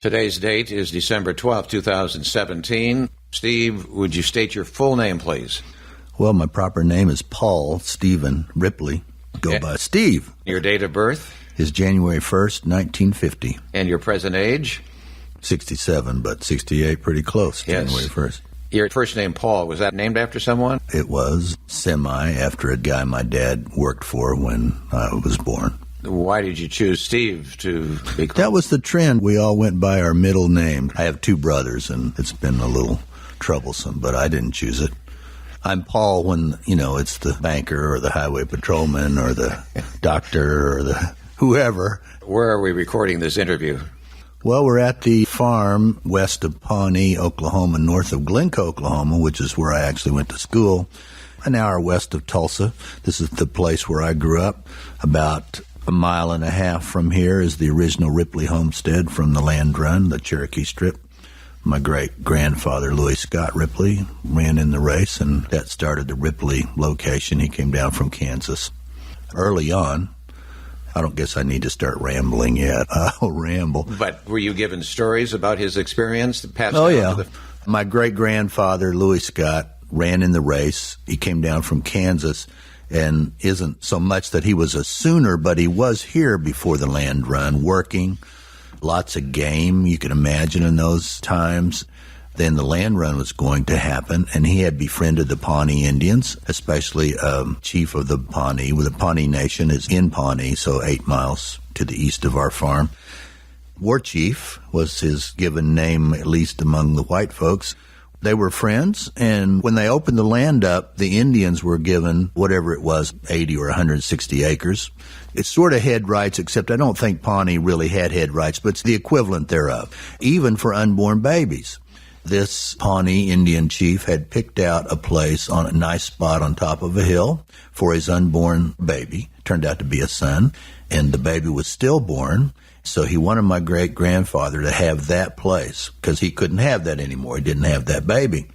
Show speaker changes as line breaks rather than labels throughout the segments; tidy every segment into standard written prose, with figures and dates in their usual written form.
Today's date is December 12, 2017. Steve, would you state your full name, please?
Well, my proper name is Paul Stephen Ripley. Go by Steve.
Your date of birth?
Is January 1st, 1950.
And your present age?
67, but 68 pretty close,
Yes.
January 1st.
Your first name, Paul, was that named after someone?
It was after a guy my dad worked for when I was born.
Why did you choose Steve to be called?
That was the trend. We all went by our middle name. I have two brothers, and it's been a little troublesome, but I didn't choose it. I'm Paul when, it's the banker or the highway patrolman or the doctor or the whoever.
Where are we recording this interview?
Well, we're at the farm west of Pawnee, Oklahoma, north of Glencoe, Oklahoma, which is where I actually went to school, an hour west of Tulsa. This is the place where I grew up. About a mile and a half from here is the original Ripley homestead from the land run, the Cherokee Strip. My great-grandfather, Louis Scott Ripley, ran in the race, and that started the Ripley location. He came down from Kansas. Early on, I don't guess I need to start rambling yet. I'll ramble.
But were you given stories about his experience?
My great-grandfather, Louis Scott, ran in the race. He came down from Kansas, and isn't so much that he was a Sooner, but he was here before the land run, working. Lots of game, you can imagine, in those times. Then the land run was going to happen, and he had befriended the Pawnee Indians, especially chief of the Pawnee. The Pawnee Nation is in Pawnee, so 8 miles to the east of our farm. War Chief was his given name, at least among the white folks. They were friends, and when they opened the land up, the Indians were given whatever it was, 80 or 160 acres. It's sort of head rights, except I don't think Pawnee really had head rights, but it's the equivalent thereof, even for unborn babies. This Pawnee Indian chief had picked out a place on a nice spot on top of a hill for his unborn baby. Turned out to be a son, and the baby was stillborn. So he wanted my great-grandfather to have that place because he couldn't have that anymore. He didn't have that baby.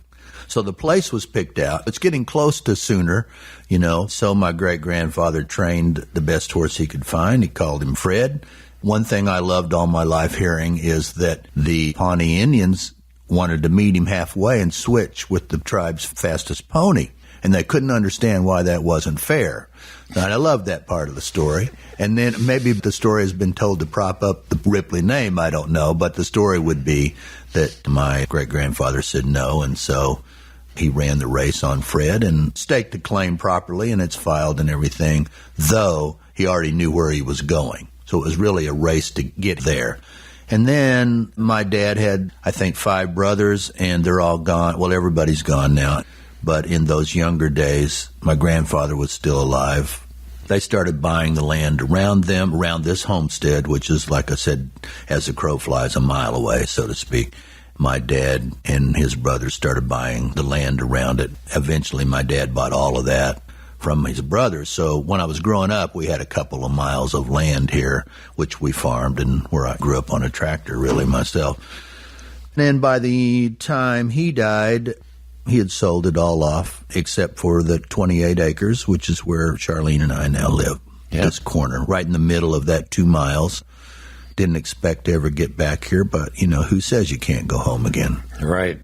So the place was picked out. It's getting close to Sooner, so my great-grandfather trained the best horse he could find. He called him Fred. One thing I loved all my life hearing is that the Pawnee Indians wanted to meet him halfway and switch with the tribe's fastest pony, and they couldn't understand why that wasn't fair. And I love that part of the story. And then maybe the story has been told to prop up the Ripley name, I don't know, but the story would be that my great-grandfather said no, and so he ran the race on Fred and staked the claim properly, and it's filed and everything, though he already knew where he was going. So it was really a race to get there. And then my dad had, I think, 5 brothers, and they're all gone. Well, everybody's gone now. But in those younger days, my grandfather was still alive. They started buying the land around this homestead, which is, like I said, as the crow flies, a mile away, so to speak. My dad and his brothers started buying the land around it. Eventually, my dad bought all of that from his brothers. So when I was growing up, we had a couple of miles of land here, which we farmed, and where I grew up on a tractor, really, myself. And then by the time he died, he had sold it all off, except for the 28 acres, which is where Charlene and I now live.
Yeah.
This corner, right in the middle of that 2 miles. Didn't expect to ever get back here, but, who says you can't go home again?
Right.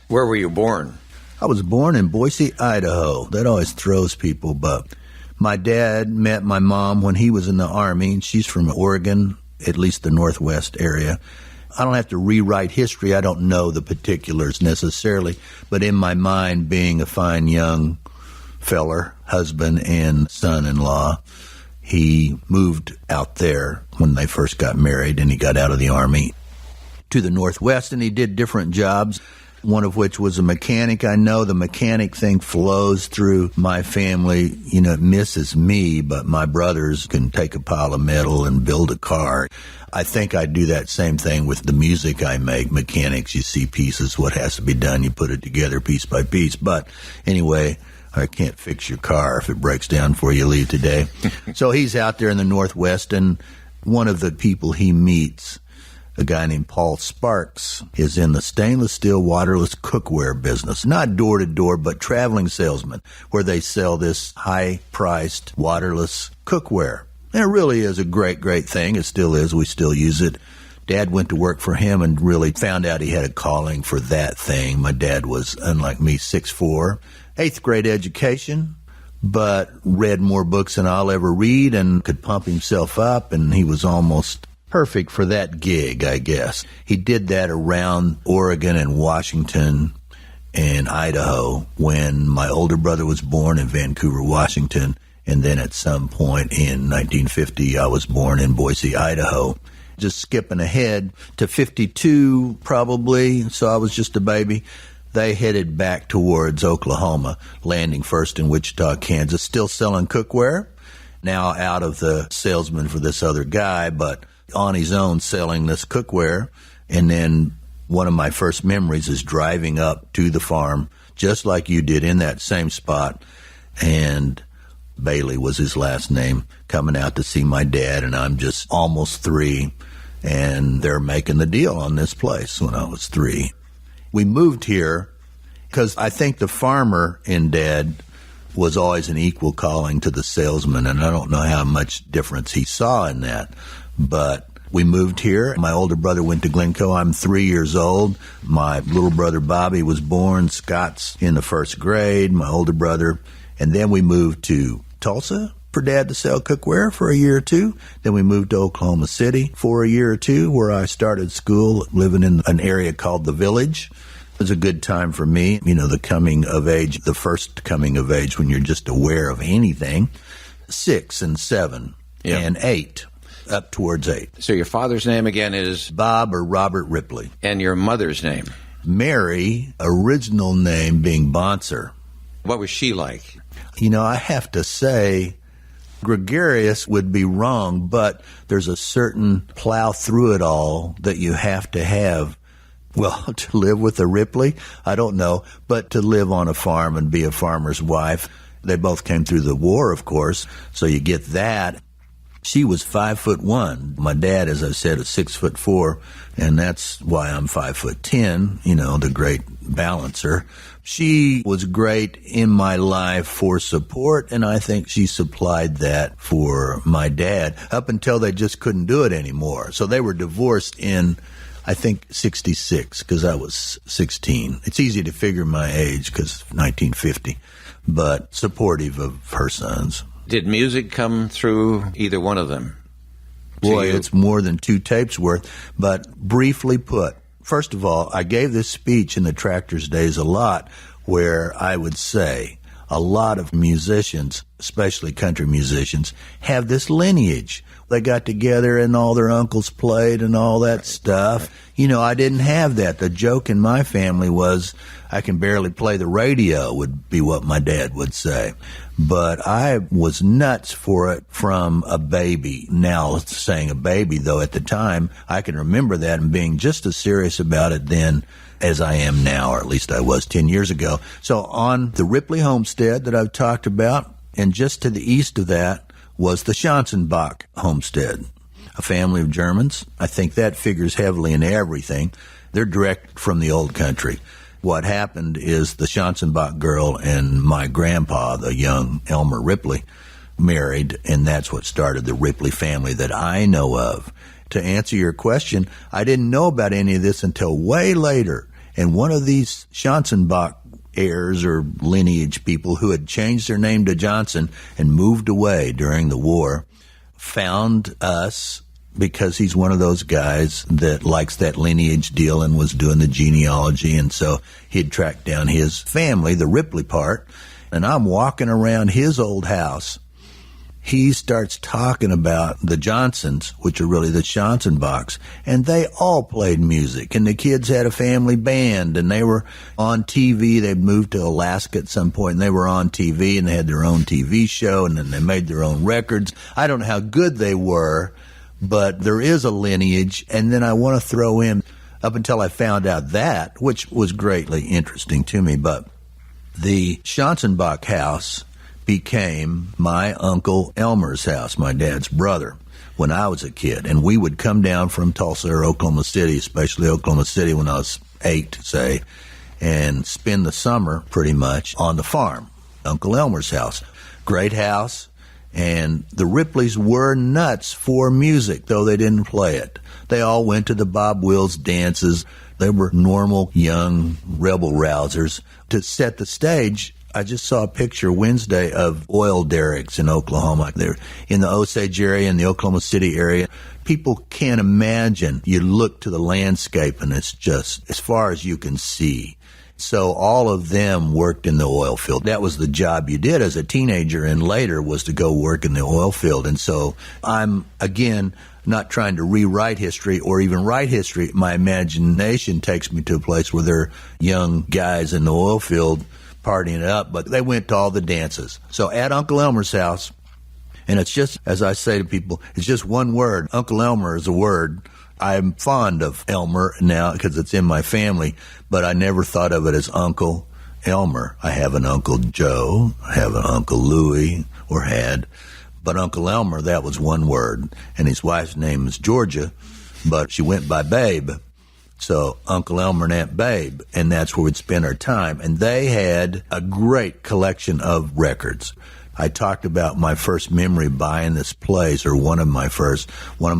Where were you born?
I was born in Boise, Idaho. That always throws people, but my dad met my mom when he was in the Army, and she's from Oregon, at least the Northwest area. I don't have to rewrite history. I don't know the particulars necessarily, but in my mind, being a fine young feller, husband and son-in-law, he moved out there when they first got married, and he got out of the Army to the Northwest, and he did different jobs, one of which was a mechanic. I know the mechanic thing flows through my family. It misses me, but my brothers can take a pile of metal and build a car. I think I do that same thing with the music I make. Mechanics, you see pieces, what has to be done, you put it together piece by piece. But anyway, I can't fix your car if it breaks down before you leave today. So he's out there in the Northwest, and one of the people he meets, a guy named Paul Sparks, is in the stainless steel waterless cookware business. Not door to door, but traveling salesman, where they sell this high-priced waterless cookware. And it really is a great, great thing. It still is. We still use it Dad went to work for him and really found out he had a calling for that thing. My dad was, unlike me, 6'4", 8th grade education, but read more books than I'll ever read and could pump himself up, and he was almost perfect for that gig, I guess. He did that around Oregon and Washington and Idaho when my older brother was born in Vancouver, Washington, and then at some point in 1950, I was born in Boise, Idaho. Just skipping ahead to 52 probably, so I was just a baby. They headed back towards Oklahoma, landing first in Wichita, Kansas, still selling cookware, now out of the salesman for this other guy, but on his own selling this cookware. And then one of my first memories is driving up to the farm, just like you did, in that same spot, and Bailey was his last name, coming out to see my dad, and I'm just almost 3, and they're making the deal on this place when I was 3. We moved here because I think the farmer in Dad was always an equal calling to the salesman, and I don't know how much difference he saw in that, but we moved here. My older brother went to Glencoe. I'm 3 years old. My little brother Bobby was born. Scott's in the 1st grade, my older brother. And then we moved to Tulsa for Dad to sell cookware for a year or two. Then we moved to Oklahoma City for a year or two, where I started school living in an area called the Village. It was a good time for me, the coming of age, the first coming of age when you're just aware of anything. 6 and 7 and 8, up towards 8.
So your father's name again is?
Bob or Robert Ripley.
And your mother's name?
Mary, original name being Bonser.
What was she like?
I have to say, gregarious would be wrong, but there's a certain plow through it all that you have to have. Well, to live with a Ripley, I don't know, but to live on a farm and be a farmer's wife. They both came through the war, of course, so you get that. She was 5'1". My dad, as I said, is 6'4", and that's why I'm 5'10", the great balancer. She was great in my life for support, and I think she supplied that for my dad up until they just couldn't do it anymore. So they were divorced in, I think, 66, because I was 16. It's easy to figure my age because 1950, but supportive of her sons.
Did music come through either one of them?
Boy, it's more than 2 tapes worth. But briefly put, first of all, I gave this speech in the Tractors days a lot, where I would say a lot of musicians, especially country musicians, have this lineage. They got together and all their uncles played and all that stuff. I didn't have that. The joke in my family was, I can barely play the radio, would be what my dad would say. But I was nuts for it from a baby. Now, saying a baby, though, at the time, I can remember that and being just as serious about it then as I am now, or at least I was 10 years ago. So on the Ripley homestead that I've talked about, and just to the east of that was the Schanzenbach homestead, a family of Germans. I think that figures heavily in everything. They're direct from the old country. What happened is the Schanzenbach girl and my grandpa, the young Elmer Ripley, married, and that's what started the Ripley family that I know of. To answer your question, I didn't know about any of this until way later, and one of these Schanzenbach heirs or lineage people who had changed their name to Johnson and moved away during the war found us, because he's one of those guys that likes that lineage deal and was doing the genealogy, and so he'd tracked down his family, the Ripley part, and I'm walking around his old house. He starts talking about the Johnsons, which are really the Schanzenbachs, and they all played music, and the kids had a family band, and they were on TV. They'd moved to Alaska at some point, and they were on TV, and they had their own TV show, and then they made their own records. I don't know how good they were, but there is a lineage, and then I want to throw in, up until I found out that, which was greatly interesting to me, but the Schanzenbach house became my Uncle Elmer's house, my dad's brother, when I was a kid. And we would come down from Tulsa or Oklahoma City, especially Oklahoma City when I was 8, say, and spend the summer pretty much on the farm, Uncle Elmer's house. Great house. And the Ripleys were nuts for music, though they didn't play it. They all went to the Bob Wills dances. They were normal, young, rebel rousers. To set the stage, I just saw a picture Wednesday of oil derricks in Oklahoma. They're in the Osage area, in the Oklahoma City area. People can't imagine. You look to the landscape, and it's just as far as you can see. So all of them worked in the oil field. That was the job you did as a teenager and later was to go work in the oil field. And so I'm, again, not trying to rewrite history or even write history. My imagination takes me to a place where there are young guys in the oil field partying it up, but they went to all the dances. So at Uncle Elmer's house, and it's just, as I say to people, it's just one word. Uncle Elmer is a word. I'm fond of Elmer now because it's in my family, but I never thought of it as Uncle Elmer. I have an Uncle Joe, I have an Uncle Louie, or had, but Uncle Elmer, that was one word, and his wife's name is Georgia, but she went by Babe. So Uncle Elmer and Aunt Babe, and that's where we'd spend our time. And they had a great collection of records. I talked about my first memory buying this place, or one of my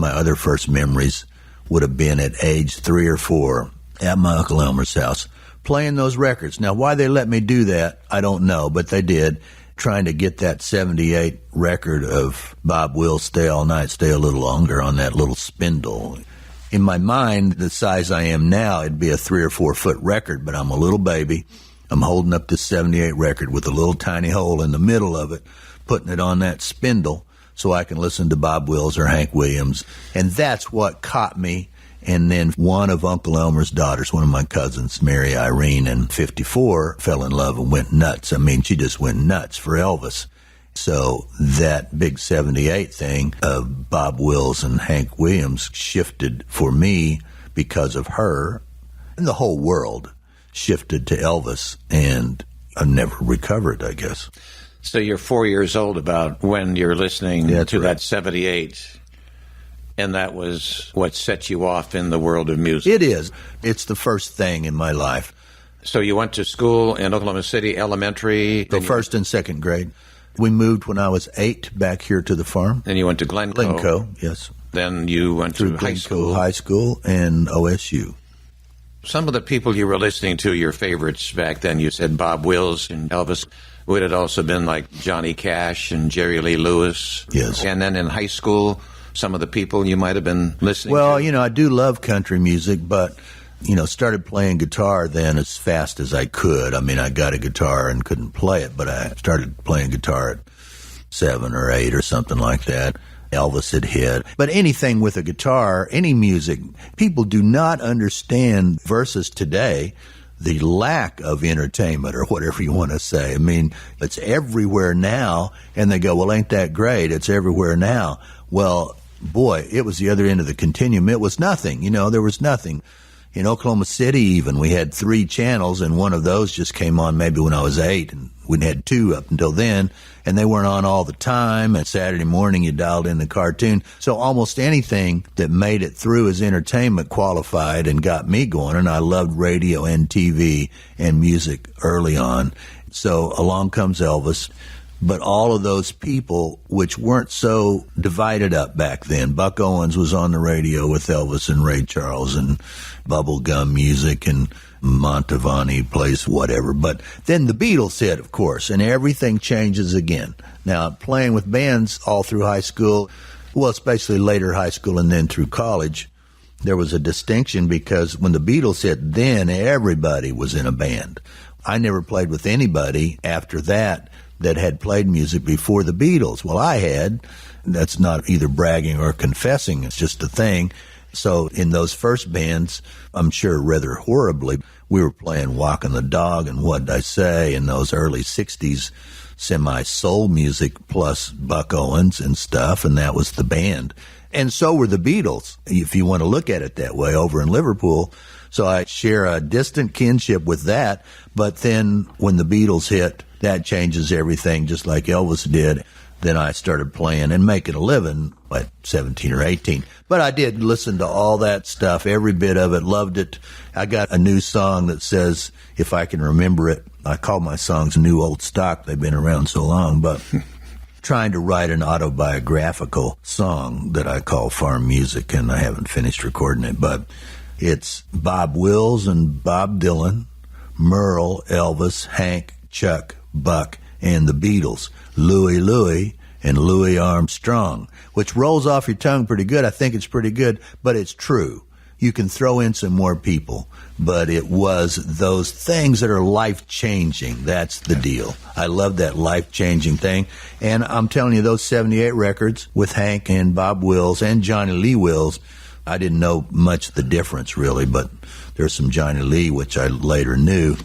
other first memories would have been at age 3 or 4 at my Uncle Elmer's house, playing those records. Now, why they let me do that, I don't know, but they did, trying to get that 78 record of Bob Wills' Stay All Night, Stay a Little Longer on that little spindle. In my mind, the size I am now, it'd be a 3 or 4 foot record, but I'm a little baby. I'm holding up this 78 record with a little tiny hole in the middle of it, putting it on that spindle so I can listen to Bob Wills or Hank Williams. And that's what caught me. And then one of Uncle Elmer's daughters, one of my cousins, Mary Irene, in 54, fell in love and went nuts. I mean, she just went nuts for Elvis. So that big 78 thing of Bob Wills and Hank Williams shifted for me because of her, and the whole world shifted to Elvis, and I never recovered, I guess.
So you're 4 years old about when you're listening to
right.
That 78, and that was what set you off in the world of music.
It is. It's the first thing in my life.
So you went to school in Oklahoma City, elementary?
The first and second grade. We moved when I was 8 back here to the farm.
Then you went to Glencoe.
Glencoe, yes.
Then you went to
Glencoe High School and OSU.
Some of the people you were listening to, your favorites back then, you said Bob Wills and Elvis. Would it also been like Johnny Cash and Jerry Lee Lewis?
Yes.
And then in high school, some of the people you might have been listening to?
Well, I do love country music, but, started playing guitar then as fast as I could. I mean, I got a guitar and couldn't play it, but I started playing guitar at 7 or 8 or something like that. Elvis had hit. But anything with a guitar, any music, people do not understand versus today the lack of entertainment or whatever you want to say. I mean, it's everywhere now, and they go, well, ain't that great? It's everywhere now. Well, boy, it was the other end of the continuum. It was nothing. There was nothing. In Oklahoma City even, we had 3 channels, and one of those just came on maybe when I was 8, and we had 2 up until then, and they weren't on all the time. And Saturday morning, you dialed in the cartoon. So almost anything that made it through as entertainment qualified and got me going, and I loved radio and TV and music early on. So along comes Elvis. But all of those people, which weren't so divided up back then, Buck Owens was on the radio with Elvis and Ray Charles and bubblegum music, and Montevani plays whatever. But then the Beatles hit, of course, and everything changes again. Now, playing with bands all through high school, well, especially later high school and then through college, there was a distinction because when the Beatles hit, then everybody was in a band. I never played with anybody after that had played music before the Beatles. Well, I had. That's not either bragging or confessing. It's just a thing. So in those first bands, I'm sure rather horribly, we were playing Walking the Dog and What'd I Say in those early 60s semi-soul music plus Buck Owens and stuff, and that was the band. And so were the Beatles, if you want to look at it that way, over in Liverpool. So I share a distant kinship with that. But then when the Beatles hit, that changes everything, just like Elvis did. Then I started playing and making a living at 17 or 18. But I did listen to all that stuff, every bit of it, loved it. I got a new song that says, if I can remember it, I call my songs New Old Stock. They've been around so long, but trying to write an autobiographical song that I call Farm Music, and I haven't finished recording it, but it's Bob Wills and Bob Dylan, Merle, Elvis, Hank, Chuck, Buck, and the Beatles, Louie, and Louis Armstrong, which rolls off your tongue pretty good. I think it's pretty good, but it's true. You can throw in some more people, but it was those things that are life-changing. That's the deal. I love that life-changing thing. And I'm telling you, those 78 records with Hank and Bob Wills and Johnny Lee Wills, I didn't know much the difference, really, but there's some Johnny Lee, which I later knew,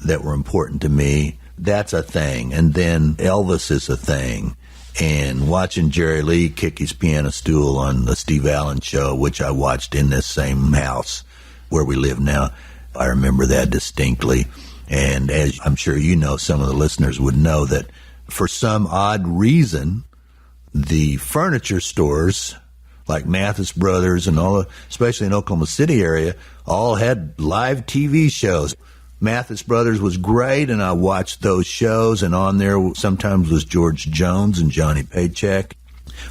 that were important to me. That's a thing. And then Elvis is a thing. And watching Jerry Lee kick his piano stool on the Steve Allen show, which I watched in this same house where we live now, I remember that distinctly. And as I'm sure you know, some of the listeners would know that for some odd reason, the furniture stores like Mathis Brothers and all, especially in Oklahoma City area, all had live TV shows. Mathis Brothers was great, and I watched those shows, and on there sometimes was George Jones and Johnny Paycheck.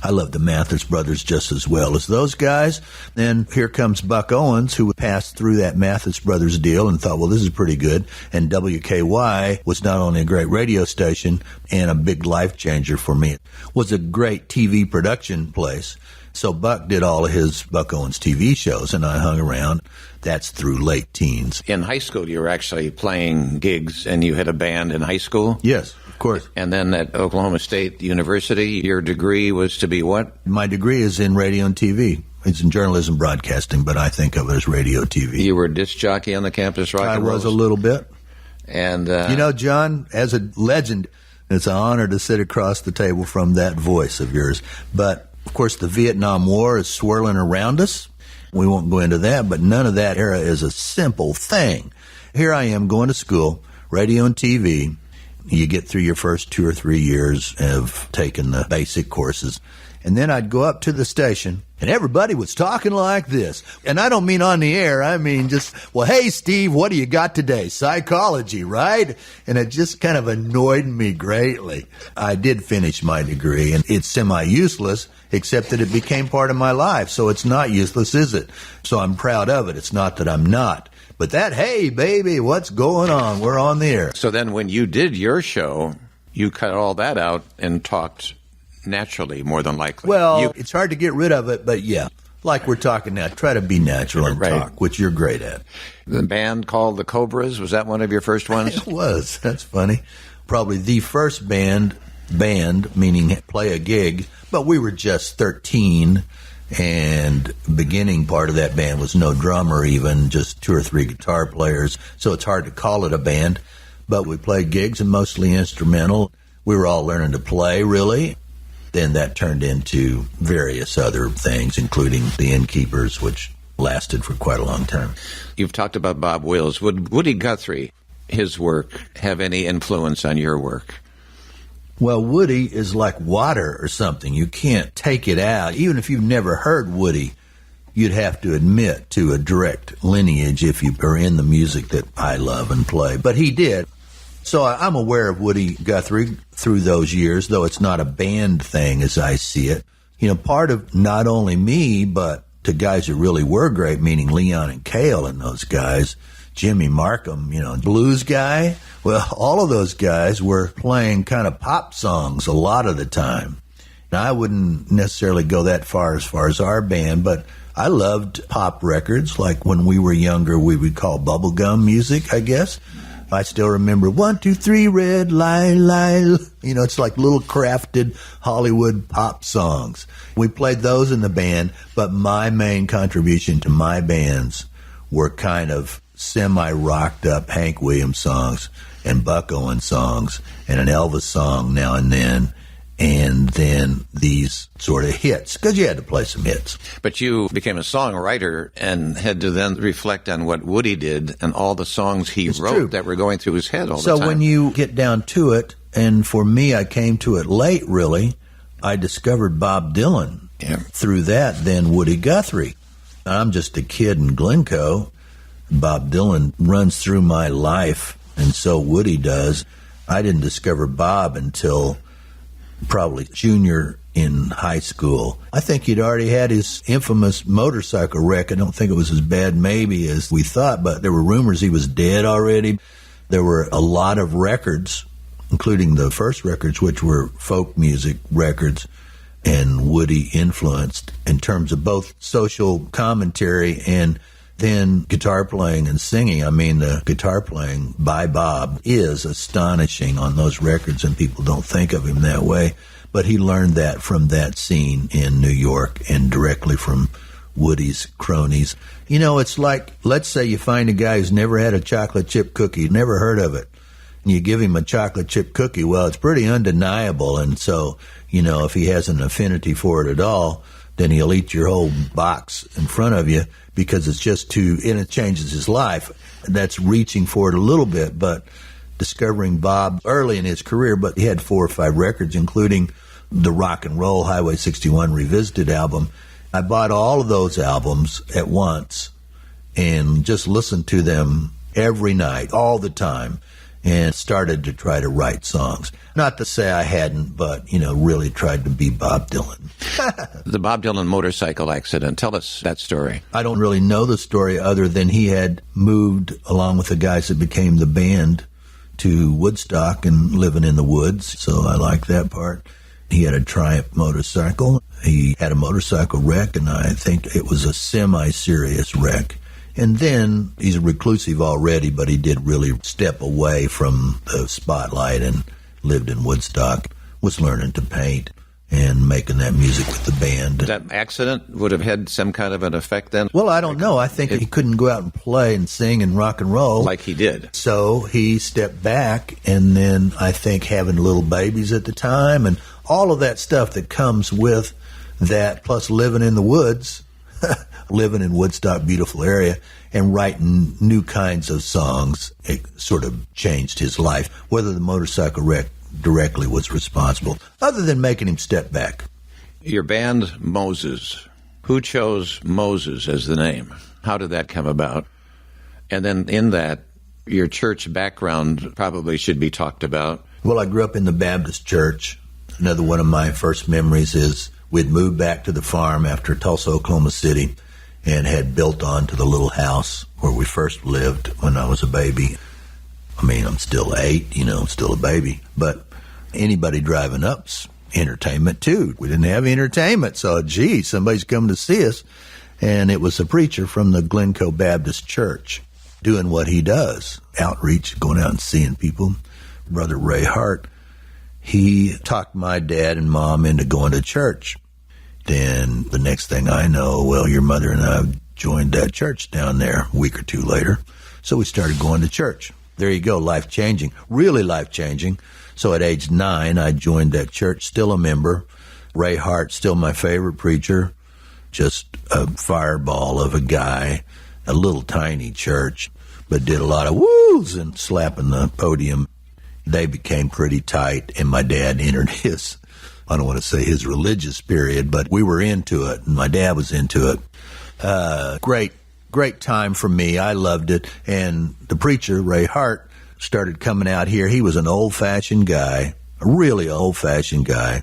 I love the Mathis Brothers just as well as those guys. Then here comes Buck Owens, who passed through that Mathis Brothers deal and thought, well, this is pretty good. And WKY was not only a great radio station and a big life changer for me. It was a great TV production place. So Buck did all of his Buck Owens TV shows, and I hung around. That's through late teens.
In high school, you were actually playing gigs, and you had a band in high school?
Yes, of course.
And then at Oklahoma State University, your degree was to be what?
My degree is in radio and TV. It's in journalism broadcasting, but I think of it as radio TV.
You were a disc jockey on the campus rock and
roll? I was a little bit.
And
you know, John, as a legend, it's an honor to sit across the table from that voice of yours. But, of course, the Vietnam War is swirling around us. We won't go into that, but none of that era is a simple thing. Here I am going to school, radio and TV. You get through your first 2 or 3 years of taking the basic courses. And then I'd go up to the station, and everybody was talking like this. And I don't mean on the air. I mean just, well, hey, Steve, what do you got today? Psychology, right? And it just kind of annoyed me greatly. I did finish my degree, and it's semi-useless, except that it became part of my life. So it's not useless, is it? So I'm proud of it. It's not that I'm not. But that, hey, baby, what's going on? We're on the air.
So then when you did your show, you cut all that out and talked naturally, more than likely.
Well, it's hard to get rid of it, but yeah, like we're talking now, try to be natural and talk, which you're great at.
The band called the Cobras, was that one of your first ones?
It was. That's funny. Probably the first band, meaning play a gig, but we were just 13, and beginning part of that band was no drummer even, just 2 or 3 guitar players, so it's hard to call it a band, but we played gigs and mostly instrumental. We were all learning to play, really. Then that turned into various other things, including the Innkeepers, which lasted for quite a long time.
You've talked about Bob Wills. Would Woody Guthrie, his work, have any influence on your work?
Well, Woody is like water or something. You can't take it out. Even if you've never heard Woody, you'd have to admit to a direct lineage if you are in the music that I love and play. But he did. So I'm aware of Woody Guthrie through those years, though it's not a band thing as I see it. You know, part of not only me, but the guys who really were great, meaning Leon and Cale and those guys, Jimmy Markham, you know, blues guy. Well, all of those guys were playing kind of pop songs a lot of the time. Now, I wouldn't necessarily go that far as our band, but I loved pop records. Like when we were younger, we would call bubblegum music, I guess. I still remember 1, 2, 3, red light. You know, it's like little crafted Hollywood pop songs. We played those in the band, but my main contribution to my bands were kind of semi-rocked up Hank Williams songs and Buck Owens songs and an Elvis song now and then these sort of hits, because you had to play some hits.
But you became a songwriter and had to then reflect on what Woody did and all the songs he wrote that were going through his head all the time.
So when you get down to it, and for me, I came to it late, really, I discovered Bob Dylan.
Yeah.
Through that, then Woody Guthrie. I'm just a kid in Glencoe. Bob Dylan runs through my life, and so Woody does. I didn't discover Bob until probably junior in high school. I think he'd already had his infamous motorcycle wreck. I don't think it was as bad maybe as we thought, but there were rumors he was dead already. There were a lot of records, including the first records, which were folk music records and Woody influenced in terms of both social commentary and then guitar playing and singing. I mean, the guitar playing by Bob is astonishing on those records, and people don't think of him that way. But he learned that from that scene in New York and directly from Woody's cronies. You know, it's like, let's say you find a guy who's never had a chocolate chip cookie, never heard of it, and you give him a chocolate chip cookie. Well, it's pretty undeniable, and so, you know, if he has an affinity for it at all, then he'll eat your whole box in front of you because it's just too, and it changes his life. That's reaching for it a little bit, but discovering Bob early in his career, but he had 4 or 5 records, including the Rock and Roll Highway 61 Revisited album. I bought all of those albums at once and just listened to them every night, all the time, and started to try to write songs. Not to say I hadn't, but, you know, really tried to be Bob Dylan.
The Bob Dylan motorcycle accident, tell us that story.
I don't really know the story other than he had moved along with the guys that became the band to Woodstock and living in the woods, so I like that part. He had a Triumph motorcycle. He had a motorcycle wreck, and I think it was a semi-serious wreck. And then he's reclusive already, but he did really step away from the spotlight and lived in Woodstock, was learning to paint and making that music with the band.
That accident would have had some kind of an effect then?
Well, I don't know. I think he couldn't go out and play and sing and rock and roll.
Like he did.
So he stepped back, and then I think having little babies at the time and all of that stuff that comes with that, plus living in the woods, living in Woodstock, beautiful area, and writing new kinds of songs, it sort of changed his life. Whether the motorcycle wreck directly was responsible, other than making him step back.
Your band, Moses. Who chose Moses as the name? How did that come about? And then in that, your church background probably should be talked about.
Well, I grew up in the Baptist church. Another one of my first memories is we'd moved back to the farm after Tulsa, Oklahoma City, and had built onto the little house where we first lived when I was a baby. I mean, I'm still 8, you know, I'm still a baby. But anybody driving up's entertainment, too. We didn't have entertainment, so, gee, somebody's coming to see us. And it was a preacher from the Glencoe Baptist Church doing what he does, outreach, going out and seeing people. Brother Ray Hart, he talked my dad and mom into going to church. Then the next thing I know, well, your mother and I joined that church down there a week or two later. So we started going to church. There you go, life-changing, really life-changing. So at age 9, I joined that church, still a member. Ray Hart, still my favorite preacher, just a fireball of a guy, a little tiny church, but did a lot of woos and slapping the podium. They became pretty tight, and my dad entered his, I don't want to say his religious period, but we were into it, and my dad was into it. Great time for me. I loved it. And the preacher, Ray Hart, started coming out here. He was an old-fashioned guy, a really old-fashioned guy.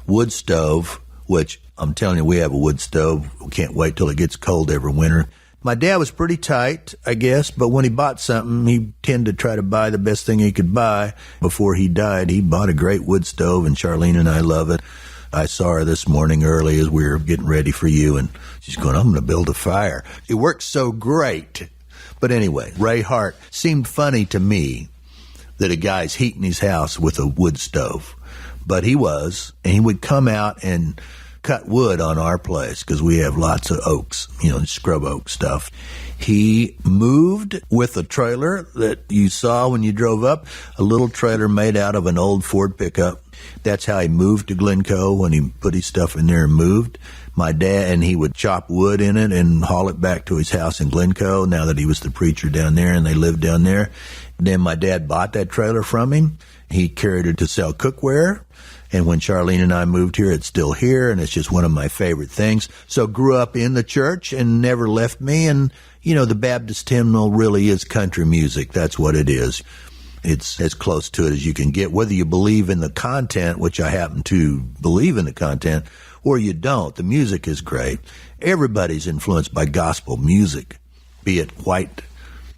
Wood stove, which I'm telling you, we have a wood stove. We can't wait till it gets cold every winter. My dad was pretty tight, I guess, but when he bought something, he tended to try to buy the best thing he could buy. Before he died, he bought a great wood stove, and Charlene and I love it. I saw her this morning early as we were getting ready for you, and she's going, I'm going to build a fire. It worked so great. But anyway, Ray Hart seemed funny to me that a guy's heating his house with a wood stove. But he was, and he would come out and cut wood on our place because we have lots of oaks, you know, scrub oak stuff. He moved with a trailer that you saw when you drove up, a little trailer made out of an old Ford pickup. That's how he moved to Glencoe, when he put his stuff in there and moved. My dad, and he would chop wood in it and haul it back to his house in Glencoe now that he was the preacher down there and they lived down there. Then my dad bought that trailer from him. He carried it to sell cookware. And when Charlene and I moved here, it's still here, and it's just one of my favorite things. So grew up in the church and never left me. And, you know, the Baptist hymnal really is country music. That's what it is. It's as close to it as you can get, whether you believe in the content, which I happen to believe in the content, or you don't. The music is great. Everybody's influenced by gospel music, be it white,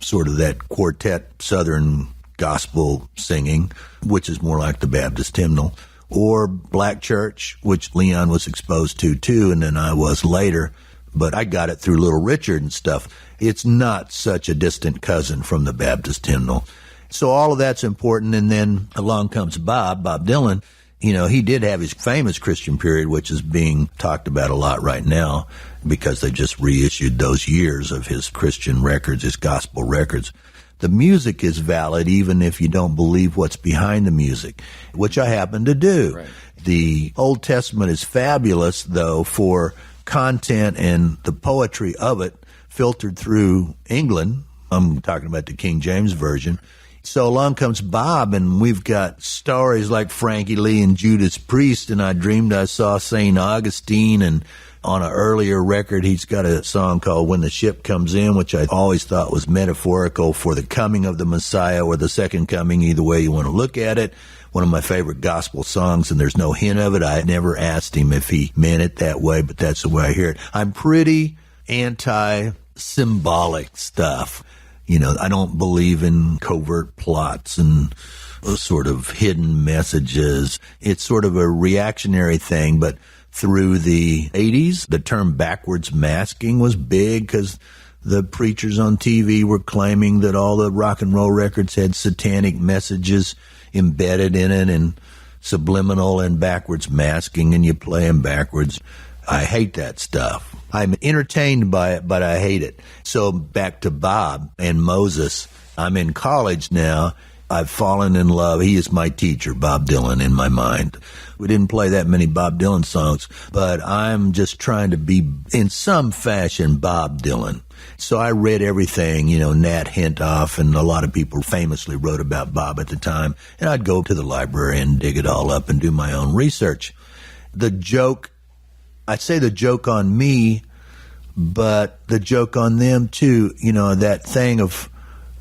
sort of that quartet Southern gospel singing, which is more like the Baptist hymnal, or black church, which Leon was exposed to too, and then I was later, but I got it through Little Richard and stuff. It's not such a distant cousin from the Baptist hymnal. So all of that's important, and then along comes Bob Dylan. You know, he did have his famous Christian period, which is being talked about a lot right now because they just reissued those years of his Christian records, his gospel records. The music is valid even if you don't believe what's behind the music, which I happen to do.
Right.
The Old Testament is fabulous, though, for content and the poetry of it filtered through England. I'm talking about the King James Version. So along comes Bob, and we've got stories like Frankie Lee and Judas Priest, and I dreamed I saw St. Augustine, and on an earlier record, he's got a song called When the Ship Comes In, which I always thought was metaphorical for the coming of the Messiah or the second coming, either way you want to look at it. One of my favorite gospel songs, and there's no hint of it. I never asked him if he meant it that way, but that's the way I hear it. I'm pretty anti-symbolic stuff. You know, I don't believe in covert plots and sort of hidden messages. It's sort of a reactionary thing, but through the 80s, the term backwards masking was big because the preachers on TV were claiming that all the rock and roll records had satanic messages embedded in it and subliminal and backwards masking, and you play them backwards. I hate that stuff. I'm entertained by it, but I hate it. So back to Bob and Moses. I'm in college now. I've fallen in love. He is my teacher, Bob Dylan, in my mind. We didn't play that many Bob Dylan songs, but I'm just trying to be, in some fashion, Bob Dylan. So I read everything, you know, Nat Hentoff, and a lot of people famously wrote about Bob at the time. And I'd go to the library and dig it all up and do my own research. The joke, I'd say the joke on me, but the joke on them too, you know, that thing of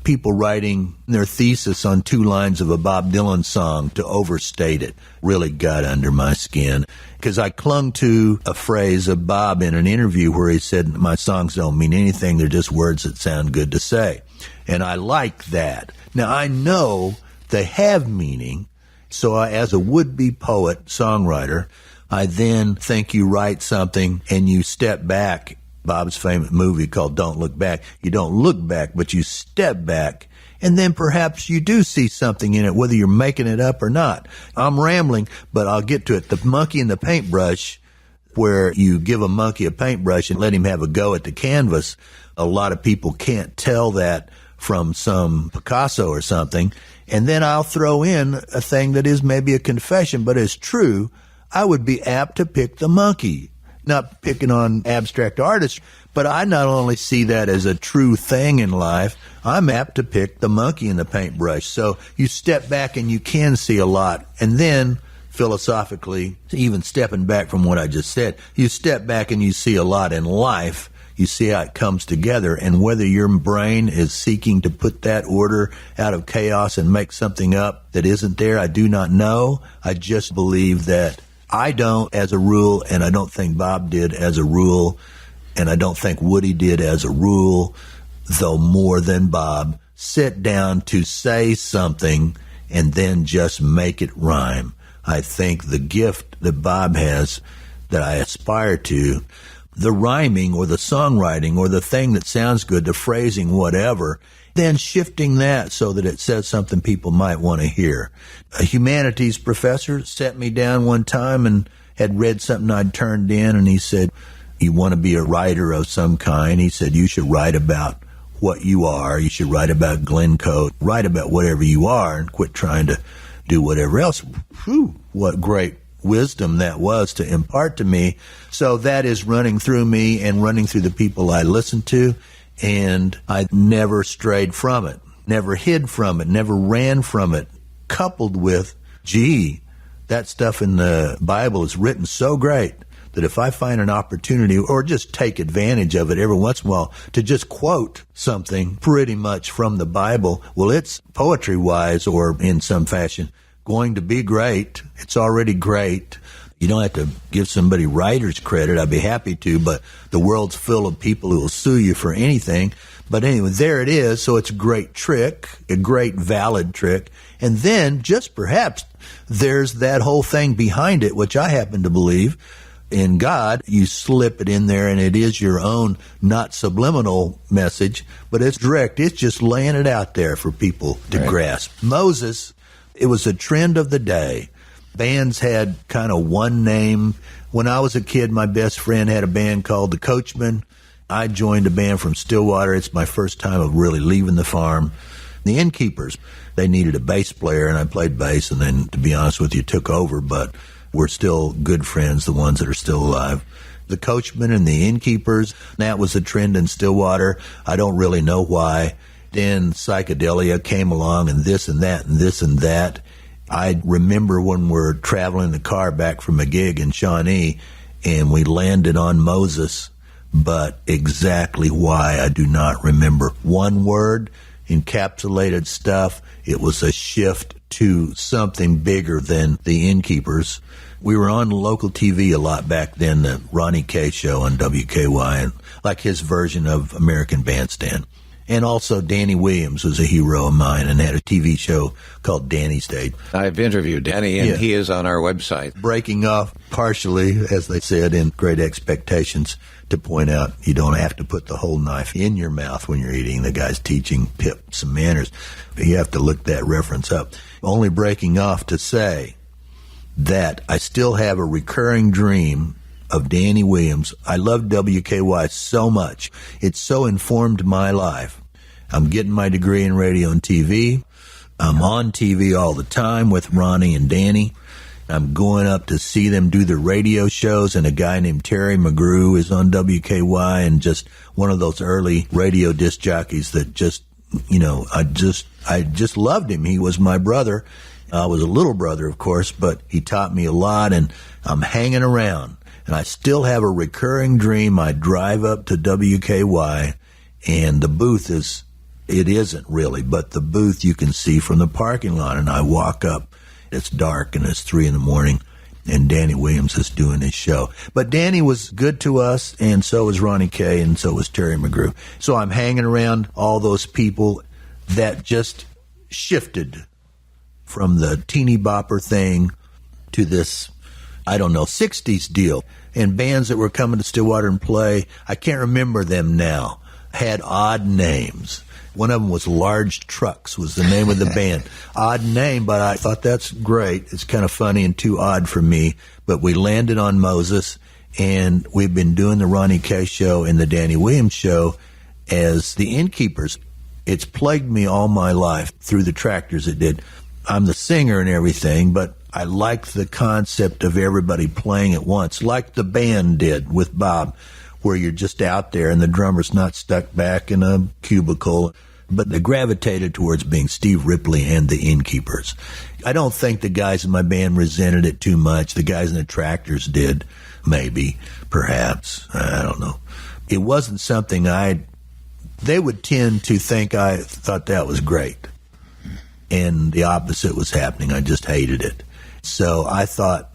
people writing their thesis on 2 lines of a Bob Dylan song to overstate it really got under my skin. Because I clung to a phrase of Bob in an interview where he said, my songs don't mean anything, they're just words that sound good to say. And I like that. Now, I know they have meaning, so as a would-be poet, songwriter, I then think you write something and you step back. Bob's famous movie called Don't Look Back. You don't look back, but you step back, and then perhaps you do see something in it, whether you're making it up or not. I'm rambling, but I'll get to it. The monkey and the paintbrush, where you give a monkey a paintbrush and let him have a go at the canvas. A lot of people can't tell that from some Picasso or something. And then I'll throw in a thing that is maybe a confession, but is true. I would be apt to pick the monkey. Not picking on abstract artists, but I not only see that as a true thing in life, I'm apt to pick the monkey in the paintbrush. So you step back and you can see a lot. And then, philosophically, even stepping back from what I just said, you step back and you see a lot in life. You see how it comes together. And whether your brain is seeking to put that order out of chaos and make something up that isn't there, I do not know. I just believe that I don't, as a rule, and I don't think Bob did as a rule, and I don't think Woody did as a rule, though more than Bob, sit down to say something and then just make it rhyme. I think the gift that Bob has that I aspire to, the rhyming or the songwriting or the thing that sounds good, the phrasing, whatever, then shifting that so that it says something people might want to hear. A humanities professor sat me down one time and had read something I'd turned in, and he said, you want to be a writer of some kind? He said, you should write about what you are. You should write about Glencoe. Write about whatever you are and quit trying to do whatever else. Whew, what great wisdom that was to impart to me. So that is running through me and running through the people I listen to. And I never strayed from it, never hid from it, never ran from it, coupled with, gee, that stuff in the Bible is written so great that if I find an opportunity or just take advantage of it every once in a while to just quote something pretty much from the Bible, well, it's poetry-wise or in some fashion going to be great. It's already great. You don't have to give somebody writer's credit. I'd be happy to, but the world's full of people who will sue you for anything. But anyway, there it is. So it's a great trick, a great valid trick. And then just perhaps there's that whole thing behind it, which I happen to believe in God. You slip it in there and it is your own, not subliminal message, but it's direct. It's just laying it out there for people to grasp. Moses, it was a trend of the day. Bands had kind of one name. When I was a kid, my best friend had a band called the Coachmen. I joined a band from Stillwater. It's my first time of really leaving the farm. The Innkeepers, they needed a bass player, and I played bass, and then, to be honest with you, took over, but we're still good friends, the ones that are still alive. The Coachmen and the Innkeepers, that was a trend in Stillwater. I don't really know why. Then psychedelia came along, and this and that and this and that. I remember when we're traveling in the car back from a gig in Shawnee, and we landed on Moses, but exactly why I do not remember. One word, encapsulated stuff. It was a shift to something bigger than the Innkeepers. We were on local TV a lot back then, the Ronnie K show on WKY, and like his version of American Bandstand. And also Danny Williams was a hero of mine and had a TV show called Danny's Day.
I've interviewed Danny, and he is on our website.
Breaking off partially, as they said, in Great Expectations, to point out you don't have to put the whole knife in your mouth when you're eating. The guy's teaching Pip some manners. But you have to look that reference up. Only breaking off to say that I still have a recurring dream of Danny Williams. I love WKY so much. It so informed my life. I'm getting my degree in radio and TV. I'm on TV all the time with Ronnie and Danny. I'm going up to see them do the radio shows, and a guy named Terry McGrew is on WKY, and just one of those early radio disc jockeys that just, you know, I just loved him. He was my brother. I was a little brother, of course, but he taught me a lot, and I'm hanging around. And I still have a recurring dream. I drive up to WKY, and the booth it isn't really, but the booth you can see from the parking lot. And I walk up. It's dark, and it's 3 a.m, and Danny Williams is doing his show. But Danny was good to us, and so was Ronnie K., and so was Terry McGrew. So I'm hanging around all those people that just shifted from the teeny bopper thing to this, I don't know, 60s deal. And bands that were coming to Stillwater and play, I can't remember them now, had odd names. One of them was Large Trucks was the name of the band. Odd name, but I thought that's great. It's kind of funny and too odd for me. But we landed on Moses, and we've been doing the Ronnie K show and the Danny Williams show as the Innkeepers. It's plagued me all my life through the Tractors. It did. I'm the singer and everything, but I like the concept of everybody playing at once, like the band did with Bob, where you're just out there and the drummer's not stuck back in a cubicle. But they gravitated towards being Steve Ripley and the Innkeepers. I don't think the guys in my band resented it too much. The guys in the Tractors did, maybe, perhaps. I don't know. It wasn't something they would tend to think I thought that was great. And the opposite was happening. I just hated it. So I thought,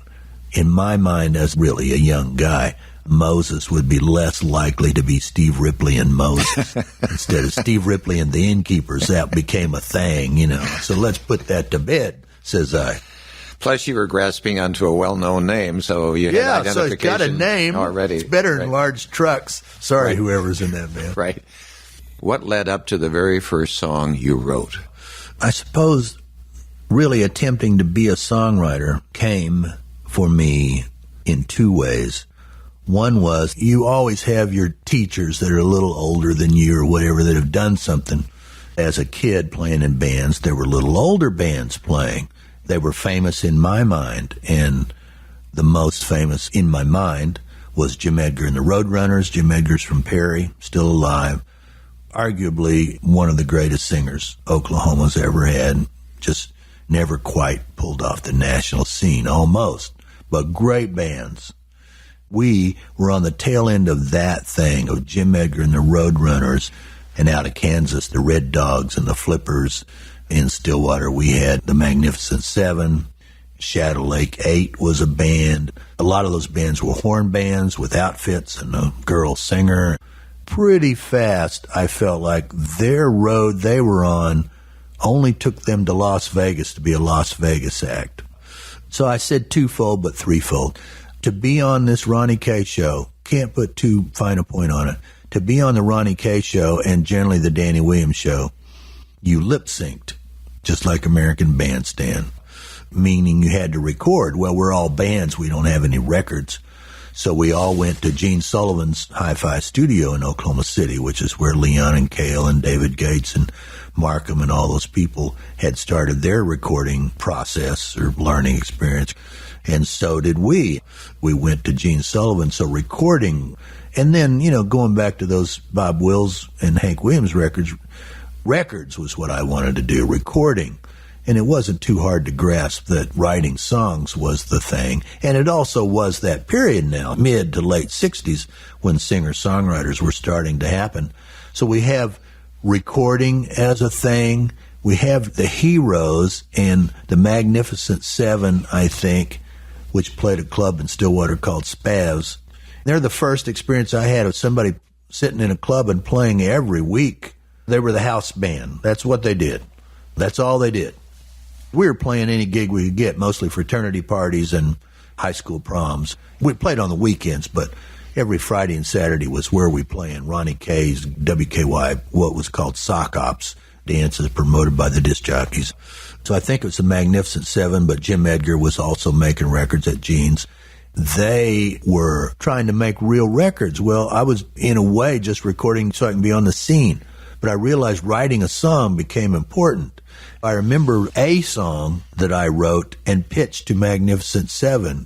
in my mind, as really a young guy, Moses would be less likely to be Steve Ripley and Moses. Instead of Steve Ripley and the Innkeepers, that became a thing, you know. So let's put that to bed, says I.
Plus, you were grasping onto a well-known name, so you had identification
so it's got a name
already.
It's better than Large Trucks. Sorry, whoever's in that band.
Right. What led up to the very first song you wrote?
I suppose really attempting to be a songwriter came for me in 2 ways. One was you always have your teachers that are a little older than you or whatever that have done something. As a kid playing in bands, there were little older bands playing. They were famous in my mind, and the most famous in my mind was Jim Edgar and the Roadrunners. Jim Edgar's from Perry, still alive. Arguably one of the greatest singers Oklahoma's ever had. Just never quite pulled off the national scene, almost. But great bands. We were on the tail end of that thing, of Jim Edgar and the Roadrunners, and out of Kansas, the Red Dogs and the Flippers. In Stillwater, we had the Magnificent Seven. Shadow Lake 8 was a band. A lot of those bands were horn bands with outfits and a girl singer. Pretty fast, I felt like their road they were on only took them to Las Vegas to be a Las Vegas act. So I said twofold, but threefold. To be on this Ronnie K show, can't put too fine a point on it, to be on the Ronnie K show and generally the Danny Williams show, you lip-synced, just like American Bandstand, meaning you had to record. Well, we're all bands. We don't have any records. So we all went to Gene Sullivan's hi-fi studio in Oklahoma City, which is where Leon and Cale and David Gates and Markham and all those people had started their recording process or learning experience. And so did we. We went to Gene Sullivan, so recording. And then, going back to those Bob Wills and Hank Williams records was what I wanted to do, recording. And it wasn't too hard to grasp that writing songs was the thing. And it also was that period now, mid to late 60s, when singer-songwriters were starting to happen. So we have recording as a thing. We have the Heroes and the Magnificent Seven, I think, which played a club in Stillwater called Spavs. They're the first experience I had of somebody sitting in a club and playing every week. They were the house band. That's what they did. That's all they did. We were playing any gig we could get, mostly fraternity parties and high school proms. We played on the weekends, but every Friday and Saturday was where we playing Ronnie K's WKY, what was called sock ops dances promoted by the disc jockeys. So I think it was the Magnificent Seven, but Jim Edgar was also making records at Gene's. They were trying to make real records. Well, I was, in a way, just recording so I can be on the scene. But I realized writing a song became important. I remember a song that I wrote and pitched to Magnificent Seven.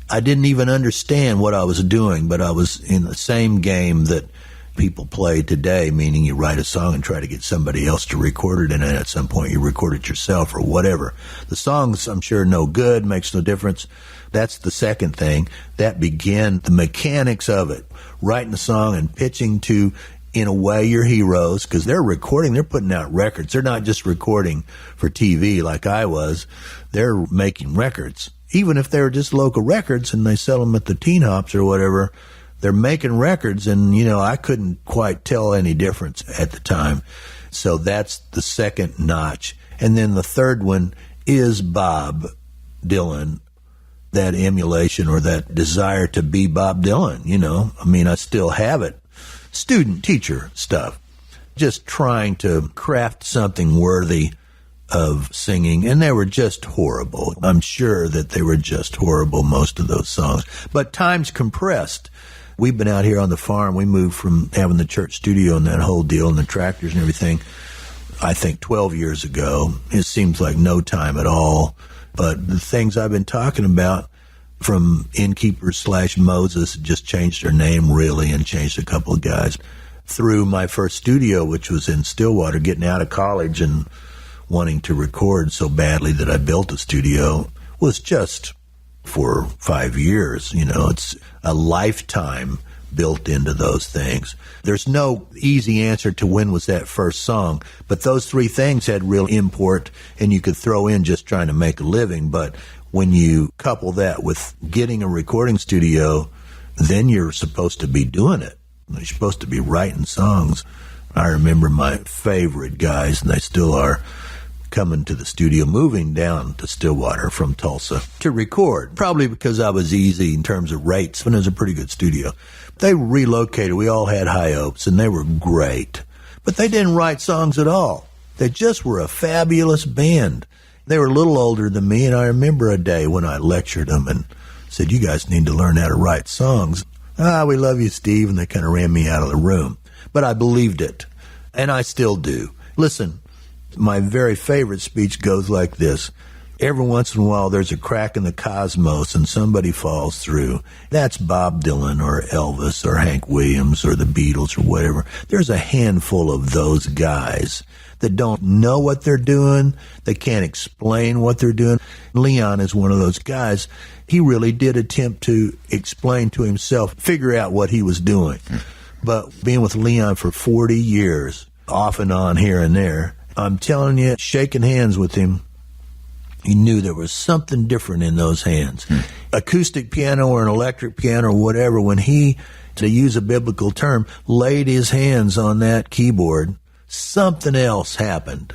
I didn't even understand what I was doing, but I was in the same game that people play today, meaning you write a song and try to get somebody else to record it, and then at some point you record it yourself or whatever. The song's, I'm sure, no good, makes no difference. That's the second thing. That began the mechanics of it, writing a song and pitching to, in a way, your heroes, because they're recording, they're putting out records. They're not just recording for TV like I was. They're making records. Even if they're just local records and they sell them at the Teen Hops or whatever, they're making records, and, I couldn't quite tell any difference at the time. So that's the second notch. And then the third one is Bob Dylan, that emulation or that desire to be Bob Dylan, I still have it. Student, teacher stuff. Just trying to craft something worthy of singing, and they were just horrible. I'm sure that they were just horrible, most of those songs. But time's compressed. We've been out here on the farm. We moved from having the church studio and that whole deal and the tractors and everything, I think 12 years ago. It seems like no time at all. But the things I've been talking about, from Innkeepers / Moses, just changed their name really and changed a couple of guys, through my first studio, which was in Stillwater, getting out of college and wanting to record so badly that I built a studio, was just for 5 years. It's a lifetime built into those things. There's no easy answer to when was that first song, but those three things had real import, and you could throw in just trying to make a living. But when you couple that with getting a recording studio, then you're supposed to be doing it. You're supposed to be writing songs. I remember my favorite guys, and they still are, coming to the studio, moving down to Stillwater from Tulsa to record, probably because I was easy in terms of rates, and it was a pretty good studio. They relocated. We all had high hopes, and they were great. But they didn't write songs at all. They just were a fabulous band. They were a little older than me, and I remember a day when I lectured them and said, "You guys need to learn how to write songs." "We love you, Steve," and they kind of ran me out of the room. But I believed it, and I still do. Listen, my very favorite speech goes like this: Every once in a while, there's a crack in the cosmos and somebody falls through. That's Bob Dylan or Elvis or Hank Williams or the Beatles or whatever. There's a handful of those guys that don't know what they're doing. They can't explain what they're doing. Leon is one of those guys. He really did attempt to explain to himself, figure out what he was doing. But being with Leon for 40 years, off and on here and there, I'm telling you, shaking hands with him, he knew there was something different in those hands. Acoustic piano or an electric piano or whatever, when he, to use a biblical term, laid his hands on that keyboard, something else happened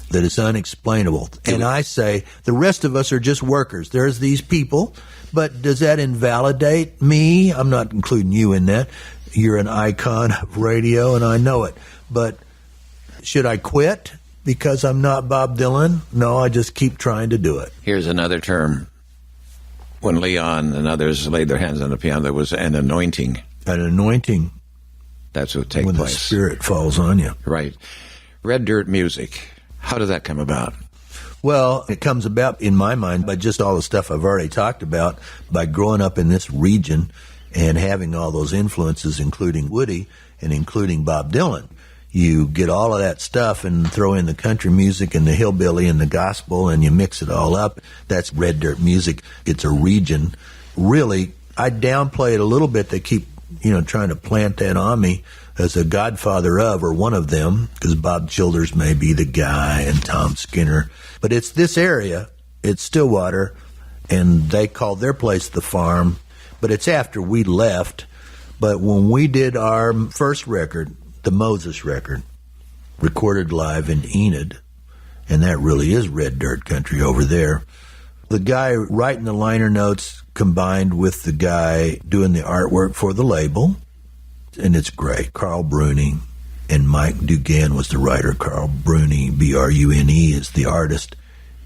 that is unexplainable. And I say, the rest of us are just workers. There's these people, but does that invalidate me? I'm not including you in that. You're an icon of radio, and I know it. But should I quit because I'm not Bob Dylan? No, I just keep trying to do it.
Here's another term. When Leon and others laid their hands on the piano, there was an anointing.
An anointing.
That's what takes
when
place.
The Spirit falls on you.
Right. Red Dirt music. How did that come about?
Well, it comes about, in my mind, by just all the stuff I've already talked about, by growing up in this region and having all those influences, including Woody and including Bob Dylan. You get all of that stuff and throw in the country music and the hillbilly and the gospel, and you mix it all up. That's Red Dirt music. It's a region. Really, I downplay it a little bit. They keep, trying to plant that on me as a godfather of, or one of them, because Bob Childers may be the guy and Tom Skinner. But it's this area. It's Stillwater, and they called their place the farm. But it's after we left. But when we did our first record, the Moses record, recorded live in Enid, and that really is Red Dirt country over there. The guy writing the liner notes combined with the guy doing the artwork for the label, and it's great. Carl Bruni and Mike Dugan was the writer. Carl Bruni, B-R-U-N-E, is the artist.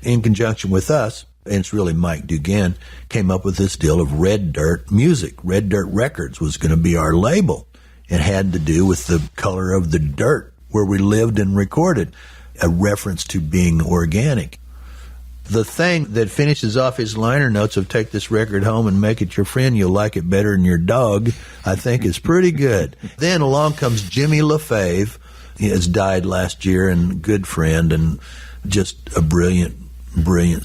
In conjunction with us, and it's really Mike Dugan, came up with this deal of Red Dirt music. Red Dirt Records was going to be our label. It had to do with the color of the dirt where we lived and recorded, a reference to being organic. The thing that finishes off his liner notes of take this record home and make it your friend, you'll like it better than your dog, I think is pretty good. Then along comes Jimmy LaFave. He has died last year, and good friend and just a brilliant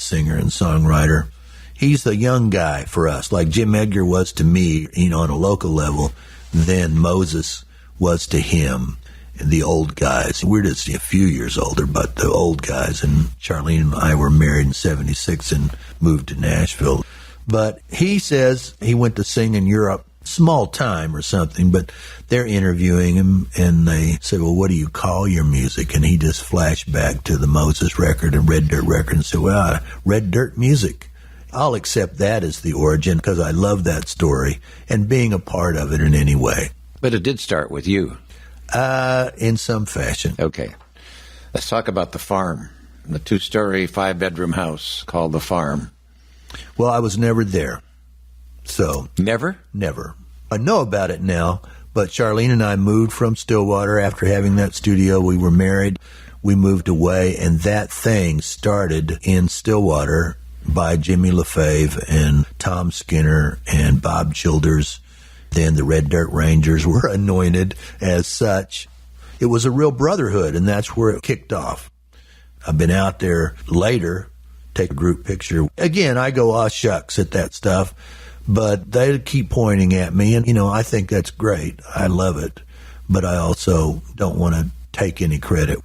singer and songwriter. He's the young guy for us, like Jim Edgar was to me, on a local level. Then Moses was to him, the old guys. We're just a few years older, but the old guys. And Charlene and I were married in 1976 and moved to Nashville. But he says he went to sing in Europe, small time or something, but they're interviewing him, and they say, well, what do you call your music? And he just flashed back to the Moses record and Red Dirt record and said, well, Red Dirt music. I'll accept that as the origin because I love that story and being a part of it in any way.
But it did start with you.
In some fashion.
Okay. Let's talk about the farm, the 2-story, 5-bedroom house called the farm.
Well, I was never there. So.
Never?
Never. I know about it now, but Charlene and I moved from Stillwater after having that studio. We were married. We moved away, and that thing started in Stillwater by Jimmy LaFave and Tom Skinner and Bob Childers. Then the Red Dirt Rangers were anointed as such. It was a real brotherhood, and that's where it kicked off. I've been out there later, take a group picture. Again, I go, aw shucks at that stuff, but they keep pointing at me, and, I think that's great. I love it, but I also don't want to take any credit.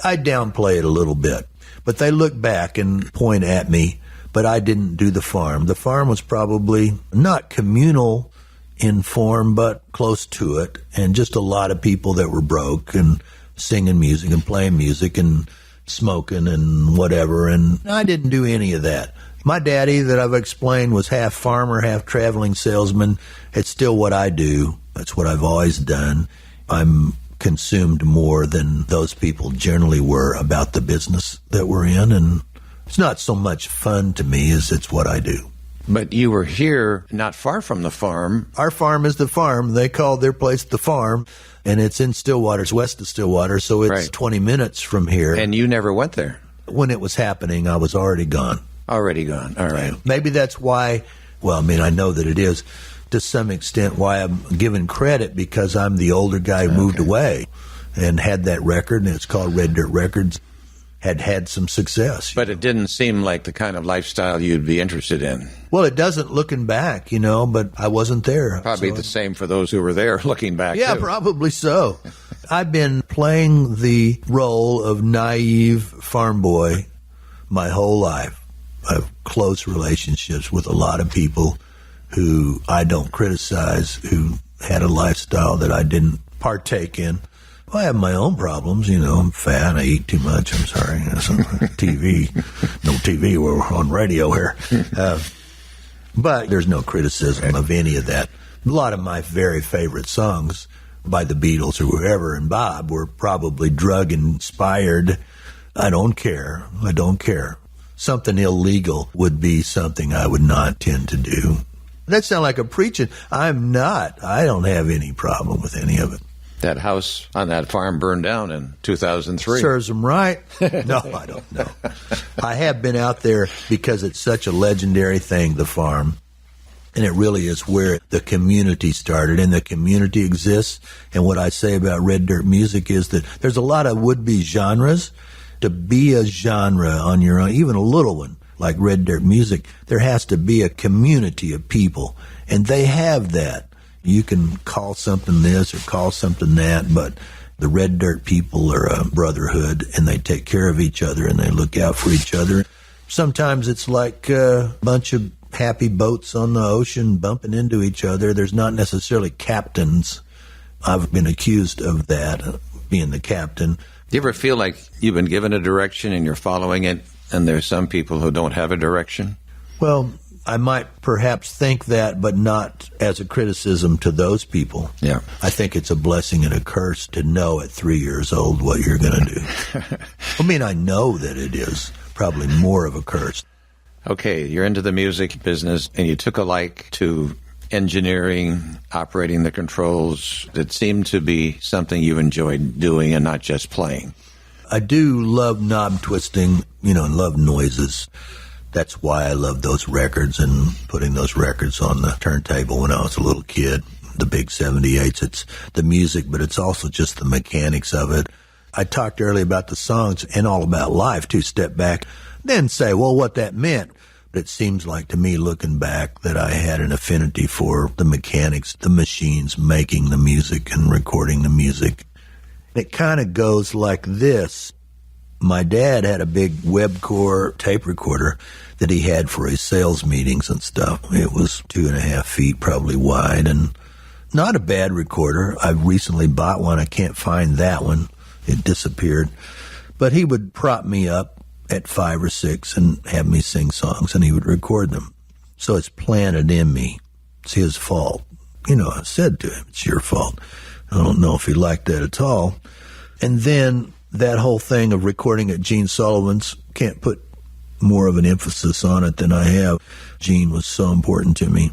I downplay it a little bit. But they look back and point at me, but I didn't do the farm. The farm was probably not communal in form, but close to it, and just a lot of people that were broke and singing music and playing music and smoking and whatever, and I didn't do any of that. My daddy, that I've explained, was half farmer, half traveling salesman. It's still what I do. That's what I've always done. I'm consumed more than those people generally were about the business that we're in, and it's not so much fun to me as it's what I do.
But you were here not far from the farm.
Our farm is the farm. They called their place the farm, and it's in Stillwater. It's west of Stillwater, so it's right. 20 minutes from here.
And you never went there?
when it was happening, I was already gone.
Already gone. All right.
Maybe that's why, well, I mean, I know that it is to some extent why I'm given credit, because I'm the older guy who moved away and had that record, and it's called Red Dirt Records, had some success.
But it didn't seem like the kind of lifestyle you'd be interested in.
Well, it doesn't looking back, but I wasn't there.
Probably the same for those who were there looking back,
Yeah,
too.
probably so. I've been playing the role of naive farm boy my whole life. I have close relationships with a lot of people who I don't criticize, who had a lifestyle that I didn't partake in. I have my own problems, I'm fat, I eat too much, I'm sorry. TV, no TV, we're on radio here. But there's no criticism of any of that. A lot of my very favorite songs by the Beatles or whoever and Bob were probably drug-inspired. I don't care. Something illegal would be something I would not tend to do. That sounds like a preaching. I'm not. I don't have any problem with any of it.
That house on that farm burned down in 2003.
Serves them right. No, I don't know. I have been out there because it's such a legendary thing, the farm. And it really is where the community started, and the community exists. And what I say about Red Dirt music is that there's a lot of would-be genres. To be a genre on your own, even a little one, like Red Dirt music, there has to be a community of people. And they have that. You can call something this or call something that, but the Red Dirt people are a brotherhood, and they take care of each other, and they look out for each other. Sometimes it's like a bunch of happy boats on the ocean bumping into each other. There's not necessarily captains. I've been accused of that, being the captain.
Do you ever feel like you've been given a direction and you're following it, and there's some people who don't have a direction?
Well, I might perhaps think that, but not as a criticism to those people.
Yeah.
I think it's a blessing and a curse to know at 3 years old what you're going to do. I mean, I know that it is probably more of a curse.
Okay, you're into the music business, and you took a like to engineering, operating the controls. It seemed to be something you enjoyed doing and not just playing.
I do love knob twisting, and love noises. That's why I love those records and putting those records on the turntable when I was a little kid. The big 78s, it's the music, but it's also just the mechanics of it. I talked earlier about the songs and all about life, too. Step back, then say, well, what that meant. But it seems like to me, looking back, that I had an affinity for the mechanics, the machines making the music and recording the music. It kind of goes like this. My dad had a big Webcore tape recorder that he had for his sales meetings and stuff. It was 2.5 feet probably wide, and not a bad recorder. I recently bought one. I can't find that one. It disappeared. But he would prop me up at 5 or 6 and have me sing songs, and he would record them. So it's planted in me. It's his fault. I said to him, it's your fault. I don't know if he liked that at all. And then that whole thing of recording at Gene Sullivan's, can't put more of an emphasis on it than I have. Gene was so important to me.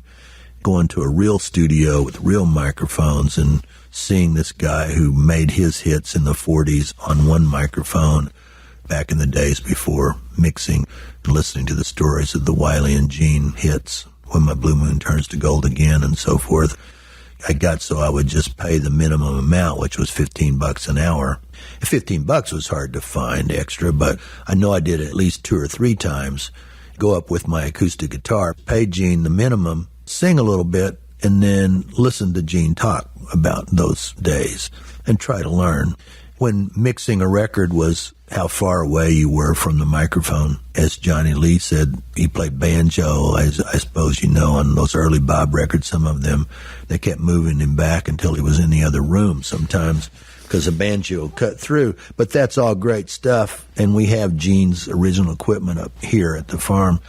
Going to a real studio with real microphones and seeing this guy who made his hits in the 40s on one microphone back in the days before mixing, and listening to the stories of the Wiley and Gene hits, When My Blue Moon Turns to Gold Again and so forth. I got so I would just pay the minimum amount, which was $15 an hour. $15 was hard to find extra, but I know I did it at least 2 or 3 times. Go up with my acoustic guitar, pay Gene the minimum, sing a little bit, and then listen to Gene talk about those days and try to learn. When mixing a record was how far away you were from the microphone. As Johnny Lee said, he played banjo, I suppose on those early Bob records, some of them, they kept moving him back until he was in the other room sometimes because the banjo cut through. But that's all great stuff, and we have Gene's original equipment up here at the farm.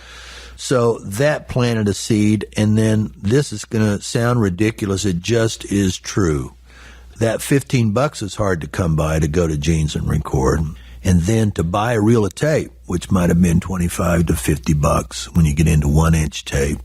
So that planted a seed, and then this is going to sound ridiculous. It just is true. That $15 is hard to come by to go to Gene's and record. And then to buy a reel of tape, which might have been $25 to $50 when you get into 1-inch tape.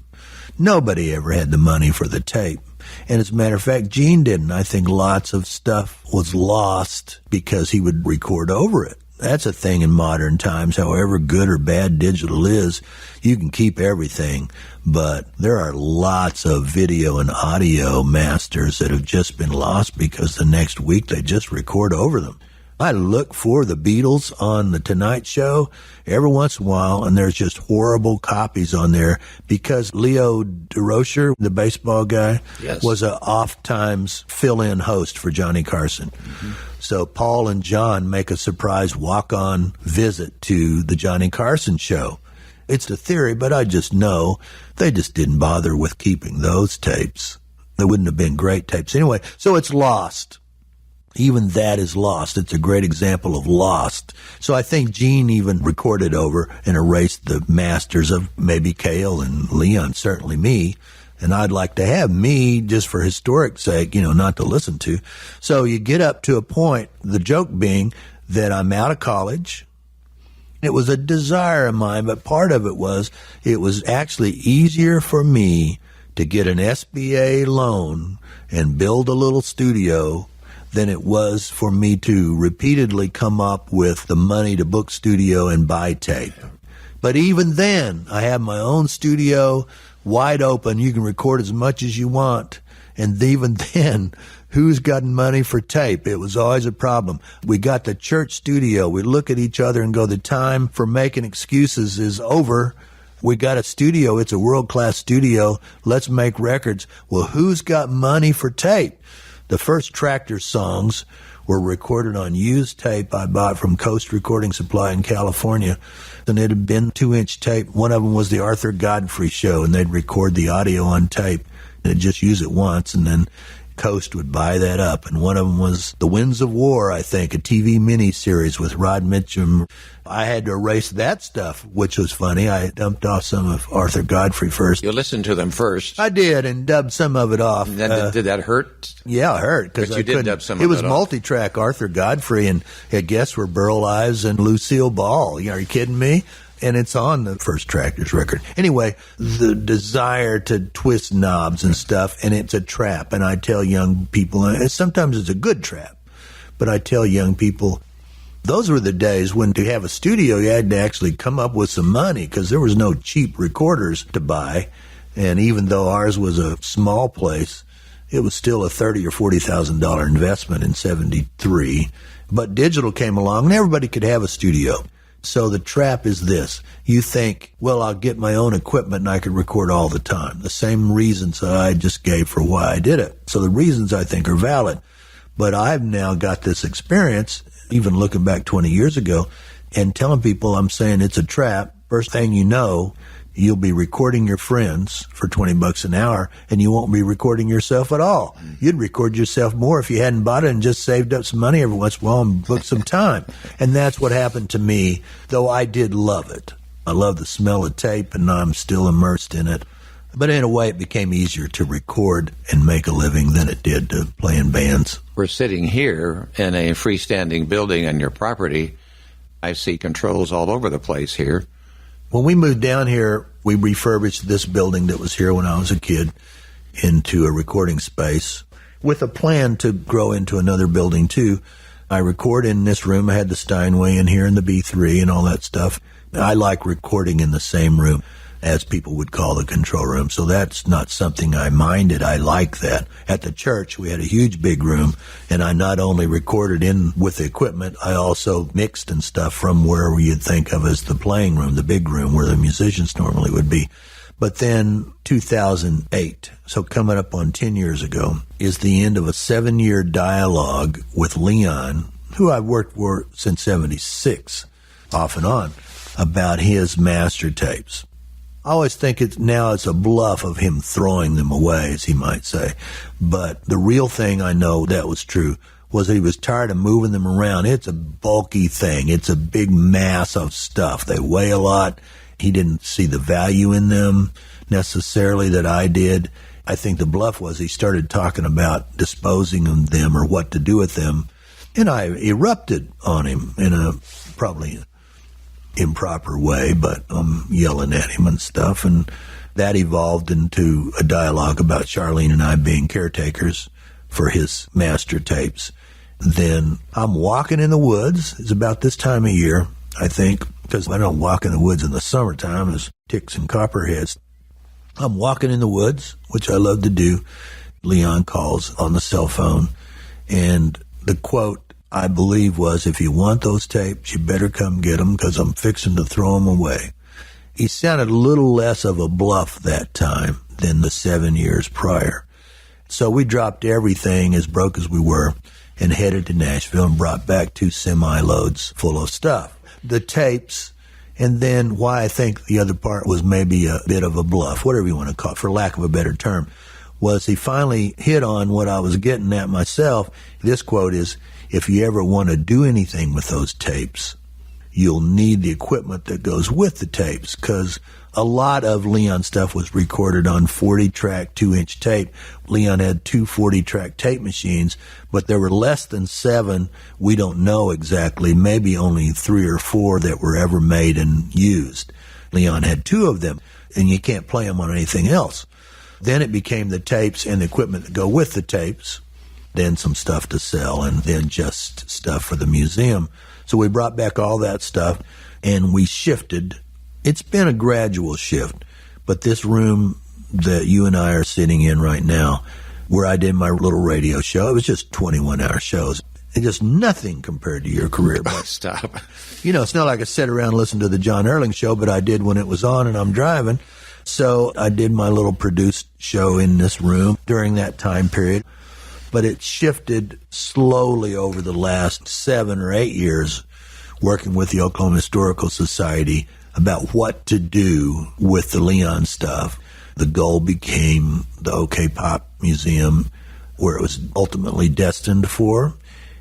Nobody ever had the money for the tape. And as a matter of fact, Gene didn't. I think lots of stuff was lost because he would record over it. That's a thing in modern times. However good or bad digital is, you can keep everything. But there are lots of video and audio masters that have just been lost because the next week they just record over them. I look for the Beatles on The Tonight Show every once in a while, and there's just horrible copies on there because Leo DeRocher, the baseball guy,
yes,
was a oft-times fill-in host for Johnny Carson. Mm-hmm. So Paul and John make a surprise walk-on visit to the Johnny Carson show. It's a theory, but I just know they just didn't bother with keeping those tapes. They wouldn't have been great tapes anyway, so it's lost. Even that is lost. It's a great example of lost. So I think Gene even recorded over and erased the masters of maybe Cale and Leon, certainly me. And I'd like to have me just for historic sake, not to listen to. So you get up to a point, the joke being that I'm out of college. It was a desire of mine, but part of it was actually easier for me to get an SBA loan and build a little studio than it was for me to repeatedly come up with the money to book studio and buy tape. But even then, I have my own studio, wide open. You can record as much as you want. And even then, who's gotten money for tape? It was always a problem. We got the church studio. We look at each other and go, the time for making excuses is over. We got a studio. It's a world-class studio. Let's make records. Well, who's got money for tape? The first Tractor songs were recorded on used tape I bought from Coast Recording Supply in California. And it had been 2-inch tape. One of them was the Arthur Godfrey show, and they'd record the audio on tape. They'd just use it once, and then Coast would buy that up. And one of them was The Winds of War, I think, a TV miniseries with Rod Mitchum. I had to erase that stuff, which was funny. I dumped off some of Arthur Godfrey first.
You listened to them first.
I did, and dubbed some of it off.
And then, did that hurt?
Yeah, it hurt.
But you did dub some of it off.
It was multi-track Arthur Godfrey, and guests were Burl Ives and Lucille Ball. Are you kidding me? And it's on the first Tractors record. Anyway, the desire to twist knobs and stuff, and it's a trap. And I tell young people, and sometimes it's a good trap, but I tell young people, those were the days when to have a studio, you had to actually come up with some money because there was no cheap recorders to buy. And even though ours was a small place, it was still a $30,000 or $40,000 investment in '73. But digital came along, and everybody could have a studio. So the trap is this. You think, well, I'll get my own equipment and I can record all the time. The same reasons I just gave for why I did it. So the reasons I think are valid. But I've now got this experience, even looking back 20 years ago, and telling people I'm saying it's a trap. First thing you know, you'll be recording your friends for $20 an hour, and you won't be recording yourself at all. You'd record yourself more if you hadn't bought it and just saved up some money every once in a while and booked some time. And that's what happened to me, though I did love it. I love the smell of tape, and I'm still immersed in it. But in a way, it became easier to record and make a living than it did to play in bands.
We're sitting here in a freestanding building on your property. I see controls all over the place here.
When we moved down here, we refurbished this building that was here when I was a kid into a recording space with a plan to grow into another building, too. I record in this room. I had the Steinway in here and the B3 and all that stuff. I like recording in the same room as people would call the control room. So that's not something I minded. I like that. At the church, we had a huge big room, and I not only recorded in with the equipment, I also mixed and stuff from where you'd think of as the playing room, the big room where the musicians normally would be. But then 2008, so coming up on 10 years ago, is the end of a 7-year dialogue with Leon, who I've worked for since 76, off and on, about his master tapes. I always think it's a bluff of him throwing them away, as he might say. But the real thing I know that was true was that he was tired of moving them around. It's a bulky thing. It's a big mass of stuff. They weigh a lot. He didn't see the value in them necessarily that I did. I think the bluff was he started talking about disposing of them or what to do with them. And I erupted on him in a probably improper way, but I'm yelling at him and stuff, and that evolved into a dialogue about Charlene and I being caretakers for his master tapes. Then I'm walking in the woods. It's about this time of year, I think, because I don't walk in the woods in the summertime. There's ticks and copperheads. I'm walking in the woods, which I love to do. Leon calls on the cell phone, and the quote, I believe, was, if you want those tapes, you better come get them because I'm fixing to throw them away. He sounded a little less of a bluff that time than the 7 years prior. So we dropped everything, as broke as we were, and headed to Nashville and brought back 2 semi-loads full of stuff. The tapes, and then why I think the other part was maybe a bit of a bluff, whatever you want to call it, for lack of a better term, was he finally hit on what I was getting at myself. This quote is, if you ever want to do anything with those tapes, you'll need the equipment that goes with the tapes, because a lot of Leon stuff was recorded on 40-track, 2-inch tape. Leon had 2 40-track tape machines, but there were less than 7. We don't know exactly, maybe only 3 or 4 that were ever made and used. Leon had 2 of them, and you can't play them on anything else. Then it became the tapes and the equipment that go with the tapes, then some stuff to sell, and then just stuff for the museum. So we brought back all that stuff, and we shifted. It's been a gradual shift, but this room that you and I are sitting in right now, where I did my little radio show, it was just 21-hour shows. It's just nothing compared to your career. But,
Stop.
You know, it's not like I sat around and listened to the John Erling show, but I did when it was on and I'm driving. So I did my little produced show in this room during that time period. But it shifted slowly over the last 7 or 8 years, working with the Oklahoma Historical Society about what to do with the Leon stuff. The goal became the OK Pop Museum, where it was ultimately destined for.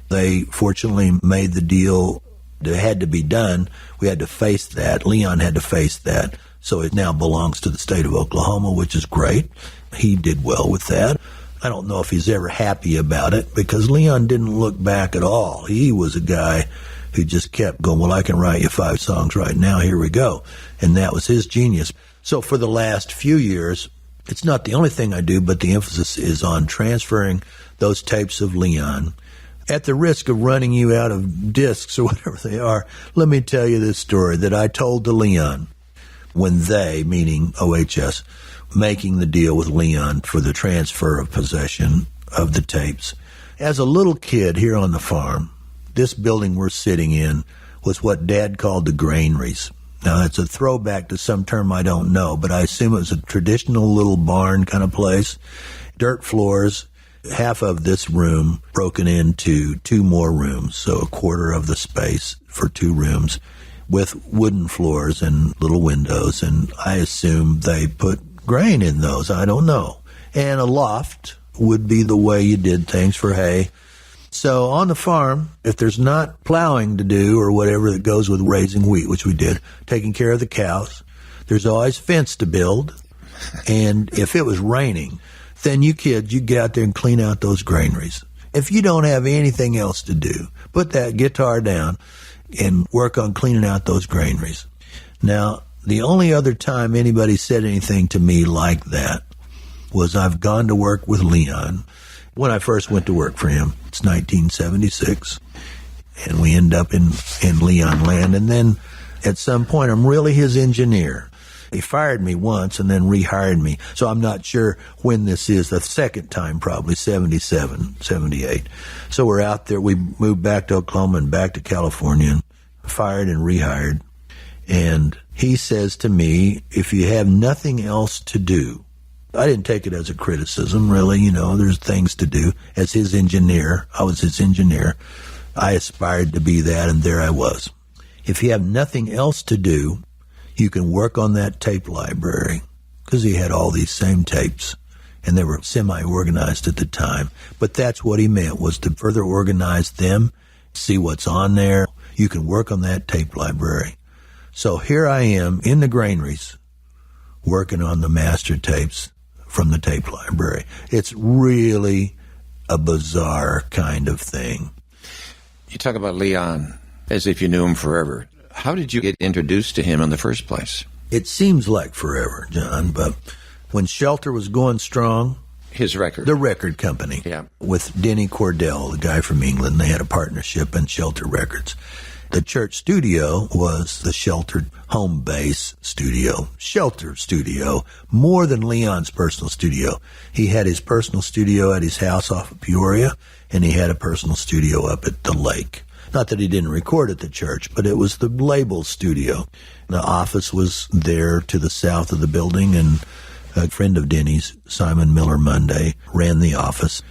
They fortunately made the deal that had to be done. We had to face that. Leon had to face that. So it now belongs to the state of Oklahoma, which is great. He did well with that. I don't know if he's ever happy about it, because Leon didn't look back at all. He was a guy who just kept going, well, I can write you 5 songs right now, here we go. And that was his genius. So for the last few years, it's not the only thing I do, but the emphasis is on transferring those tapes of Leon. At the risk of running you out of discs or whatever they are, let me tell you this story that I told to Leon when they, meaning OHS, making the deal with Leon for the transfer of possession of the tapes. As a little kid here on the farm, this building we're sitting in was what Dad called the granaries. Now, it's a throwback to some term I don't know, but I assume it was a traditional little barn kind of place. Dirt floors, half of this room broken into 2 more rooms, so a quarter of the space for 2 rooms, with wooden floors and little windows, and I assume they put grain in those. I don't know. And a loft would be the way you did things for hay. So on the farm, if there's not plowing to do or whatever that goes with raising wheat, which we did, taking care of the cows, there's always fence to build. And if it was raining, then you kids, you get out there and clean out those granaries. If you don't have anything else to do, put that guitar down and work on cleaning out those granaries. Now, the only other time anybody said anything to me like that was I've gone to work with Leon. When I first went to work for him, it's 1976, and we end up in Leon land. And then at some point, I'm really his engineer. He fired me once and then rehired me. So I'm not sure when this is, the second time probably, 77, 78. So we're out there. We moved back to Oklahoma and back to California, and fired and rehired. And he says to me, if you have nothing else to do, I didn't take it as a criticism, really. You know, there's things to do. As his engineer, I was his engineer. I aspired to be that, and there I was. If you have nothing else to do, you can work on that tape library, because he had all these same tapes, and they were semi-organized at the time. But that's what he meant, was to further organize them, see what's on there. You can work on that tape library. So here I am in the granaries, working on the master tapes from the tape library. It's really a bizarre kind of thing.
You talk about Leon as if you knew him forever. How did you get introduced to him in the first place?
It seems like forever, John, but when Shelter was going strong,
His record.
The record company.
Yeah.
With Denny Cordell, the guy from England. They had a partnership in Shelter Records. The church studio was the Shelter home base studio. Shelter studio. More than Leon's personal studio. He had his personal studio at his house off of Peoria, and he had a personal studio up at the lake. Not that he didn't record at the church, but it was the label studio. The office was there to the south of the building, and a friend of Denny's, Simon Miller Monday, ran the office.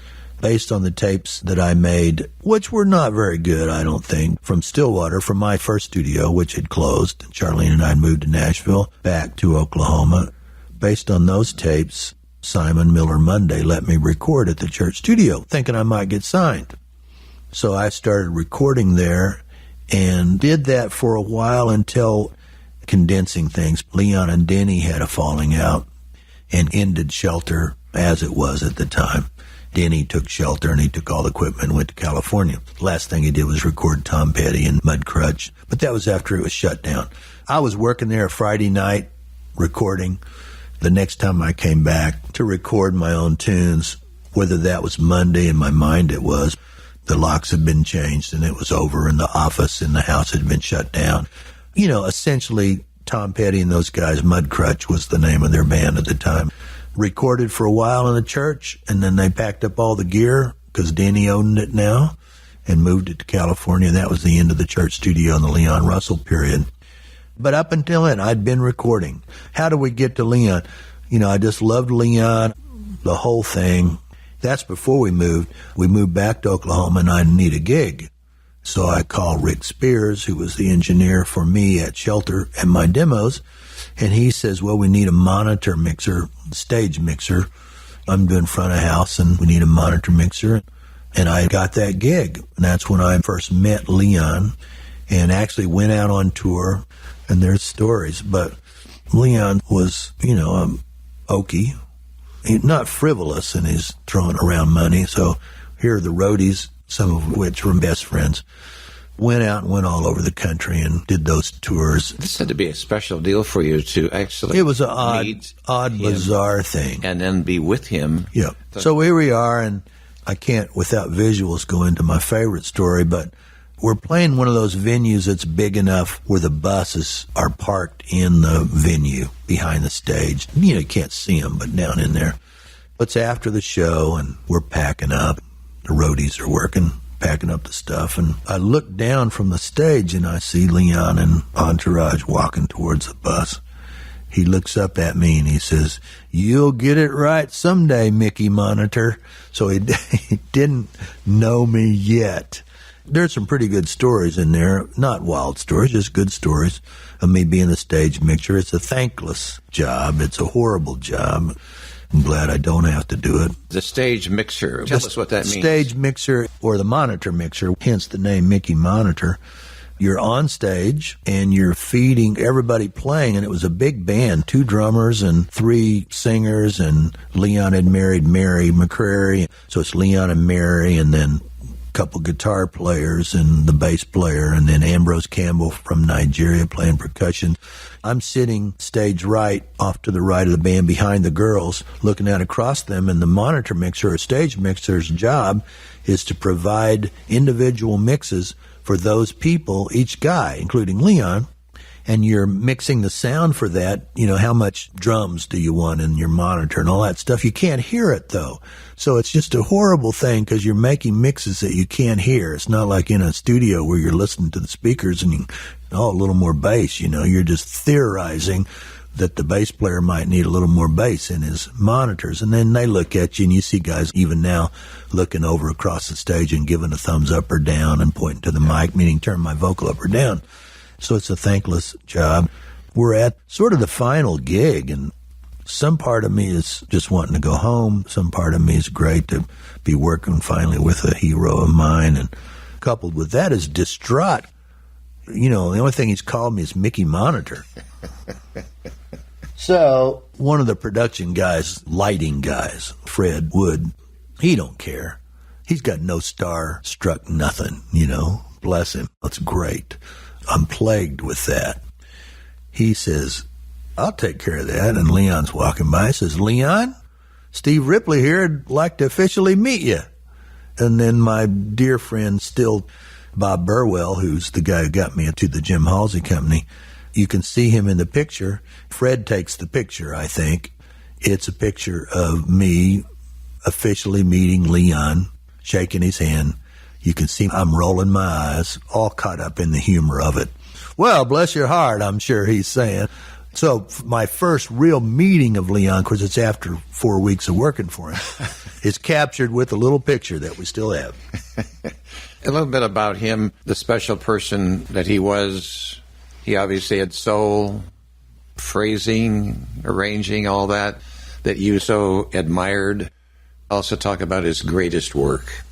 Based on the tapes that I made, which were not very good, I don't think, from Stillwater, from my first studio, which had closed. Charlene and I had moved to Nashville, back to Oklahoma. Based on those tapes, Simon Miller Monday let me record at the church studio, thinking I might get signed. So I started recording there and did that for a while until condensing things. Leon and Denny had a falling out and ended Shelter as it was at the time. Denny took Shelter and he took all the equipment and went to California. Last thing he did was record Tom Petty and Mudcrutch, but that was after it was shut down. I was working there a Friday night recording. The next time I came back to record my own tunes, whether that was Monday, in my mind it was, the locks had been changed and it was over and the office in the house had been shut down. You know, essentially Tom Petty and those guys, Mudcrutch was the name of their band at the time. Recorded for a while in a church, and then they packed up all the gear, because Denny owned it now, and moved it to California. That was the end of the church studio in the Leon Russell period. But up until then, I'd been recording. How do we get to Leon? You know, I just loved Leon, the whole thing. That's before we moved. We moved back to Oklahoma, and I need a gig. So I called Rick Spears, who was the engineer for me at Shelter and my demos, and he says, well, we need a monitor mixer, stage mixer. I'm doing front of house, and we need a monitor mixer. And I got that gig. And that's when I first met Leon and actually went out on tour. And there's stories. But Leon was, you know, oaky, not frivolous in his throwing around money. So here are the roadies, some of which were best friends. Went out and went all over the country and did those tours.
This had to be a special deal for you to actually
It was an odd, bizarre thing.
And then be with him.
Yeah. So here we are, and I can't, without visuals, go into my favorite story, but we're playing one of those venues that's big enough where the buses are parked in the venue behind the stage. You know, you can't see them, but down in there. It's after the show, and we're packing up. The roadies are working, packing up the stuff, and I look down from the stage and I see Leon and entourage walking towards the bus. He looks up at me and he says, "You'll get it right someday, Mickey Monitor." So he didn't know me yet. There's some pretty good stories in there, not wild stories, just good stories of me being the stage mixer. It's a thankless job. It's a horrible job. I'm glad I don't have to do it.
The stage mixer. Tell us what that means.
Stage mixer, or the monitor mixer, hence the name Mickey Monitor. You're on stage and you're feeding everybody playing, and it was a big band, 2 drummers and 3 singers, and Leon had married Mary McCrary, so it's Leon and Mary, and then couple guitar players and the bass player, and then Ambrose Campbell from Nigeria playing percussion. I'm sitting stage right, off to the right of the band, behind the girls, looking out across them, and the monitor mixer or stage mixer's job is to provide individual mixes for those people, each guy, including Leon, and you're mixing the sound for that. You know, how much drums do you want in your monitor and all that stuff. You can't hear it, though. So it's just a horrible thing because you're making mixes that you can't hear. It's not like in a studio where you're listening to the speakers and you, a little more bass, you know. You're just theorizing that the bass player might need a little more bass in his monitors. And then they look at you, and you see guys even now looking over across the stage and giving a thumbs up or down and pointing to the mic, meaning turn my vocal up or down. So it's a thankless job. We're at sort of the final gig, and some part of me is just wanting to go home. Some part of me is great to be working finally with a hero of mine. And coupled with that is distraught. You know, the only thing he's called me is Mickey Monitor. So one of the production guys, lighting guys, Fred Wood, he don't care. He's got no star-struck nothing, you know. Bless him. That's great. I'm plagued with that. He says, "I'll take care of that." And Leon's walking by. He says, "Leon?" Steve Ripley here would like to officially meet you. And then my dear friend still, Bob Burwell, who's the guy who got me into the Jim Halsey Company, you can see him in the picture. Fred takes the picture, I think. It's a picture of me officially meeting Leon, shaking his hand. You can see I'm rolling my eyes, all caught up in the humor of it. Well, bless your heart, I'm sure he's saying. So my first real meeting of Leon, of course it's after 4 weeks of working for him, is captured with a little picture that we still have.
A little bit about him, the special person that he was. He obviously had soul, phrasing, arranging, all that you so admired. Also talk about his greatest work.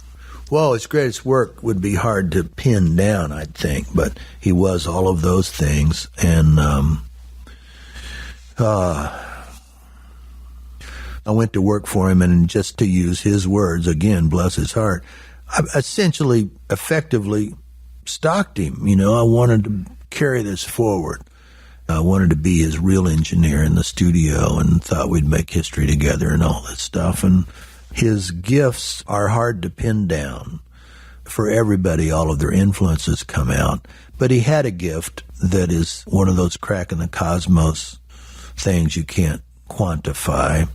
Well, his greatest work would be hard to pin down, I think, but he was all of those things. And I went to work for him, and just to use his words, again, bless his heart, I essentially, effectively stalked him. You know, I wanted to carry this forward. I wanted to be his real engineer in the studio and thought we'd make history together and all that stuff. And his gifts are hard to pin down. For everybody, all of their influences come out. But he had a gift that is one of those crack in the cosmos things you can't quantify.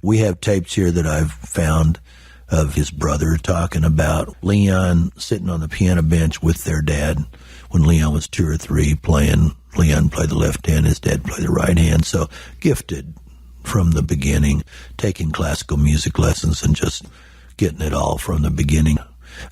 We have tapes here that I've found of his brother talking about Leon sitting on the piano bench with their dad when Leon was 2 or 3 playing. Leon played the left hand, his dad played the right hand. So gifted from the beginning, taking classical music lessons and just getting it all from the beginning.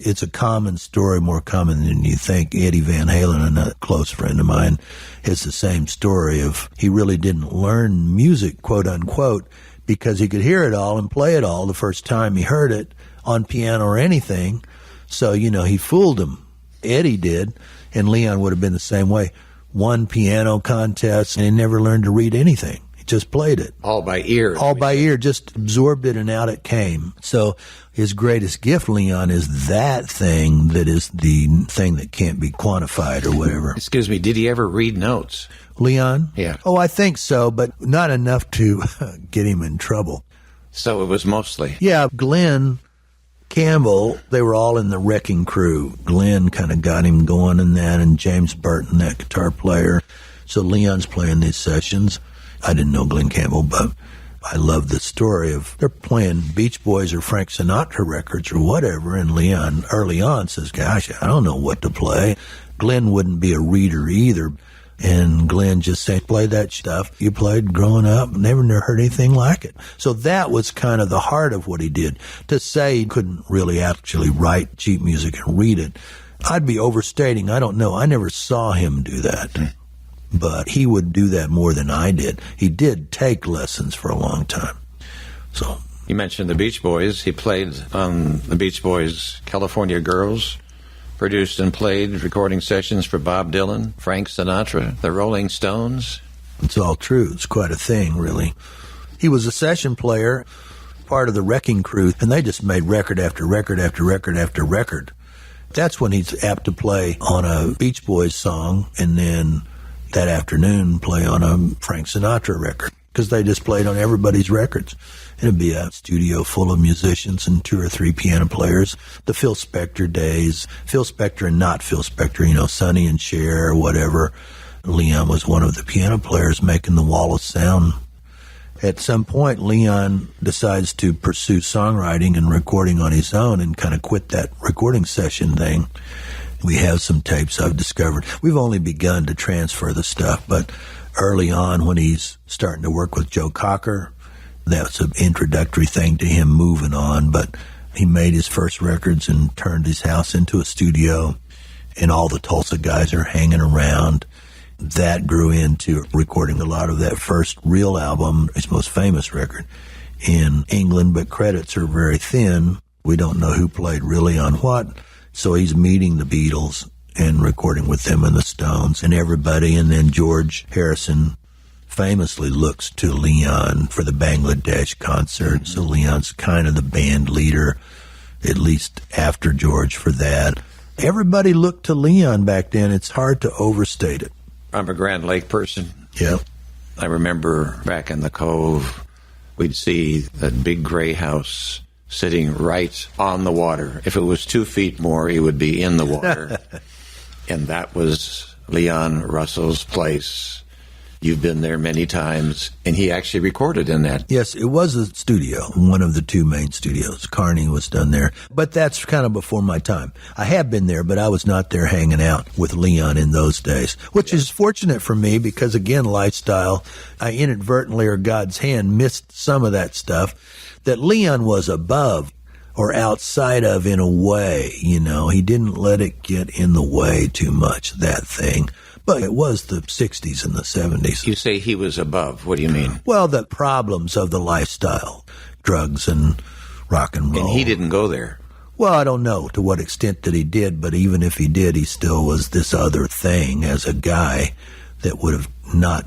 It's a common story, more common than you think. Eddie Van Halen, a close friend of mine, has the same story of he really didn't learn music, quote unquote, because he could hear it all and play it all the first time he heard it on piano or anything. So, you know, he fooled him. Eddie did, and Leon would have been the same way. Won piano contests, and he never learned to read anything. He just played it.
All by ear.
All by ear, just absorbed it, and out it came. So his greatest gift, Leon, is that thing that is the thing that can't be quantified or whatever.
Excuse me, did he ever read notes?
Leon?
Yeah.
Oh, I think so, but not enough to get him in trouble.
So it was mostly...
Yeah, Glenn Campbell, they were all in the Wrecking Crew. Glenn kind of got him going in that, and James Burton, that guitar player. So Leon's playing these sessions. I didn't know Glenn Campbell, but I love the story of they're playing Beach Boys or Frank Sinatra records or whatever, and Leon early on says, gosh, I don't know what to play. Glenn wouldn't be a reader either. And Glenn just said, play that stuff you played growing up. Never heard anything like it. So that was kind of the heart of what he did. To say he couldn't really actually write sheet music and read it, I'd be overstating. I don't know. I never saw him do that. But he would do that more than I did. He did take lessons for a long time. So
you mentioned the Beach Boys. He played on the Beach Boys' California Girls, produced and played recording sessions for Bob Dylan, Frank Sinatra, the Rolling Stones.
It's all true. It's quite a thing, really. He was a session player, part of the Wrecking Crew, and they just made record after record after record after record. That's when he's apt to play on a Beach Boys song and then that afternoon play on a Frank Sinatra record, because they just played on everybody's records. It'd be a studio full of musicians and 2 or 3 piano players. The Phil Spector days, Phil Spector and not Phil Spector, you know, Sonny and Cher or whatever. Leon was one of the piano players making the wall of sound. At some point, Leon decides to pursue songwriting and recording on his own and kind of quit that recording session thing. We have some tapes I've discovered. We've only begun to transfer the stuff, but early on when he's starting to work with Joe Cocker, that's an introductory thing to him moving on, but he made his first records and turned his house into a studio, and all the Tulsa guys are hanging around. That grew into recording a lot of that first real album, his most famous record, in England, but credits are very thin. We don't know who played really on what. So he's meeting the Beatles and recording with them and the Stones and everybody. And then George Harrison famously looks to Leon for the Bangladesh concert. So Leon's kind of the band leader, at least after George, for that. Everybody looked to Leon back then. It's hard to overstate it.
I'm a Grand Lake person.
Yeah.
I remember back in the Cove, we'd see that big gray house sitting right on the water. If it was 2 feet more, he would be in the water. And that was Leon Russell's place. You've been there many times, and he actually recorded in that.
Yes, it was a studio, one of the two main studios. Carney was done there, but that's kind of before my time. I have been there, but I was not there hanging out with Leon in those days, which is fortunate for me because, again, lifestyle, I inadvertently or God's hand missed some of that stuff that Leon was above or outside of in a way, you know. He didn't let it get in the way too much, that thing. But it was the 60s and the 70s.
You say he was above. What do you mean?
Well, the problems of the lifestyle, drugs and rock and roll.
And he didn't go there.
Well, I don't know to what extent that he did, but even if he did, he still was this other thing as a guy that would have not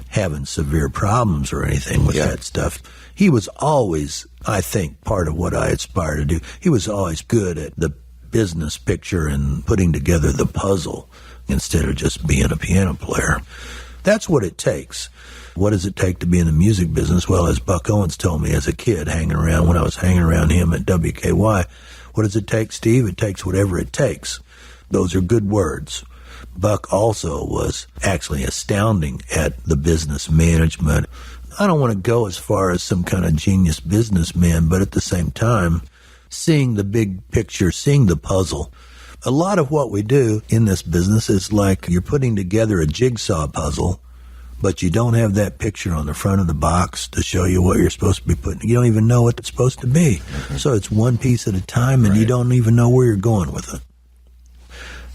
having severe problems or anything with that stuff. He was always, I think, part of what I aspire to do. He was always good at the business picture and putting together the puzzle instead of just being a piano player. That's what it takes. What does it take to be in the music business? Well, as Buck Owens told me as a kid hanging around, when I was hanging around him at WKY, what does it take, Steve? It takes whatever it takes. Those are good words. Buck also was actually astounding at the business management. I don't want to go as far as some kind of genius businessman, but at the same time, seeing the big picture, seeing the puzzle. A lot of what we do in this business is like you're putting together a jigsaw puzzle, but you don't have that picture on the front of the box to show you what you're supposed to be putting. You don't even know what it's supposed to be. Mm-hmm. So it's one piece at a time, and you don't even know where you're going with it.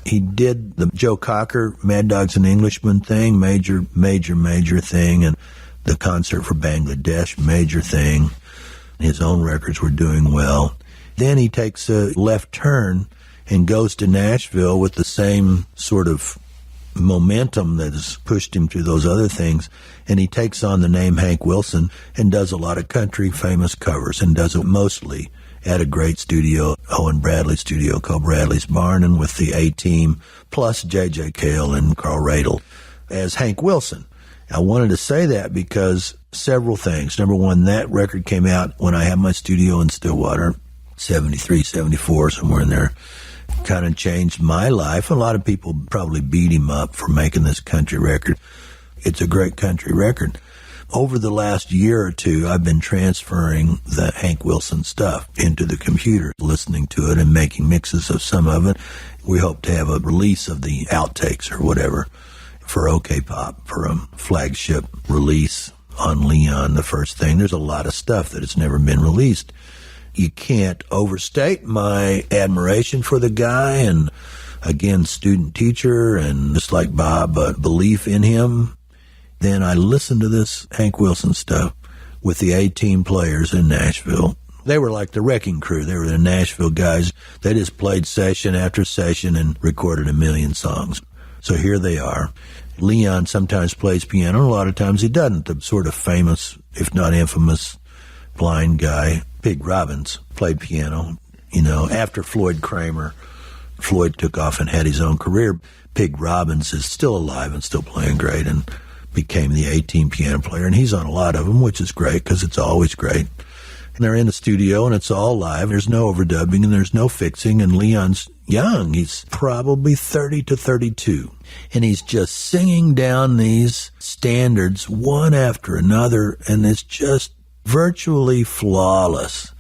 He did the Joe Cocker, Mad Dogs and Englishmen thing, major thing, and the concert for Bangladesh, major thing. His own records were doing well. Then he takes a left turn and goes to Nashville with the same sort of momentum that has pushed him to those other things, and he takes on the name Hank Wilson and does a lot of country famous covers and does it mostly at a great studio, Owen Bradley studio called Bradley's Barn, and with the A-Team, plus J.J. Cale and Carl Radel as Hank Wilson. I wanted to say that because several things. Number one, that record came out when I had my studio in Stillwater, 73, 74, somewhere in there. Kind of changed my life. A lot of people probably beat him up for making this country record. It's a great country record. Over the last year or two, I've been transferring the Hank Wilson stuff into the computer, listening to it and making mixes of some of it. We hope to have a release of the outtakes or whatever for OK Pop, for a flagship release on Leon, the first thing. There's a lot of stuff that has never been released. You can't overstate my admiration for the guy, and again, student teacher, and just like Bob, belief in him. Then I listened to this Hank Wilson stuff with the A-Team players in Nashville. They were like the wrecking crew. They were the Nashville guys. They just played session after session and recorded 1 million songs. So here they are. Leon sometimes plays piano, a lot of times he doesn't. The sort of famous, if not infamous, blind guy, Pig Robbins, played piano. You know, after Floyd Kramer, Floyd took off and had his own career. Pig Robbins is still alive and still playing great and became the A-Team piano player. And he's on a lot of them, which is great because it's always great. And they're in the studio and it's all live. There's no overdubbing and there's no fixing. And Leon's young. He's probably 30 to 32. And he's just singing down these standards one after another. And it's just virtually flawless.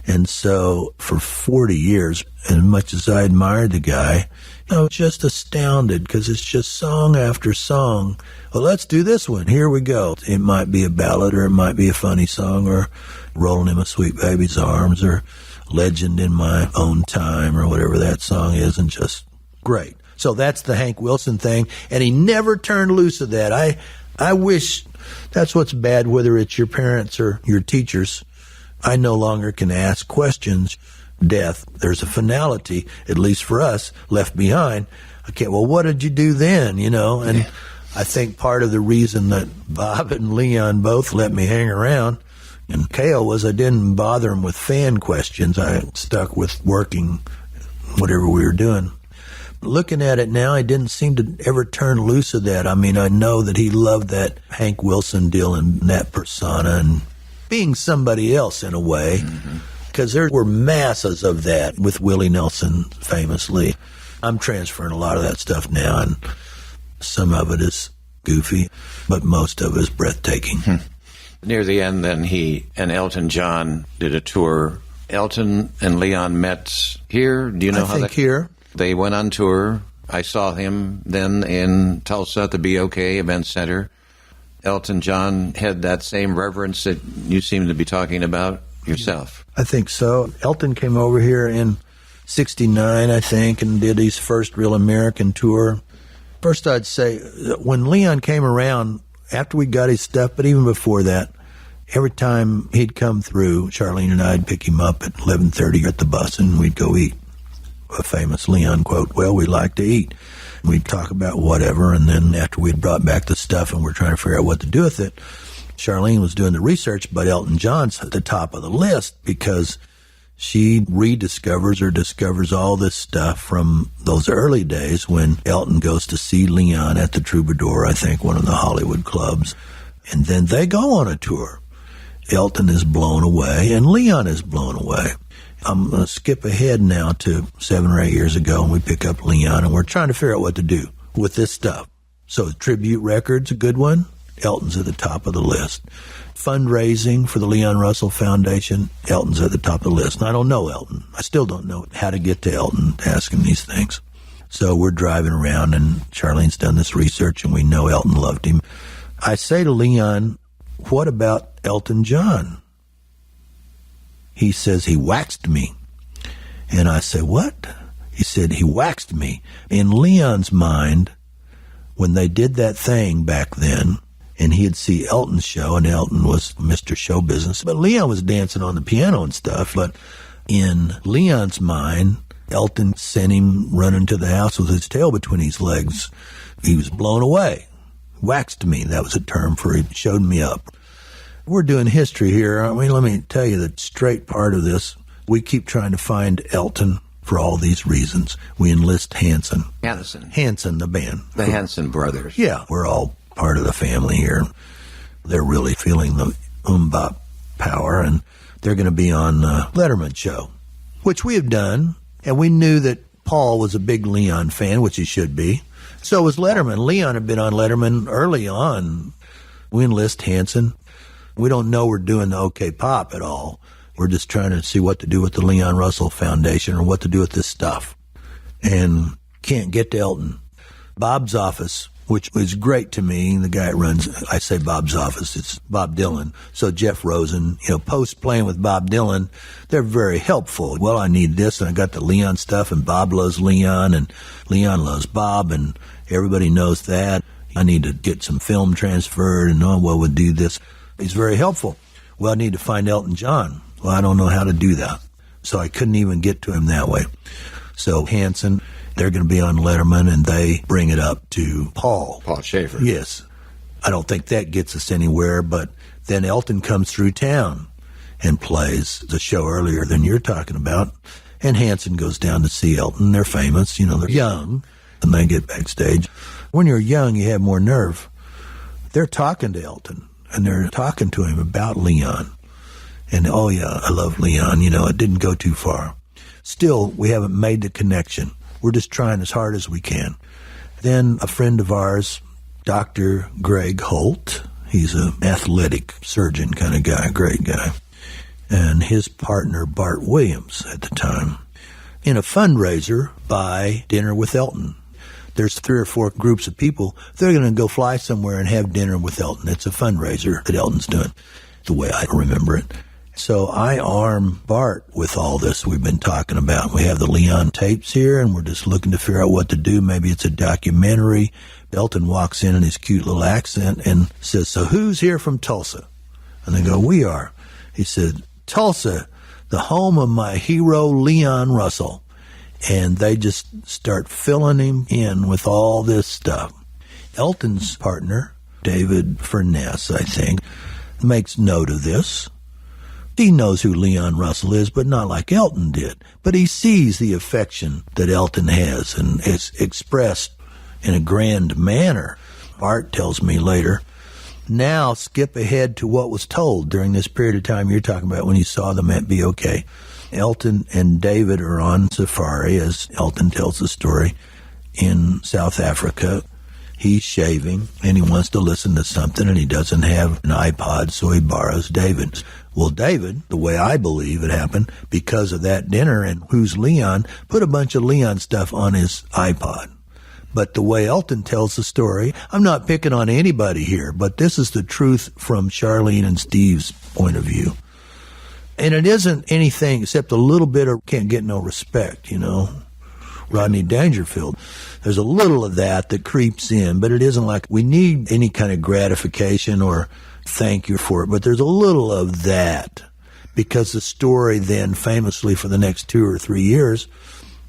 And so for 40 years, as much as I admired the guy, I was just astounded because it's just song after song. Well, let's do this one. Here we go. It might be a ballad or it might be a funny song or Rolling in My Sweet Baby's Arms or Legend in My Own Time or whatever that song is, and just great. So that's the Hank Wilson thing, and he never turned loose of that. I wish that's what's bad, whether it's your parents or your teachers. I no longer can ask questions. Death, there's a finality, at least for us, left behind. Okay, well, what did you do then, you know? And I think part of the reason that Bob and Leon both let me hang around and Cale was I didn't bother him with fan questions. I stuck with working whatever we were doing. Looking at it now, he didn't seem to ever turn loose of that. I mean, I know that he loved that Hank Wilson deal and that persona, and being somebody else in a way, because there were masses of that with Willie Nelson famously. I'm transferring a lot of that stuff now, and some of it is goofy, but most of it is breathtaking.
Near the end, then, he and Elton John did a tour. Elton and Leon met here. Do you know
I think here.
They went on tour. I saw him then in Tulsa at the BOK Event Center. Elton John had that same reverence that you seem to be talking about yourself.
I think so. Elton came over here in 69, I think, and did his first real American tour. First, I'd say, when Leon came around, after we got his stuff, but even before that, every time he'd come through, Charlene and I'd pick him up at 11:30 at the bus, and we'd go eat. A famous Leon quote, "Well, we like to eat." We'd talk about whatever, and then after we'd brought back the stuff and we're trying to figure out what to do with it, Charlene was doing the research, but Elton John's at the top of the list because she rediscovers or discovers all this stuff from those early days when Elton goes to see Leon at the Troubadour, I think, one of the Hollywood clubs. And then they go on a tour. Elton is blown away, and Leon is blown away. I'm going to skip ahead now to 7 or 8 years ago, and we pick up Leon, and we're trying to figure out what to do with this stuff. So tribute record's a good one. Elton's at the top of the list. Fundraising for the Leon Russell Foundation, Elton's at the top of the list. And I don't know Elton. I still don't know how to get to Elton to ask him these things. So we're driving around, and Charlene's done this research, and we know Elton loved him. I say to Leon, "What about Elton John?" He says, "He waxed me." And I say, "What?" He said, "He waxed me." In Leon's mind, when they did that thing back then, and he'd see Elton's show, and Elton was Mr. Show Business, but Leon was dancing on the piano and stuff. But in Leon's mind, Elton sent him running to the house with his tail between his legs. He was blown away. Waxed me, that was a term for he showed me up. We're doing history here. I mean, let me tell you the straight part of this. We keep trying to find Elton for all these reasons. We enlist Hanson, the band.
The Hanson brothers.
Yeah, we're all part of the family here. They're really feeling the bop power, and they're going to be on the Letterman show, which we have done, and we knew that Paul was a big Leon fan, which he should be. So was Letterman. Leon had been on Letterman early on. We enlist Hanson. We don't know we're doing the OK Pop at all. We're just trying to see what to do with the Leon Russell Foundation or what to do with this stuff. And can't get to Elton. Bob's office, which was great to me, the guy that runs, I say Bob's office, it's Bob Dylan. So Jeff Rosen, post playing with Bob Dylan, they're very helpful. Well, I need this, and I got the Leon stuff, and Bob loves Leon, and Leon loves Bob, and everybody knows that. I need to get some film transferred, and we'll do this. He's very helpful. Well, I need to find Elton John. Well, I don't know how to do that. So I couldn't even get to him that way. So Hanson, they're going to be on Letterman, and they bring it up to Paul.
Paul Schaefer.
Yes. I don't think that gets us anywhere, but then Elton comes through town and plays the show earlier than you're talking about, and Hanson goes down to see Elton. They're famous. They're young, and they get backstage. When you're young, you have more nerve. They're talking to Elton, and they're talking to him about Leon. And, oh, yeah, I love Leon. It didn't go too far. Still, we haven't made the connection. We're just trying as hard as we can. Then a friend of ours, Dr. Greg Holt, he's an athletic surgeon kind of guy, great guy, and his partner, Bart Williams, at the time, in a fundraiser, buy dinner with Elton. There's 3 or 4 groups of people. They're going to go fly somewhere and have dinner with Elton. It's a fundraiser that Elton's doing, the way I remember it. So I arm Bart with all this we've been talking about. We have the Leon tapes here, and we're just looking to figure out what to do. Maybe it's a documentary. Elton walks in his cute little accent and says, "So who's here from Tulsa?" And they go, "We are." He said, "Tulsa, the home of my hero, Leon Russell." And they just start filling him in with all this stuff. Elton's partner, David Furness, I think, makes note of this. He knows who Leon Russell is, but not like Elton did. But he sees the affection that Elton has, and it's expressed in a grand manner. Bart tells me later Now skip ahead to what was told during this period of time you're talking about when you saw them at BOK. Elton and David are on safari, as Elton tells the story, in South Africa. He's shaving, and he wants to listen to something, and he doesn't have an iPod, so he borrows David's. Well, David, the way I believe it happened, because of that dinner and Who's Leon, put a bunch of Leon stuff on his iPod. But the way Elton tells the story, I'm not picking on anybody here, but this is the truth from Charlene and Steve's point of view. And it isn't anything except a little bit of can't get no respect, Rodney Dangerfield. There's a little of that creeps in, but it isn't like we need any kind of gratification or thank you for it. But there's a little of that because the story then famously for the next 2 or 3 years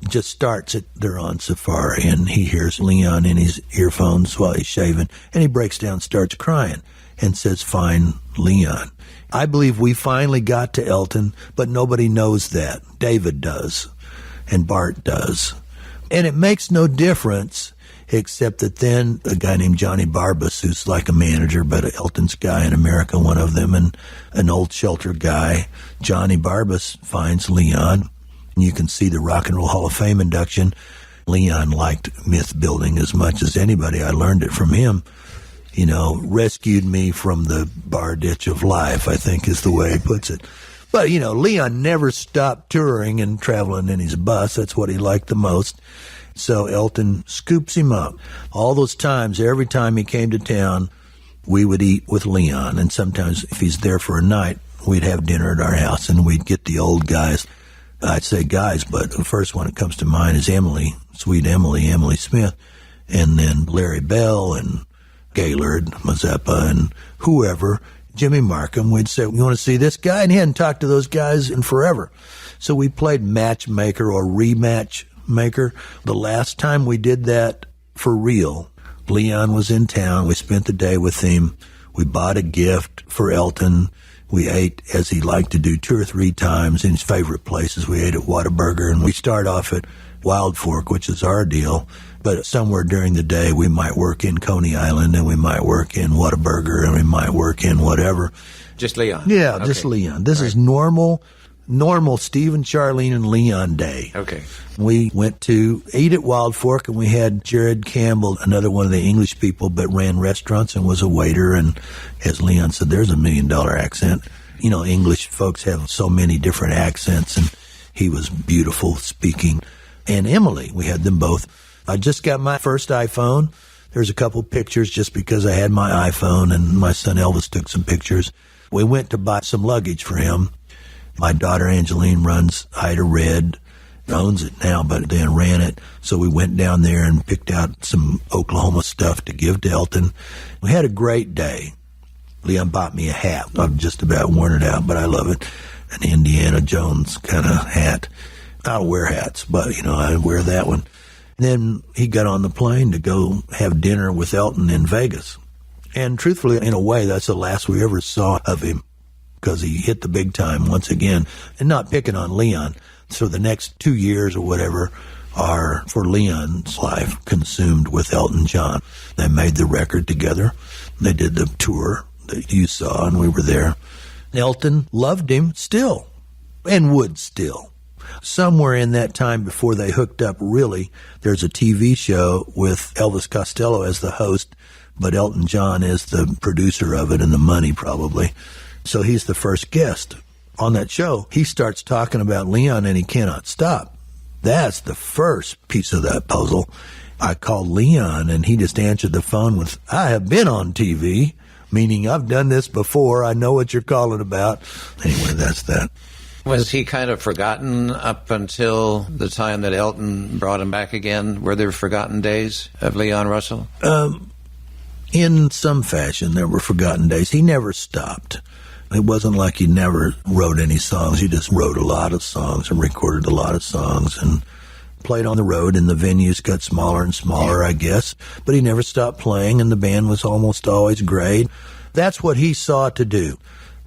just starts at they're on safari and he hears Leon in his earphones while he's shaving and he breaks down, starts crying and says, "Fine, Leon." I believe we finally got to Elton, but nobody knows that. David does and Bart does. And it makes no difference except that then a guy named Johnny Barbas, who's like a manager, but Elton's guy in America, one of them, and an old shelter guy, Johnny Barbas finds Leon. And you can see the Rock and Roll Hall of Fame induction. Leon liked myth building as much as anybody. I learned it from him. Rescued me from the bar ditch of life, I think is the way he puts it. But, Leon never stopped touring and traveling in his bus. That's what he liked the most. So Elton scoops him up. All those times, every time he came to town, we would eat with Leon. And sometimes if he's there for a night, we'd have dinner at our house and we'd get the old guys. I'd say guys, but the first one that comes to mind is Emily, sweet Emily Smith, and then Larry Bell and Gaylord, Mazeppa, and whoever, Jimmy Markham. We'd say, "You want to see this guy?" And he hadn't talked to those guys in forever. So we played matchmaker or rematch maker. The last time we did that for real, Leon was in town. We spent the day with him. We bought a gift for Elton. We ate, as he liked to do, 2 or 3 times in his favorite places. We ate at Whataburger, and we start off at Wild Fork, which is our deal. But somewhere during the day, we might work in Coney Island, and we might work in Whataburger, and we might work in whatever.
Just Leon?
Yeah, okay. Just Leon. This is normal Steve and Charlene and Leon day.
Okay.
We went to eat at Wild Fork, and we had Jared Campbell, another one of the English people, but ran restaurants and was a waiter. And as Leon said, there's $1 million accent. English folks have so many different accents, and he was beautiful speaking. And Emily, we had them both. I just got my first iPhone. There's a couple pictures just because I had my iPhone, and my son Elvis took some pictures. We went to buy some luggage for him. My daughter Angeline runs Ida Red, owns it now, but then ran it. So we went down there and picked out some Oklahoma stuff to give to Elton. We had a great day. Leon bought me a hat. I've just about worn it out, but I love it. An Indiana Jones kind of hat. I don't wear hats, but, I wear that one. Then he got on the plane to go have dinner with Elton in Vegas. And truthfully, in a way, that's the last we ever saw of him, because he hit the big time once again. And not picking on Leon. So the next 2 years or whatever are, for Leon's life, consumed with Elton John. They made the record together. They did the tour that you saw, and we were there. Elton loved him still, and would still. Somewhere in that time before they hooked up, really, there's a TV show with Elvis Costello as the host, but Elton John is the producer of it and the money probably. So he's the first guest. On that show, he starts talking about Leon and he cannot stop. That's the first piece of that puzzle. I called Leon and he just answered the phone with, "I have been on TV," meaning I've done this before. I know what you're calling about. Anyway, that's that.
Was he kind of forgotten up until the time that Elton brought him back again? Were there forgotten days of Leon Russell?
In some fashion, there were forgotten days. He never stopped. It wasn't like he never wrote any songs. He just wrote a lot of songs and recorded a lot of songs and played on the road, and the venues got smaller and smaller, I guess. But he never stopped playing, and the band was almost always great. That's what he saw to do.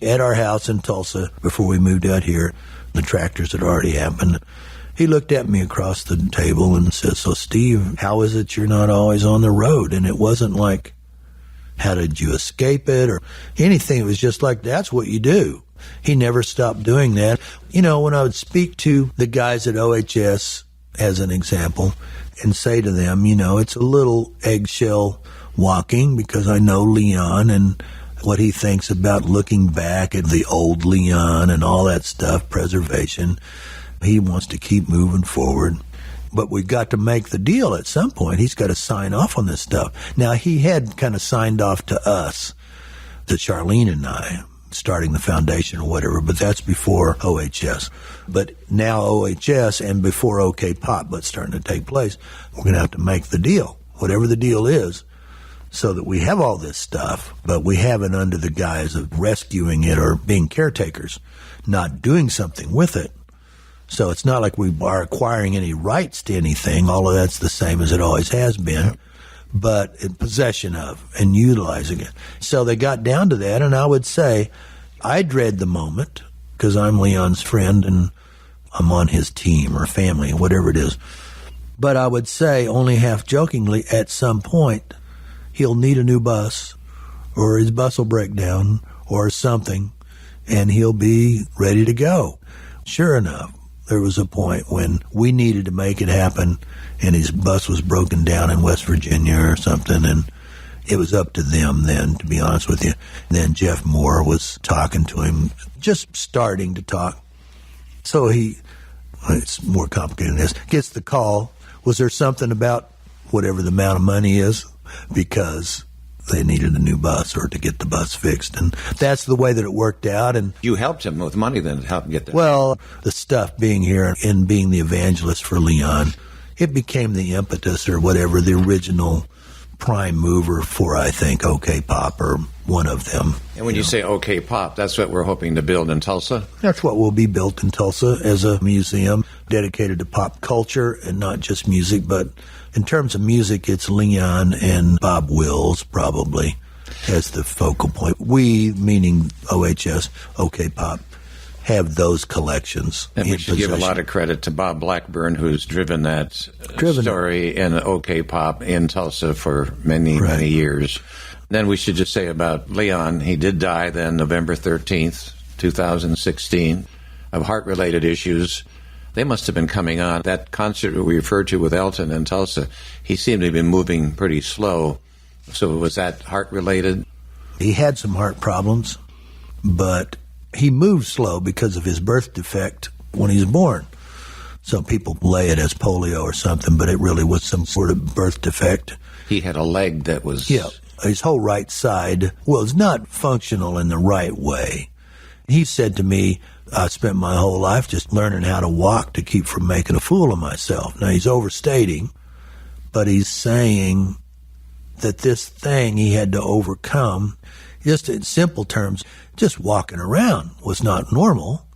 At our house in Tulsa, before we moved out here, the tractors had already happened. He looked at me across the table and said, "So, Steve, how is it you're not always on the road?" And it wasn't like how did you escape it, or anything. It was just like, that's what you do. He never stopped doing that. You know, when I would speak to the guys at OHS, as an example, and say to them, you know, it's a little eggshell walking, because I know Leon and what he thinks about looking back at the old Leon and all that stuff, preservation. He wants to keep moving forward. But we've got to make the deal at some point. He's got to sign off on this stuff. Now, he had kind of signed off to us, to Charlene and I, starting the foundation or whatever, but that's before OHS. But now OHS and before OK Pop, but starting to take place, we're going to have to make the deal, whatever the deal is, so that we have all this stuff, but we have it under the guise of rescuing it or being caretakers, not doing something with it. So it's not like we are acquiring any rights to anything. All of that's the same as it always has been, but in possession of and utilizing it. So they got down to that, and I would say I dread the moment, because I'm Leon's friend and I'm on his team or family, whatever it is. But I would say, only half jokingly, at some point he'll need a new bus, or his bus will break down or something, and he'll be ready to go. Sure enough, there was a point when we needed to make it happen, and his bus was broken down in West Virginia or something, and it was up to them then, to be honest with you. Then Jeff Moore was talking to him, just starting to talk. So it's more complicated than this, gets the call. Was there something about whatever the amount of money is? Because they needed a new bus or to get the bus fixed. And that's the way that it worked out. And
you helped him with money then to help him get that.
Well, the stuff being here and being the evangelist for Leon, it became the impetus or whatever, the original prime mover for, I think, OK Pop, or one of them.
And when you say OK Pop, that's what we're hoping to build in Tulsa?
That's what will be built in Tulsa, as a museum dedicated to pop culture and not just music. But in terms of music, it's Leon and Bob Wills probably as the focal point. We, meaning OHS, OK Pop, have those collections.
And we should give a lot of credit to Bob Blackburn, who's driven that story in OK Pop in Tulsa for many, many years. Then we should just say about Leon, he did die then November 13th, 2016, of heart-related issues. They must have been coming on. That concert we referred to with Elton in Tulsa, he seemed to have been moving pretty slow. So was that heart-related?
He had some heart problems, but he moved slow because of his birth defect when he was born. So people lay it as polio or something, but it really was some sort of birth defect.
He had a leg that was...
Yeah, his whole right side was not functional in the right way. He said to me, I spent my whole life just learning how to walk to keep from making a fool of myself. Now, he's overstating, but he's saying that this thing he had to overcome, just in simple terms, just walking around was not normal.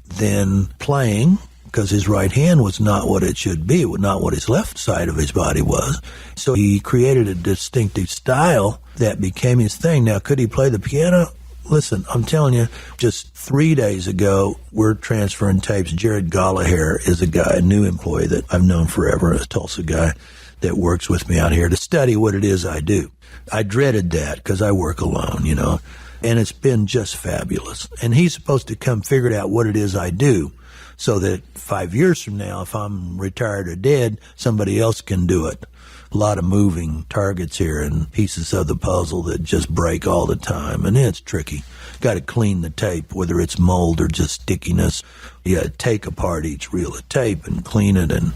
Then playing, because his right hand was not what it should be, not what his left side of his body was. So he created a distinctive style that became his thing. Now, could he play the piano? Listen, I'm telling you, just 3 days ago, we're transferring tapes. Jared Gallagher is a guy, a new employee that I've known forever, a Tulsa guy that works with me out here to study what it is I do. I dreaded that because I work alone, you know, and it's been just fabulous. And he's supposed to come figure out what it is I do so that 5 years from now, if I'm retired or dead, somebody else can do it. A lot of moving targets here and pieces of the puzzle that just break all the time, and it's tricky. Got to clean the tape, whether it's mold or just stickiness. You got to take apart each reel of tape and clean it and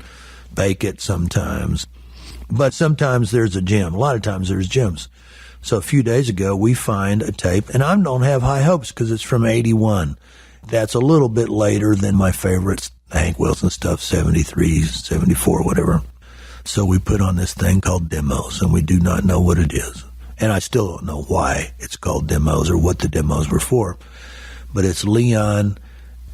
bake it sometimes. But sometimes there's a gem. A lot of times there's gems. So a few days ago, we find a tape, and I don't have high hopes because it's from 81. That's a little bit later than my favorites, Hank Wilson stuff, 73, 74, whatever. So we put on this thing called demos, and we do not know what it is. And I still don't know why it's called demos or what the demos were for. But it's Leon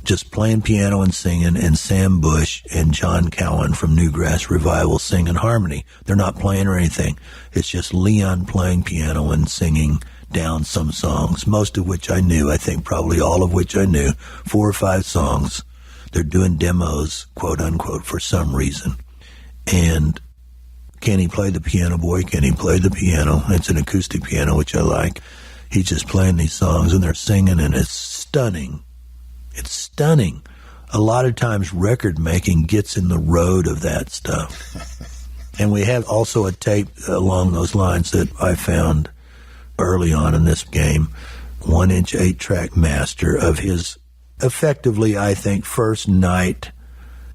just playing piano and singing, and Sam Bush and John Cowan from Newgrass Revival singing harmony. They're not playing or anything. It's just Leon playing piano and singing down some songs, most of which I knew. I think probably all of which I knew. 4 or 5 songs. They're doing demos, quote unquote, for some reason. And Can he play the piano, boy? Can he play the piano? It's an acoustic piano, which I like. He's just playing these songs, and they're singing, and it's stunning. It's stunning. A lot of times record making gets in the road of that stuff. And we have also a tape along those lines that I found early on in this game, 1-inch 8-track master of his, effectively, I think, first night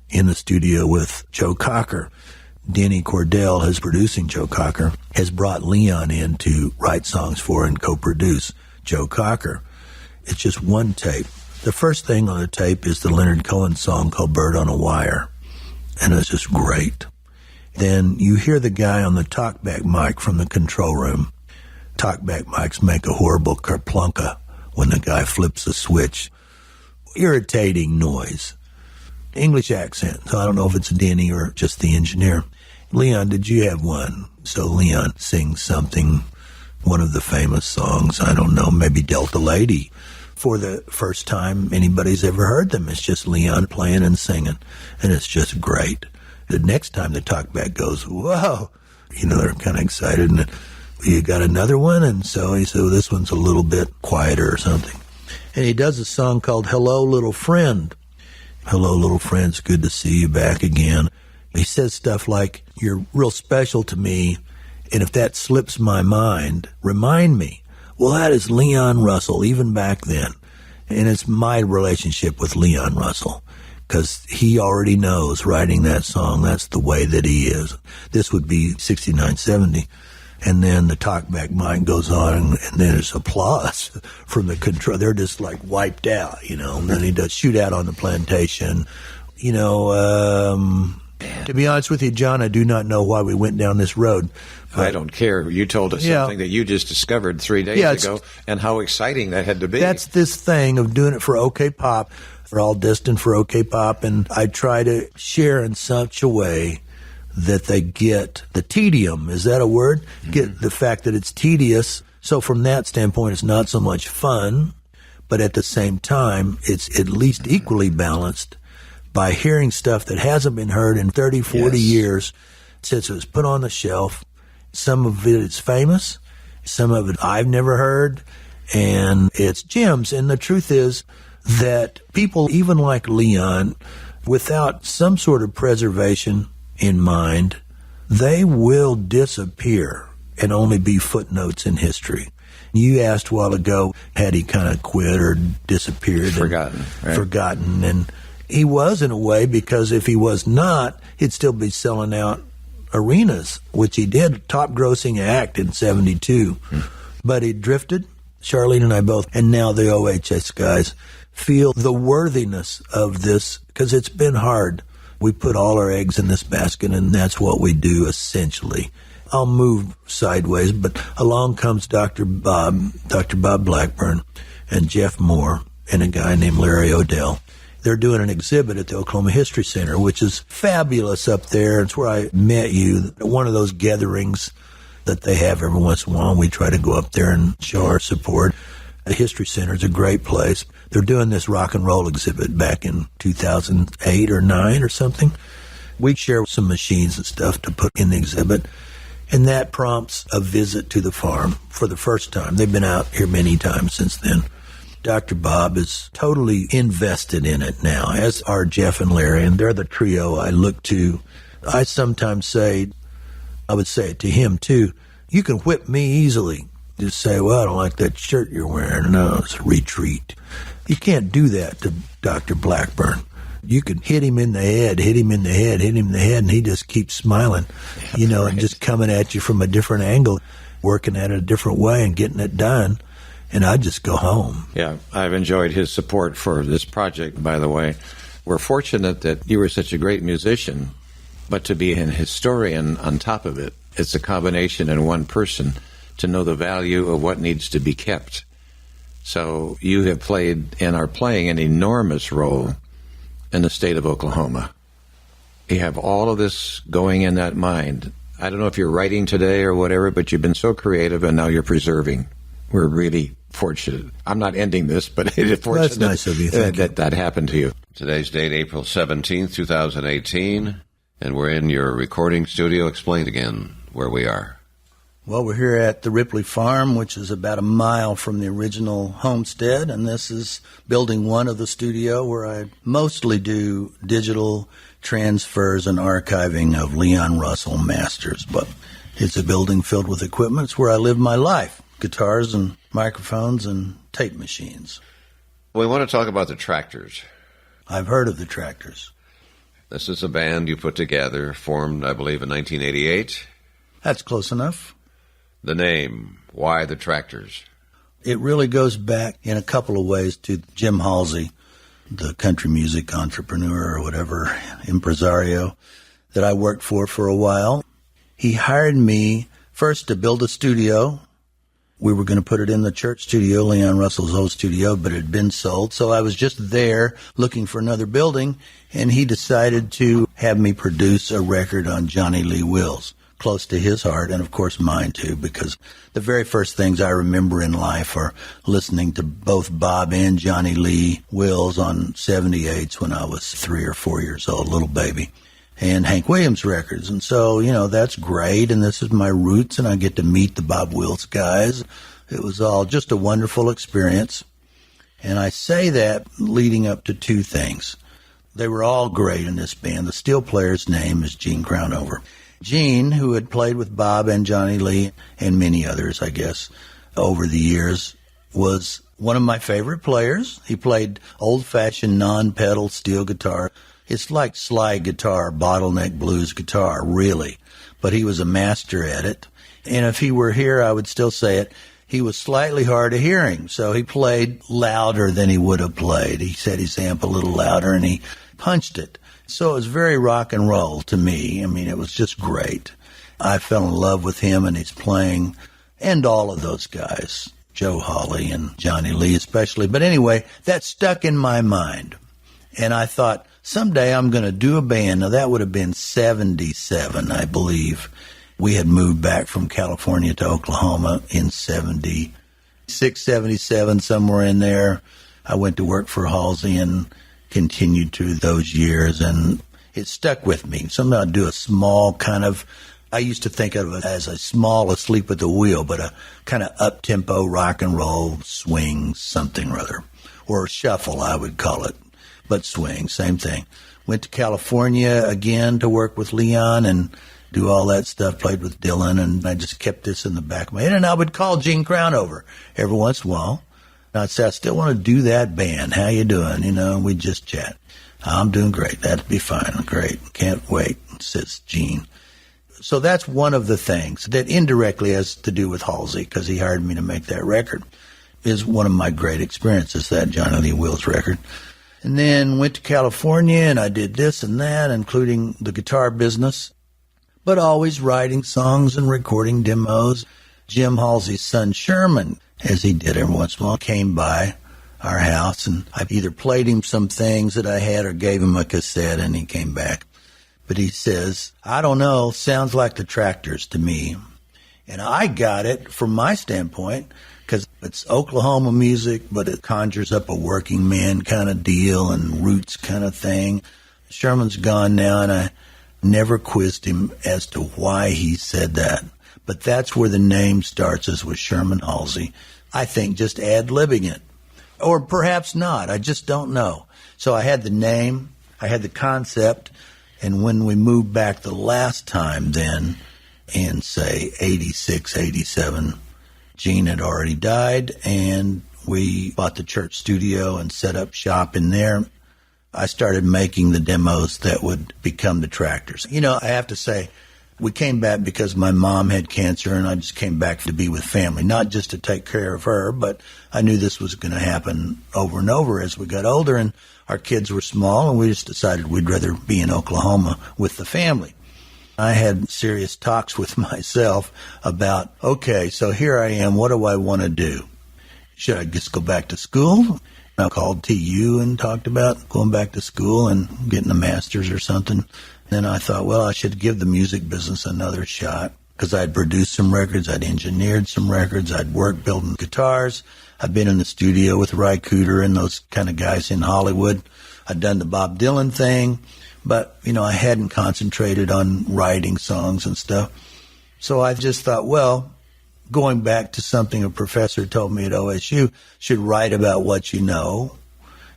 in the studio with Joe Cocker. Denny Cordell, who's producing Joe Cocker, has brought Leon in to write songs for and co-produce Joe Cocker. It's just one tape. The first thing on the tape is the Leonard Cohen song called Bird on a Wire, and it's just great. Then you hear the guy on the talkback mic from the control room. Talkback mics make a horrible kerplunka when the guy flips a switch. Irritating noise. English accent, so I don't know if it's Denny or just the engineer. Leon, did you have one? So Leon sings something, one of the famous songs, I don't know, maybe Delta Lady. For the first time anybody's ever heard them, it's just Leon playing and singing, and it's just great. The next time the talkback goes, whoa, they're kind of excited, and you got another one? And so he said, well, this one's a little bit quieter or something. And he does a song called Hello, Little Friend. Hello, little friend, it's good to see you back again. He says stuff like, you're real special to me, and if that slips my mind, remind me. Well, that is Leon Russell, even back then. And it's my relationship with Leon Russell, because he already knows writing that song, that's the way that he is. This would be 69, 70. And then the talkback mic goes on, and then there's applause from the control. They're just like wiped out, And then he does Shootout on the Plantation. To be honest with you, John, I do not know why we went down this road.
I don't care. You told us something that you just discovered 3 days ago, and how exciting that had to be.
That's this thing of doing it for OK Pop. We're all destined for OK Pop, and I try to share in such a way that they get the tedium. Is that a word? Mm-hmm. Get the fact that it's tedious. So from that standpoint, it's not so much fun, but at the same time, it's at least equally balanced by hearing stuff that hasn't been heard in 30, 40 years since it was put on the shelf. Some of it is famous. Some of it I've never heard. And it's gems. And the truth is that people, even like Leon, without some sort of preservation in mind, they will disappear and only be footnotes in history. You asked a while ago, had he kind of quit or disappeared?
Forgotten. Right?
Forgotten. And he was, in a way, because if he was not, he'd still be selling out arenas, which he did, top grossing act in 72. But he drifted, Charlene and I both, and now the OHS guys feel the worthiness of this, because it's been hard. We put all our eggs in this basket, and that's what we do, essentially. I'll move sideways, but along comes Dr. Bob Blackburn, and Jeff Moore, and a guy named Larry Odell. They're doing an exhibit at the Oklahoma History Center, which is fabulous up there. It's where I met you, one of those gatherings that they have every once in a while. We try to go up there and show our support. The History Center is a great place. They're doing this rock and roll exhibit back in 2008 or 9 or something. We share some machines and stuff to put in the exhibit, and that prompts a visit to the farm for the first time. They've been out here many times since then. Dr. Bob is totally invested in it now, as are Jeff and Larry, and they're the trio I look to. I sometimes say, I would say it to him too, you can whip me easily. Just say, well, I don't like that shirt you're wearing. No, it's a retreat. You can't do that to Dr. Blackburn. You can hit him in the head, and he just keeps smiling, right. And just coming at you from a different angle, working at it a different way and getting it done. And I just go home. Yeah,
I've enjoyed his support for this project, by the way. We're fortunate that you were such a great musician, but to be an historian on top of it, it's a combination in one person to know the value of what needs to be kept. So you have played and are playing an enormous role in the state of Oklahoma. You have all of this going in that mind. I don't know if you're writing today or whatever, but you've been so creative and now you're preserving. We're really fortunate. I'm not ending this, but it is fortunate
that's nice of you.
that happened to you.
Today's date, April 17th, 2018. And we're in your recording studio. Explain again where we are.
Well, we're here at the Ripley Farm, which is about a mile from the original homestead, and this is building one of the studio where I mostly do digital transfers and archiving of Leon Russell masters, but it's a building filled with equipment. It's where I live my life, guitars and microphones and tape machines.
We want to talk about the Tractors.
I've heard of the Tractors.
This is a band you put together, formed, I believe, in 1988.
That's close enough.
The name, why the Tractors?
It really goes back in a couple of ways to Jim Halsey, the country music entrepreneur or whatever, impresario, that I worked for a while. He hired me first to build a studio. We were going to put it in the church studio, Leon Russell's old studio, but it had been sold. So I was just there looking for another building, and he decided to have me produce a record on Johnny Lee Wills, close to his heart, and of course mine too, because the very first things I remember in life are listening to both Bob and Johnny Lee Wills on 78s when I was 3 or 4 years old, little baby, and Hank Williams records. And so, that's great, and this is my roots, and I get to meet the Bob Wills guys. It was all just a wonderful experience. And I say that leading up to two things. They were all great in this band. The steel player's name is Gene Crownover. Gene, who had played with Bob and Johnny Lee and many others, I guess, over the years, was one of my favorite players. He played old-fashioned non-pedal steel guitar. It's like slide guitar, bottleneck blues guitar, really. But he was a master at it. And if he were here, I would still say it. He was slightly hard of hearing, so he played louder than he would have played. He set his amp a little louder, and he punched it. So it was very rock and roll to me. I mean, it was just great. I fell in love with him and his playing, and all of those guys, Joe Hawley and Johnny Lee especially. But anyway, that stuck in my mind. And I thought, someday I'm going to do a band. Now, that would have been 77, I believe. We had moved back from California to Oklahoma in 76, 77, somewhere in there. I went to work for Halsey and continued through those years, and it stuck with me. Somehow I'd do a small kind of, I used to think of it as a small asleep at the wheel, but a kind of up-tempo rock and roll swing something or other, or shuffle I would call it, but swing, same thing. Went to California again to work with Leon and do all that stuff, played with Dylan, and I just kept this in the back of my head, and I would call Gene Crownover every once in a while. I'd say, I still want to do that band. How you doing? And we'd just chat. I'm doing great. That'd be fine. Great. Can't wait, says Gene. So that's one of the things that indirectly has to do with Halsey, because he hired me to make that record, is one of my great experiences, that Johnny Lee Wills record. And then went to California, and I did this and that, including the guitar business, but always writing songs and recording demos. Jim Halsey's son, Sherman, as he did every once in a while, came by our house, and I either played him some things that I had or gave him a cassette, and he came back. But he says, I don't know, sounds like the Tractors to me. And I got it from my standpoint, because it's Oklahoma music, but it conjures up a working man kind of deal and roots kind of thing. Sherman's gone now, and I never quizzed him as to why he said that. But that's where the name starts, is with Sherman Halsey. I think just ad-libbing it. Or perhaps not. I just don't know. So I had the name, I had the concept, and when we moved back the last time then, in, say, 86, 87, Gene had already died, and we bought the church studio and set up shop in there. I started making the demos that would become the Tractors. I have to say, we came back because my mom had cancer, and I just came back to be with family, not just to take care of her, but I knew this was going to happen over and over as we got older, and our kids were small, and we just decided we'd rather be in Oklahoma with the family. I had serious talks with myself about, okay, so here I am, what do I want to do? Should I just go back to school? I called TU and talked about going back to school and getting a master's or something. Then I thought, well, I should give the music business another shot, because I'd produced some records, I'd engineered some records, I'd worked building guitars. I'd been in the studio with Ry Cooder and those kind of guys in Hollywood. I'd done the Bob Dylan thing. But, I hadn't concentrated on writing songs and stuff. So I just thought, well, going back to something a professor told me at OSU, should write about what you know.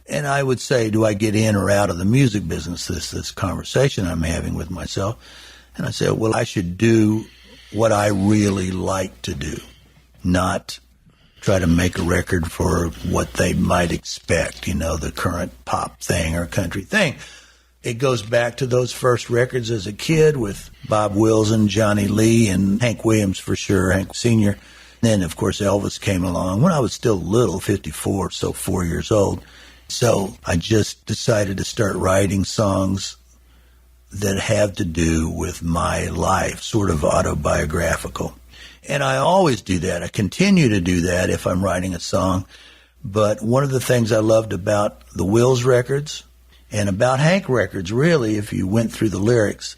And I would say, do I get in or out of the music business? This conversation I'm having with myself. And I said, well, I should do what I really like to do, not try to make a record for what they might expect, the current pop thing or country thing. It goes back to those first records as a kid with Bob Wilson, Johnny Lee, and Hank Williams for sure, Hank Sr. Then, of course, Elvis came along when I was still little, 54, so 4 years old. So I just decided to start writing songs that have to do with my life, sort of autobiographical. And I always do that. I continue to do that if I'm writing a song. But one of the things I loved about the Wills records and about Hank records, really, if you went through the lyrics,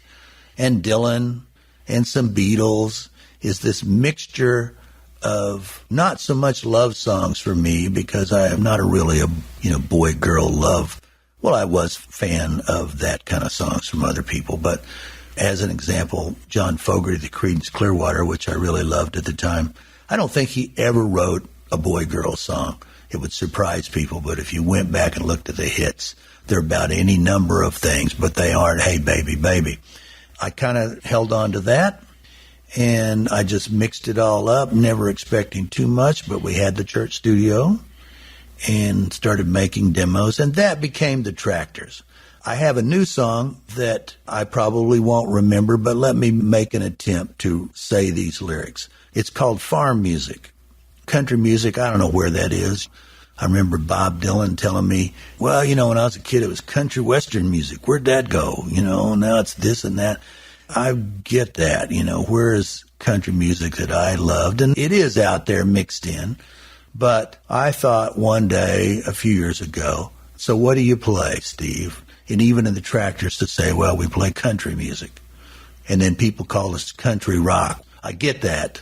and Dylan and some Beatles, is this mixture of not so much love songs for me, because I am not really a boy-girl love. Well, I was a fan of that kind of songs from other people, but as an example, John Fogerty, the Creedence Clearwater, which I really loved at the time, I don't think he ever wrote a boy-girl song. It would surprise people, but if you went back and looked at the hits, they're about any number of things, but they aren't, hey, baby, baby. I kind of held on to that, and I just mixed it all up, never expecting too much, but we had the church studio and started making demos, and that became the Tractors. I have a new song that I probably won't remember, but let me make an attempt to say these lyrics. It's called Farm Music. Country music, I don't know where that is. I remember Bob Dylan telling me, well, when I was a kid, it was country western music. Where'd that go? Now it's this and that. I get that, where is country music that I loved? And it is out there mixed in. But I thought one day, a few years ago, so what do you play, Steve? And even in the Tractors to say, well, we play country music. And then people call us country rock. I get that.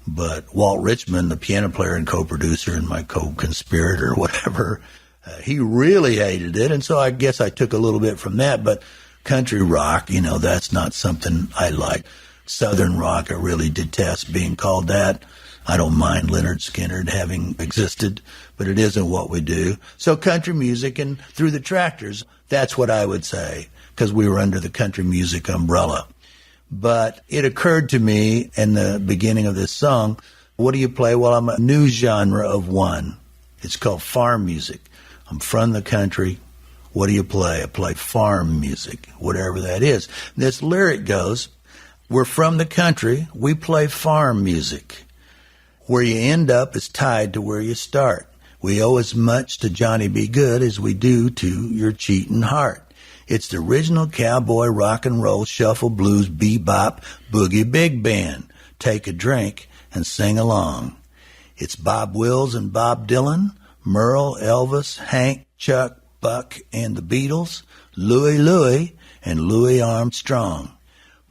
But Walt Richmond, the piano player and co-producer and my co-conspirator, whatever, he really hated it. And so I guess I took a little bit from that. But country rock, that's not something I like. Southern rock, I really detest being called that. I don't mind Lynyrd Skynyrd having existed, but it isn't what we do. So country music, and through the Tractors, that's what I would say, because we were under the country music umbrella. But it occurred to me in the beginning of this song, what do you play? Well, I'm a new genre of one. It's called farm music. I'm from the country. What do you play? I play farm music, whatever that is. This lyric goes, we're from the country. We play farm music. Where you end up is tied to where you start. We owe as much to Johnny B. Good as we do to your cheating heart. It's the original cowboy rock and roll, shuffle, blues, bebop, boogie big band. Take a drink and sing along. It's Bob Wills and Bob Dylan, Merle, Elvis, Hank, Chuck, Buck, and the Beatles, Louie, and Louis Armstrong.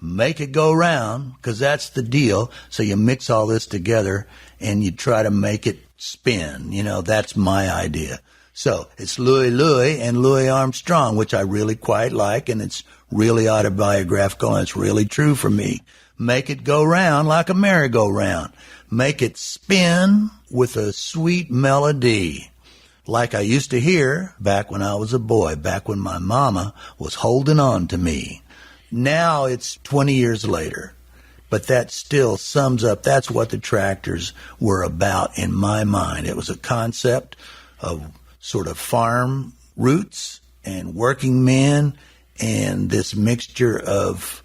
Make it go round, because that's the deal. So you mix all this together and you try to make it spin. That's my idea. So it's Louie and Louis Armstrong, which I really quite like, and it's really autobiographical, and it's really true for me. Make it go round like a merry-go-round. Make it spin with a sweet melody, like I used to hear back when I was a boy, back when my mama was holding on to me. Now it's 20 years later, but that still sums up, that's what the Tractors were about in my mind. It was a concept of sort of farm roots and working men and this mixture of,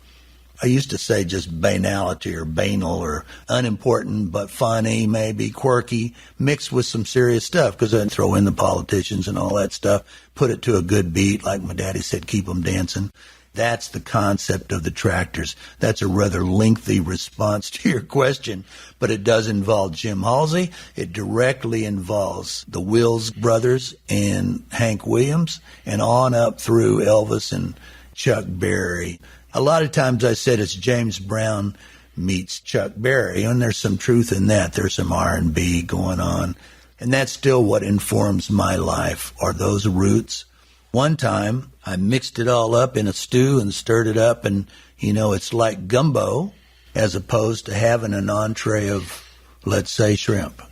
I used to say just banality or banal or unimportant but funny, maybe quirky, mixed with some serious stuff, because I'd throw in the politicians and all that stuff, put it to a good beat, like my daddy said, keep them dancing. That's the concept of the Tractors. That's a rather lengthy response to your question, but it does involve Jim Halsey. It directly involves the Wills brothers and Hank Williams, and on up through Elvis and Chuck Berry. A lot of times I said it's James Brown meets Chuck Berry, and there's some truth in that. There's some R&B going on, and that's still what informs my life, are those roots. One time, I mixed it all up in a stew and stirred it up, and, it's like gumbo as opposed to having an entree of, let's say, shrimp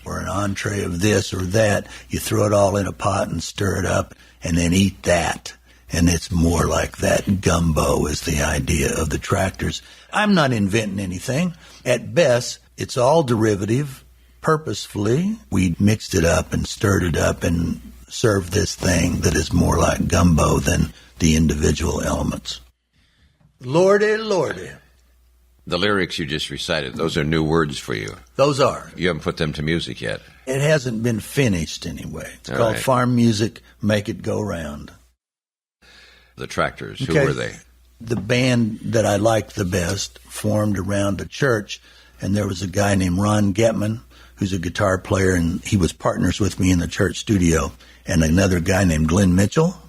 or an entree of this or that. You throw it all in a pot and stir it up and then eat that. And it's more like that. Gumbo is the idea of the tractors. I'm not inventing anything. At best, it's all derivative. Purposefully, we mixed it up and stirred it up and served this thing that is more like gumbo than the individual elements. Lordy, lordy.
The lyrics you just recited, those are new words for you.
Those are.
You haven't put them to music yet.
It hasn't been finished anyway. It's
All
called
right.
Farm Music, Make It Go Round.
The Tractors,
Okay.
who were they?
The band that I liked the best formed around a church, and there was a guy named Ron Getman, who's a guitar player, and he was partners with me in the church studio, and another guy named Glenn Mitchell.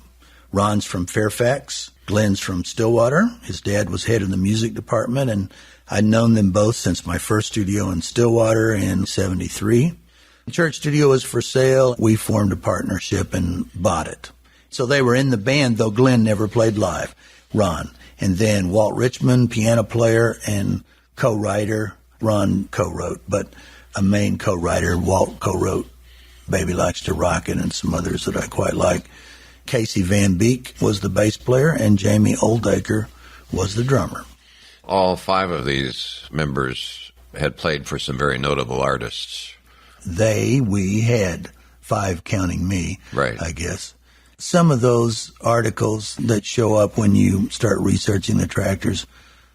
Ron's from Fairfax. Glenn's from Stillwater. His dad was head of the music department, and I'd known them both since my first studio in Stillwater in 73. The church studio was for sale. We formed a partnership and bought it. So they were in the band, though Glenn never played live, Ron. And then Walt Richmond, piano player and co-writer. Ron co-wrote, but a main co-writer, Walt co-wrote Baby Likes to Rock It and some others that I quite like. Casey Van Beek was the bass player, and Jamie Oldacre was the drummer.
All five of these members had played for some very notable artists.
We had five counting me,
Right.
I guess. Some of those articles that show up when you start researching the Tractors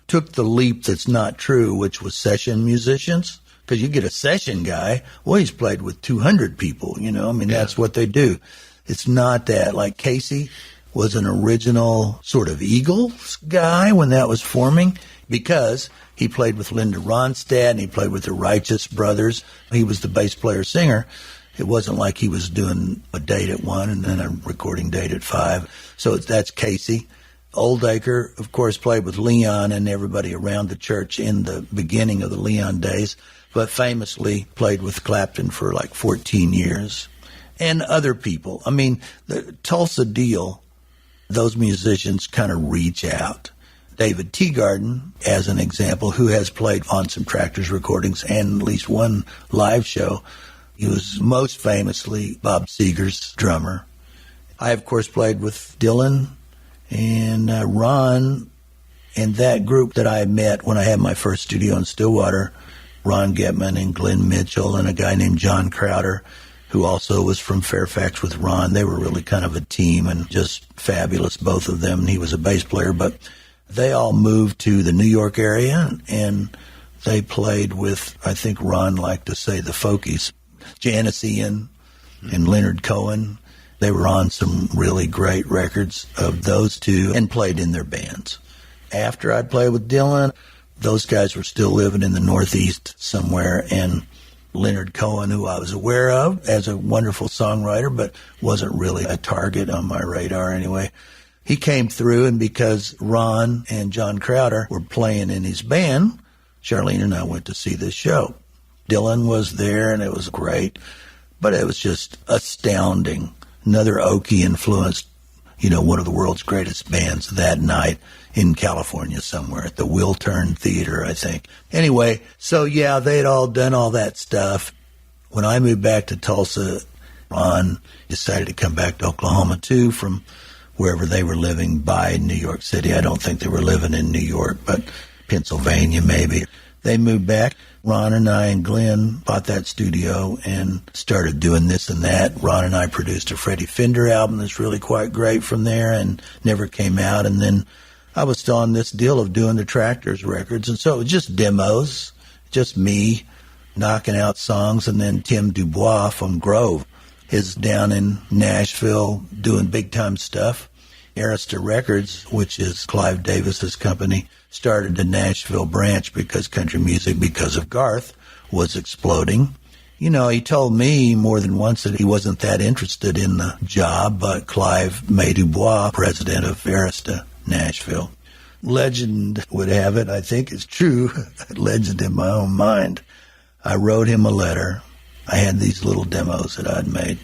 took the leap that's not true, which was session musicians. Because you get a session guy, well, he's played with 200 people, that's what they do. It's not that. Like Casey was an original sort of Eagles guy when that was forming because he played with Linda Ronstadt and he played with the Righteous Brothers. He was the bass player singer. It wasn't like he was doing a date at 1 and then a recording date at 5. So that's Casey. Oldacre, of course, played with Leon and everybody around the church in the beginning of the Leon days, but famously played with Clapton for like 14 years. And other people. I mean, the Tulsa deal, those musicians kind of reach out. David Teagarden, as an example, who has played on some Tractors recordings and at least one live show. He was most famously Bob Seger's drummer. I, of course, played with Dylan and Ron and that group that I met when I had my first studio in Stillwater, Ron Getman and Glenn Mitchell and a guy named John Crowder, who also was from Fairfax with Ron. They were really kind of a team and just fabulous, both of them. And he was a bass player, but they all moved to the New York area and they played with, I think Ron liked to say, the folkies, Janice Ian and Leonard Cohen. They were on some really great records of those two and played in their bands. After I'd played with Dylan, those guys were still living in the Northeast somewhere, and Leonard Cohen, who I was aware of as a wonderful songwriter, but wasn't really a target on my radar anyway. He came through, and because Ron and John Crowder were playing in his band, Charlene and I went to see this show. Dylan was there, and it was great, but it was just astounding. Another Okie-influenced, one of the world's greatest bands that night in California somewhere at the Wiltern Theater, I think. Anyway, so yeah, they'd all done all that stuff. When I moved back to Tulsa, Ron decided to come back to Oklahoma too from wherever they were living by New York City. I don't think they were living in New York, but Pennsylvania maybe. They moved back. Ron and I and Glenn bought that studio and started doing this and that. Ron and I produced a Freddie Fender album that's really quite great from there and never came out. And then I was still on this deal of doing the Tractors records. And so it was just demos, just me knocking out songs. And then Tim Dubois from Grove is down in Nashville doing big-time stuff. Arista Records, which is Clive Davis's company, started the Nashville branch because country music, because of Garth, was exploding. He told me more than once that he wasn't that interested in the job, but Clive May Dubois, president of Arista Nashville. Legend would have it, I think it's true, legend in my own mind. I wrote him a letter. I had these little demos that I'd made.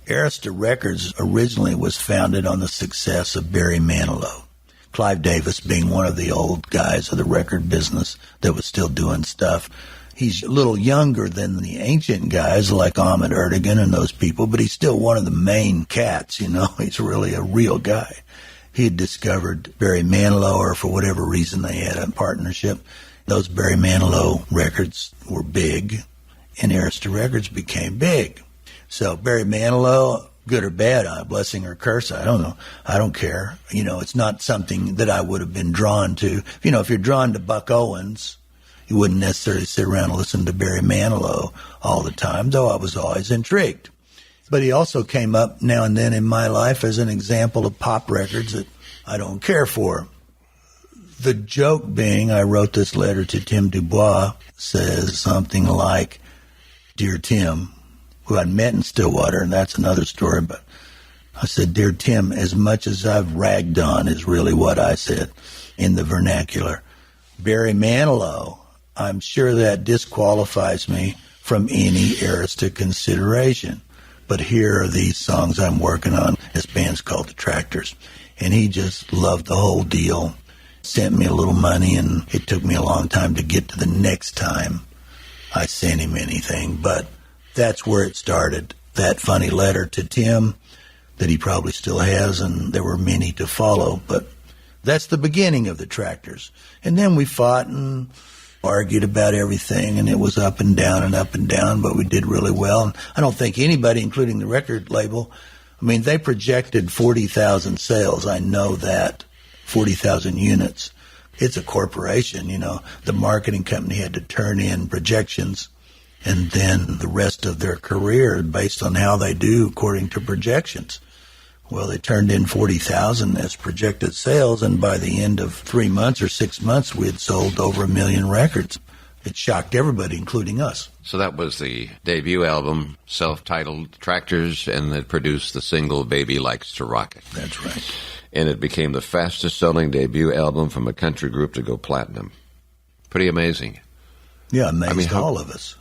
Arista Records originally was founded on the success of Barry Manilow. Clive Davis being one of the old guys of the record business that was still doing stuff. He's a little younger than the ancient guys like Ahmet Ertegun and those people, but he's still one of the main cats, you know. He's really a real guy. He had discovered Barry Manilow, or for whatever reason they had a partnership. Those Barry Manilow records were big, and Arista Records became big. So Barry Manilow, good or bad, blessing or curse, I don't know. I don't care. You know, it's not something that I would have been drawn to. You know, if you're drawn to Buck Owens, you wouldn't necessarily sit around and listen to Barry Manilow all the time, though I was always intrigued. But he also came up now and then in my life as an example of pop records that I don't care for. The joke being, I wrote this letter to Tim Dubois, says something like, Dear Tim, who I'd met in Stillwater, and that's another story, but I said, Dear Tim, as much as I've ragged on is really what I said in the vernacular. Barry Manilow, I'm sure that disqualifies me from any Arista consideration. But here are these songs I'm working on. This band's called The Tractors. And he just loved the whole deal, sent me a little money, and it took me a long time to get to the next time I sent him anything. But that's where it started, that funny letter to Tim that he probably still has, and there were many to follow. But that's the beginning of The Tractors. And then we fought and argued about everything, and it was up and down, but we did really well. And I don't think anybody, including the record label, I mean, they projected 40,000 sales. I know that, 40,000 units. It's a corporation, you know. The marketing company had to turn in projections, and then the rest of their career based on how they do according to projections. Well, they turned in 40,000 as projected sales, and by the end of 3 months or 6 months, we had sold over 1 million records. It shocked everybody, including us.
So that was the debut album, self-titled Tractors, and it produced the single Baby Likes to Rock It.
That's right.
And it became the fastest-selling debut album from a country group to go platinum. Pretty amazing.
Yeah, amazed all of us.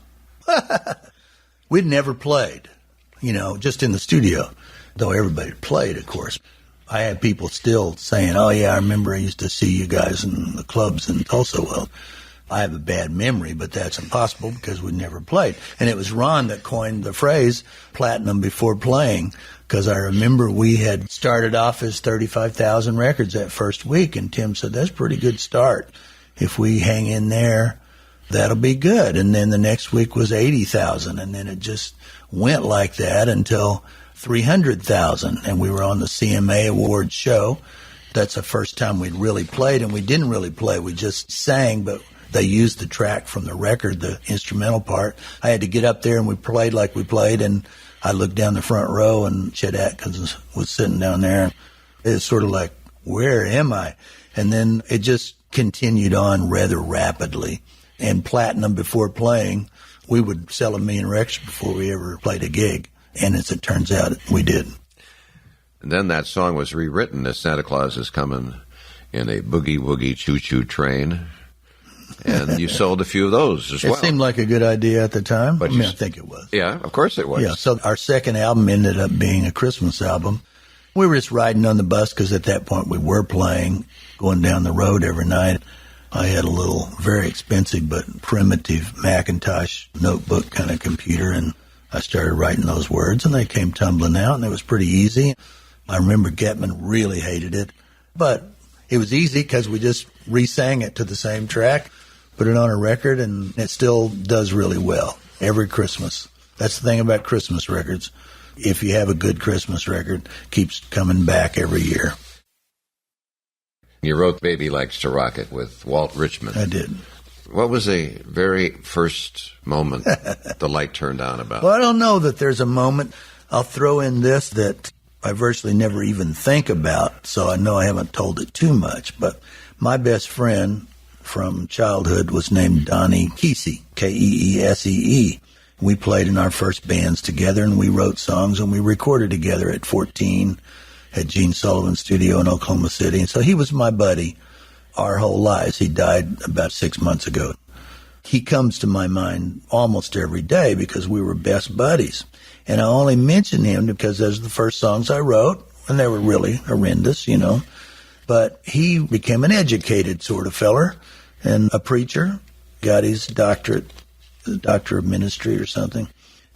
We'd never played, you know, just in the studio. Though everybody played, of course. I had people still saying, oh, yeah, I remember I used to see you guys in the clubs in Tulsa. Well, I have a bad memory, but that's impossible because we never played. And it was Ron that coined the phrase platinum before playing, because I remember we had started off as 35,000 records that first week, and Tim said, that's a pretty good start. If we hang in there, that'll be good. And then the next week was 80,000, and then it just went like that until 300,000, and we were on the CMA Awards show. That's the first time we'd really played, and we didn't really play. We just sang, but they used the track from the record, the instrumental part. I had to get up there, and we played like we played, and I looked down the front row, and Chet Atkins was sitting down there. It was sort of like, where am I? And then it just continued on rather rapidly. And platinum before playing, we would sell 1 million records before we ever played a gig. And as it turns out, we did.
And then that song was rewritten as Santa Claus is coming in a boogie-woogie choo-choo train. And you sold a few of those as well.
It seemed like a good idea at the time.
But
I think it was.
Yeah, of course it was.
Yeah, so our second album ended up being a Christmas album. We were just riding on the bus because at that point we were playing, going down the road every night. I had a little, very expensive but primitive Macintosh notebook kind of computer, and I started writing those words, and they came tumbling out, and it was pretty easy. I remember Getman really hated it, but it was easy because we just re-sang it to the same track, put it on a record, and it still does really well every Christmas. That's the thing about Christmas records. If you have a good Christmas record, it keeps coming back every year.
You wrote Baby Likes to Rock It with Walt Richman.
I did.
What was the very first moment the light turned on about?
Well, I don't know that there's a moment. I'll throw in this that I virtually never even think about, so I know I haven't told it too much. But my best friend from childhood was named Donnie Keesee, Keesee. We played in our first bands together, and we wrote songs, and we recorded together at 14 at Gene Sullivan's studio in Oklahoma City. And so he was my buddy our whole lives. He died about 6 months ago. He comes to my mind almost every day because we were best buddies. And I only mention him because those are the first songs I wrote, and they were really horrendous, you know. But he became an educated sort of feller and a preacher, got his doctorate, the doctor of ministry or something.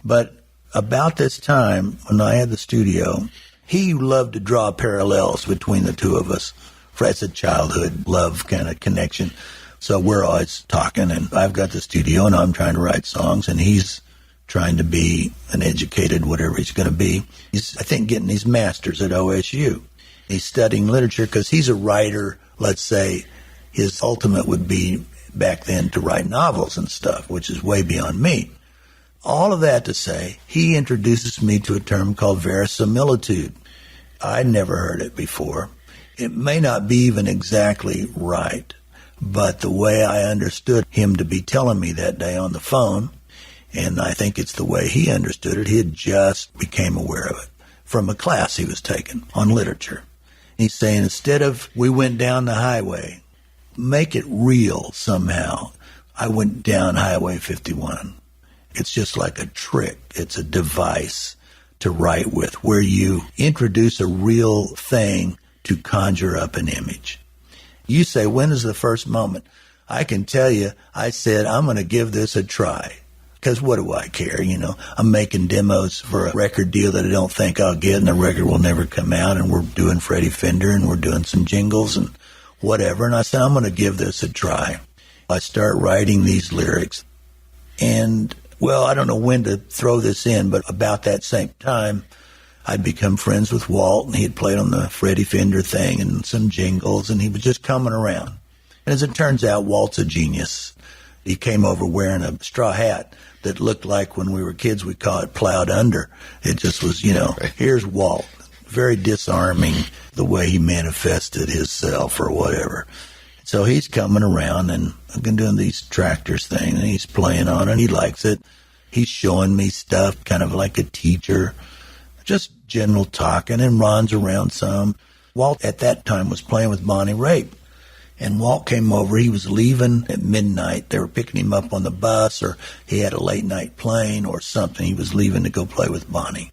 But about this time, when I had the studio, he loved to draw parallels between the two of us. That's a childhood love kind of connection. So we're always talking, and I've got the studio, and I'm trying to write songs, and he's trying to be an educated whatever he's going to be. He's, I think, getting his master's at OSU. He's studying literature because he's a writer. Let's say his ultimate would be back then to write novels and stuff, which is way beyond me. All of that to say, he introduces me to a term called verisimilitude. I'd never heard it before. It may not be even exactly right, but the way I understood him to be telling me that day on the phone, and I think it's the way he understood it, he had just became aware of it from a class he was taking on literature. He's saying, instead of we went down the highway, make it real somehow. I went down Highway 51. It's just like a trick. It's a device to write with where you introduce a real thing to conjure up an image. You say, when is the first moment? I can tell you, I said, I'm going to give this a try. Because what do I care, you know? I'm making demos for a record deal that I don't think I'll get, and the record will never come out, and we're doing Freddie Fender, and we're doing some jingles and whatever. And I said, I'm going to give this a try. I start writing these lyrics. And, well, I don't know when to throw this in, but about that same time, I'd become friends with Walt, and he had played on the Freddie Fender thing and some jingles, and he was just coming around. And as it turns out, Walt's a genius. He came over wearing a straw hat that looked like, when we were kids, we call it plowed under. It just was, you know, here's Walt. Very disarming the way he manifested himself or whatever. So he's coming around, and I've been doing these tractors thing, and he's playing on it. He likes it. He's showing me stuff, kind of like a teacher, just general talking, and Ron's around some. Walt at that time was playing with Bonnie Raitt. And Walt came over. He was leaving at midnight. They were picking him up on the bus, or he had a late-night plane or something. He was leaving to go play with Bonnie.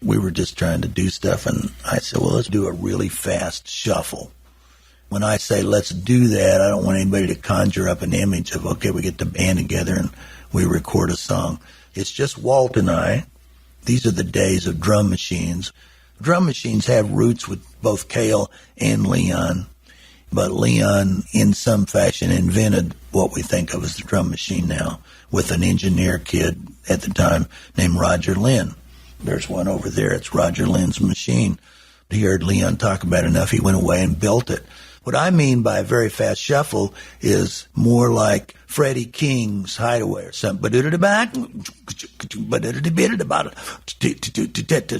We were just trying to do stuff, and I said, well, let's do a really fast shuffle. When I say let's do that, I don't want anybody to conjure up an image of, okay, we get the band together and we record a song. It's just Walt and I. These are the days of drum machines. Drum machines have roots with both Cale and Leon. But Leon, in some fashion, invented what we think of as the drum machine now, with an engineer kid at the time named Roger Lynn. There's one over there. It's Roger Lynn's machine. He heard Leon talk about it enough, he went away and built it. What I mean by a very fast shuffle is more like Freddie King's Hideaway or something.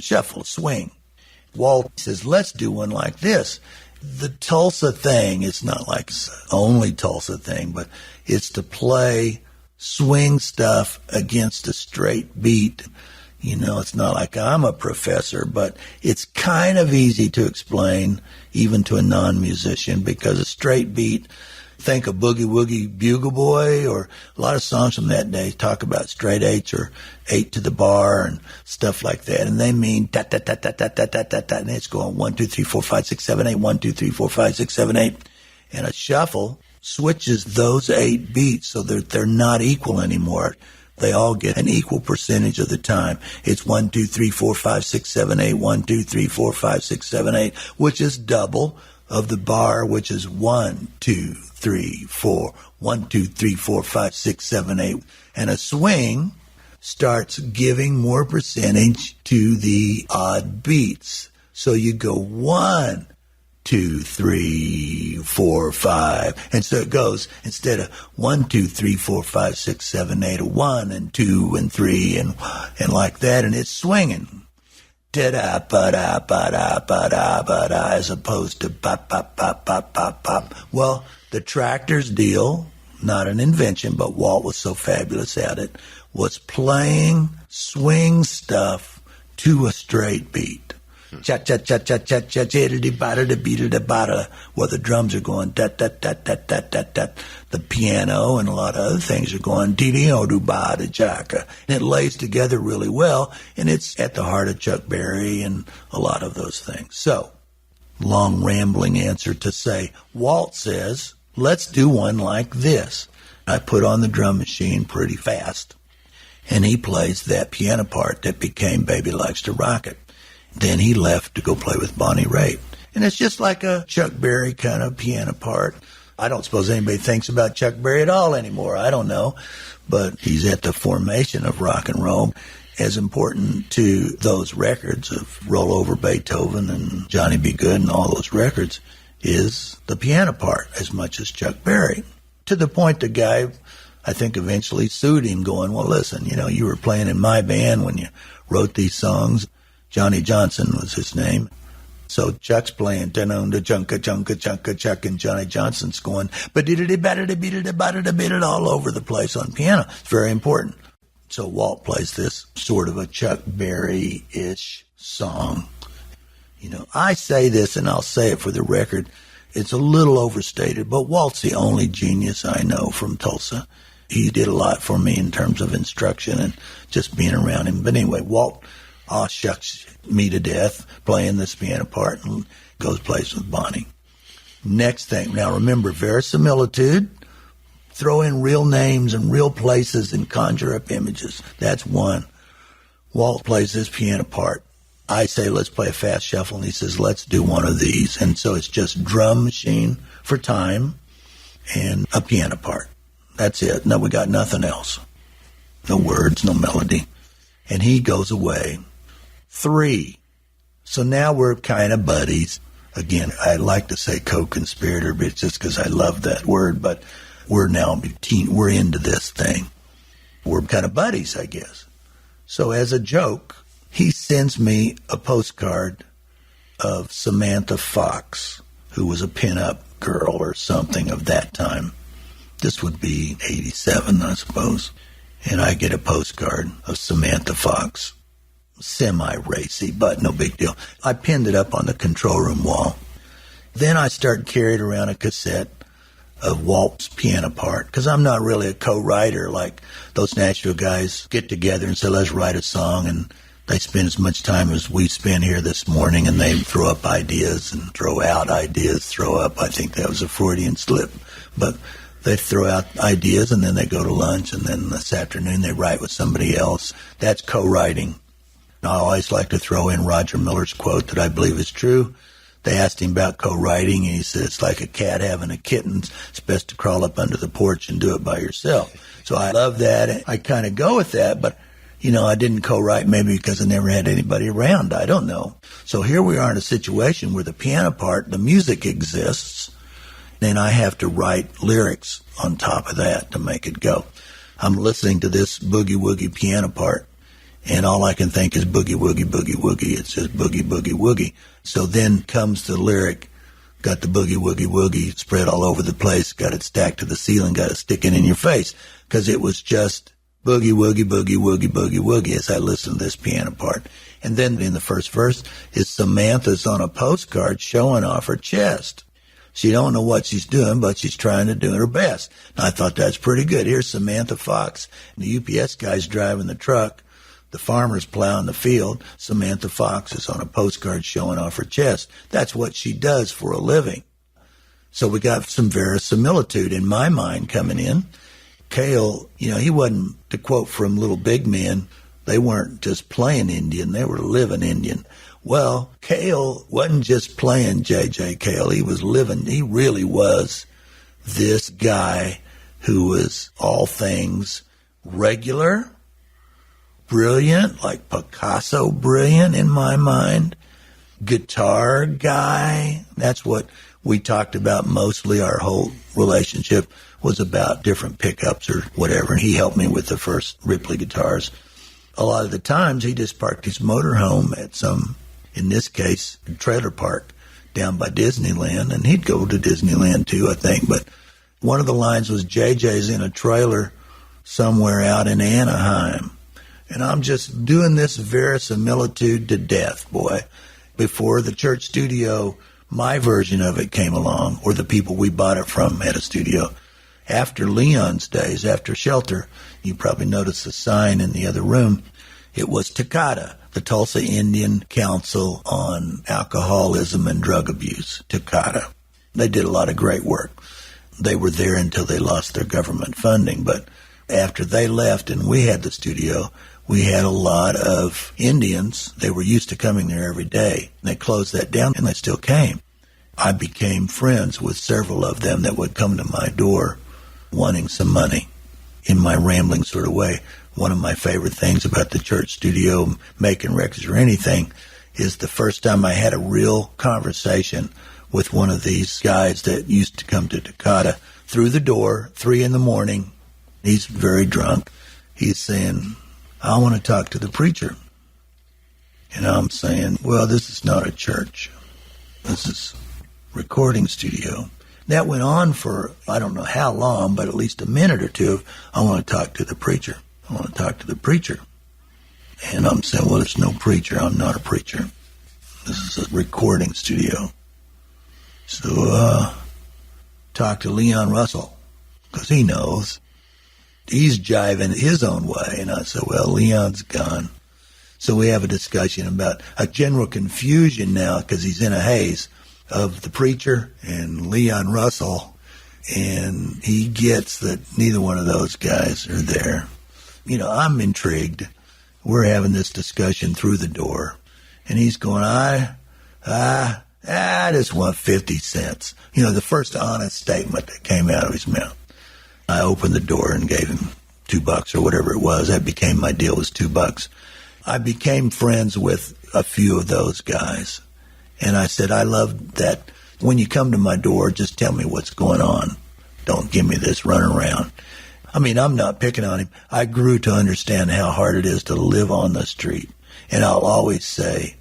Shuffle, swing. Walt says, let's do one like this. The Tulsa thing, it's not like it's only Tulsa thing, but it's to play swing stuff against a straight beat. You know, it's not like I'm a professor, but it's kind of easy to explain even to a non-musician, because a straight beat, think of Boogie Woogie Bugle Boy, or a lot of songs from that day talk about straight eights or 8 to the bar and stuff like that. And they mean ta ta ta ta ta ta ta ta ta, and it's going 1, 2, 3, 4, 5, 6, 7, 8, 1, 2, 3, 4, 5, 6, 7, 8. And a shuffle switches those 8 beats so that they're not equal anymore. They all get an equal percentage of the time. It's 1, 2, 3, 4, 5, 6, 7, 8, 1, 2, 3, 4, 5, 6, 7, 8, which is double of the bar, which is 1, 2, 3, 4, 1, 2, 3, 4, 5, 6, 7, 8. And a swing starts giving more percentage to the odd beats. So you go 1, 2, 3, 4, 5. And so it goes, instead of 1, 2, 3, 4, 5, 6, 7, 8, 1 and 2 and 3 and like that. And it's swinging. Da-da, ba-da, ba-da, ba-da, ba-da, as opposed to pop, pop, pop, pop, pop, pop. Well, the Tractors deal, not an invention, but Walt was so fabulous at it, was playing swing stuff to a straight beat. cha-cha-cha-cha-cha-cha, chiddity-bada-da-beada-da-bada, where the drums are going da-da-da-da-da-da-da. The piano and a lot of other things are going dee-dee-o-do-ba-da-jaka. And it lays together really well, and it's at the heart of Chuck Berry and a lot of those things. So, long rambling answer to say, Walt says, let's do one like this. I put on the drum machine pretty fast, and he plays that piano part that became Baby Likes to Rock It. Then he left to go play with Bonnie Raitt. And it's just like a Chuck Berry kind of piano part. I don't suppose anybody thinks about Chuck Berry at all anymore. I don't know. But he's at the formation of rock and roll. As important to those records of Roll Over Beethoven and Johnny B. Good and all those records is the piano part as much as Chuck Berry. To the point the guy, I think, eventually sued him going, well, listen, you were playing in my band when you wrote these songs. Johnny Johnson was his name. So Chuck's playing da-dum-da-junka, junka, chunka, chuck, and Johnny Johnson's going ba-dee-da-dee-ba-da-da-bee-da-da-ba-da-da-bee-da all over the place on piano. It's very important. So Walt plays this sort of a Chuck Berry-ish song. I say this, and I'll say it for the record, it's a little overstated, but Walt's the only genius I know from Tulsa. He did a lot for me in terms of instruction and just being around him. But anyway, Walt shucks me to death playing this piano part and goes plays with Bonnie. Next thing, now remember, verisimilitude, throw in real names and real places and conjure up images. That's one. Walt plays this piano part. I say, let's play a fast shuffle, and he says, let's do one of these. And so it's just drum machine for time and a piano part. That's it. No, we got nothing else. No words, no melody. And he goes away. 3. So now we're kind of buddies. Again, I like to say co-conspirator, but it's just because I love that word. But we're now we're into this thing. We're kind of buddies, I guess. So as a joke, he sends me a postcard of Samantha Fox, who was a pinup girl or something of that time. This would be 87, I suppose. And I get a postcard of Samantha Fox. Semi-racy, but no big deal. I pinned it up on the control room wall. Then I started carrying around a cassette of Walt's piano part, because I'm not really a co-writer like those Nashville guys get together and say, let's write a song, and they spend as much time as we spent here this morning, and they throw up ideas and throw out ideas, throw up. I think that was a Freudian slip. But they throw out ideas, and then they go to lunch, and then this afternoon they write with somebody else. That's co-writing. I always like to throw in Roger Miller's quote that I believe is true. They asked him about co-writing, and he said, it's like a cat having a kitten. It's best to crawl up under the porch and do it by yourself. So I love that, and I kind of go with that, but I didn't co-write maybe because I never had anybody around. I don't know. So here we are in a situation where the piano part, the music exists, and I have to write lyrics on top of that to make it go. I'm listening to this boogie-woogie piano part, and all I can think is boogie-woogie, boogie-woogie. It says boogie, boogie, woogie. So then comes the lyric, got the boogie-woogie, woogie spread all over the place, got it stacked to the ceiling, got it sticking in your face, because it was just boogie, woogie, boogie, woogie, boogie, woogie as I listened to this piano part. And then in the first verse is Samantha's on a postcard showing off her chest. She don't know what she's doing, but she's trying to do her best. And I thought that's pretty good. Here's Samantha Fox, and the UPS guy's driving the truck. The farmer's plowing the field. Samantha Fox is on a postcard showing off her chest. That's what she does for a living. So we got some verisimilitude in my mind coming in. Cale, he wasn't, to quote from Little Big Men, they weren't just playing Indian, they were living Indian. Well, Cale wasn't just playing J.J. Cale, he was living, he really was this guy who was all things regular, brilliant, like Picasso brilliant in my mind, guitar guy. That's what we talked about mostly. Our whole relationship was about different pickups or whatever, and he helped me with the first Ripley guitars. A lot of the times he just parked his motorhome at some, in this case, trailer park down by Disneyland, and he'd go to Disneyland too, I think. But one of the lines was, JJ's in a trailer somewhere out in Anaheim. And I'm just doing this verisimilitude to death, boy. before the church studio, my version of it came along, or the people we bought it from had a studio. After Leon's days, after Shelter, you probably noticed the sign in the other room. It was Toccata, the Tulsa Indian Council on Alcoholism and Drug Abuse, Toccata. They did a lot of great work. They were there until they lost their government funding, but after they left and we had the studio, we had a lot of Indians. They were used to coming there every day. They closed that down, and they still came. I became friends with several of them that would come to my door wanting some money in my rambling sort of way. One of my favorite things about the church studio, making records or anything, is the first time I had a real conversation with one of these guys that used to come to Toccata through the door, 3 a.m. He's very drunk. He's saying, I want to talk to the preacher. And I'm saying, well, this is not a church. This is a recording studio. That went on for, I don't know how long, but at least a minute or two. I want to talk to the preacher. I want to talk to the preacher. And I'm saying, well, there's no preacher. I'm not a preacher. This is a recording studio. So, talk to Leon Russell, because he knows. He's jiving his own way. And I said, well, Leon's gone. So we have a discussion about a general confusion now, because he's in a haze, of the preacher and Leon Russell. And he gets that neither one of those guys are there. You know, I'm intrigued. We're having this discussion through the door. And he's going, I just want 50 cents. You know, the first honest statement that came out of his mouth. I opened the door and gave him $2 or whatever it was. That became my deal, was $2. I became friends with a few of those guys. And I said, I love that when you come to my door, just tell me what's going on. Don't give me this run around. I mean, I'm not picking on him. I grew to understand how hard it is to live on the street. And I'll always say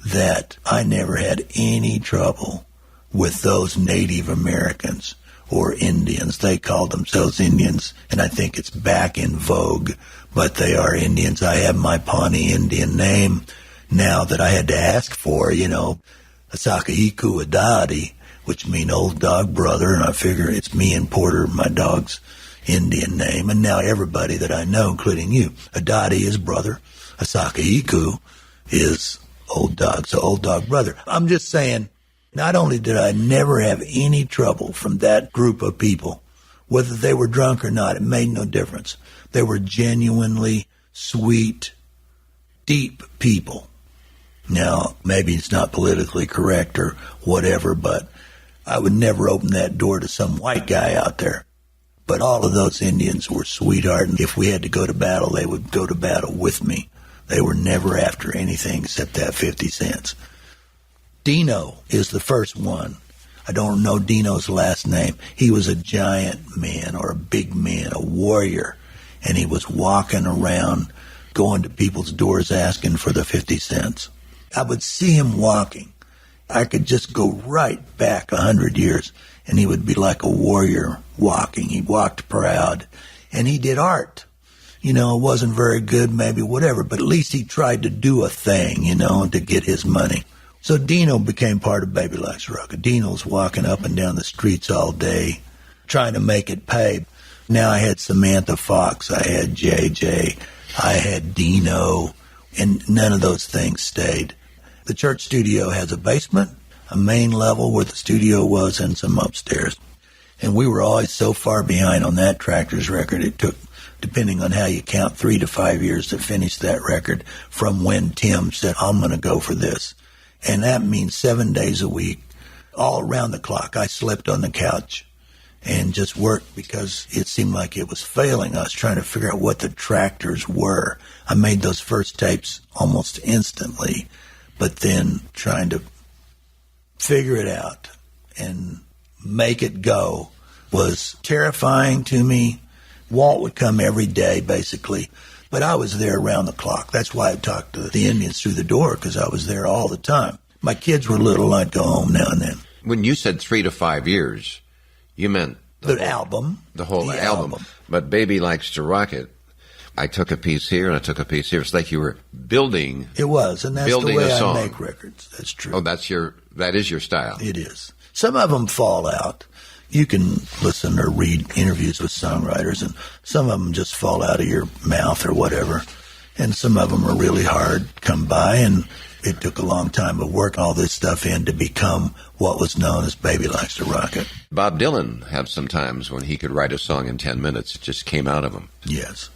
that I never had any trouble with those Native Americans or Indians. They called themselves Indians, and I think it's back in vogue, but they are Indians. I have my Pawnee Indian name now that I had to ask for, you know, Asakahiku Adadi, which mean old dog brother, and I figure it's me and Porter, my dog's Indian name, and now everybody that I know, including you, Adadi is brother, Asakahiku is old dog, so old dog brother. I'm just saying, not only did I never have any trouble from that group of people, whether they were drunk or not, it made no difference. They were genuinely sweet, deep people. Now, maybe it's not politically correct or whatever, but I would never open that door to some white guy out there. But all of those Indians were sweetheart, and if we had to go to battle, they would go to battle with me. They were never after anything except that 50 cents. Dino is the first one. I don't know Dino's last name. He was a giant man or a big man, a warrior, and he was walking around, going to people's doors asking for the 50 cents. I would see him walking. I could just go right back 100 years, and he would be like a warrior walking. He walked proud, and he did art. You know, it wasn't very good, maybe whatever, but at least he tried to do a thing, you know, to get his money. So Dino became part of Baby Likes Rock. Dino's walking up and down the streets all day, trying to make it pay. Now I had Samantha Fox, I had JJ, I had Dino, and none of those things stayed. The church studio has a basement, a main level where the studio was, and some upstairs. And we were always so far behind on that Tractors record, it took, depending on how you count, 3 to 5 years to finish that record from when Tim said, I'm going to go for this. And that means 7 days a week, all around the clock. I slept on the couch and just worked because it seemed like it was failing us, trying to figure out what the Tractors were. I made those first tapes almost instantly, but then trying to figure it out and make it go was terrifying to me. Walt would come every day, basically, but I was there around the clock. That's why I talked to the Indians through the door, because I was there all the time. My kids were little. I'd go home now and then.
When you said 3 to 5 years, you meant
the album.
The whole album. But Baby Likes to Rock It. I took a piece here and I took a piece here. It's like you were building.
It was, and that's the
building
way
a
I
song.
make records. That's true.
Oh, that is your style.
It is. Some of them fall out. You can listen or read interviews with songwriters, and some of them just fall out of your mouth or whatever. And some of them are really hard to come by, and it took a long time to work all this stuff in to become what was known as Baby Likes to Rock It.
Bob Dylan had some times when he could write a song in 10 minutes. It just came out of him.
Yes.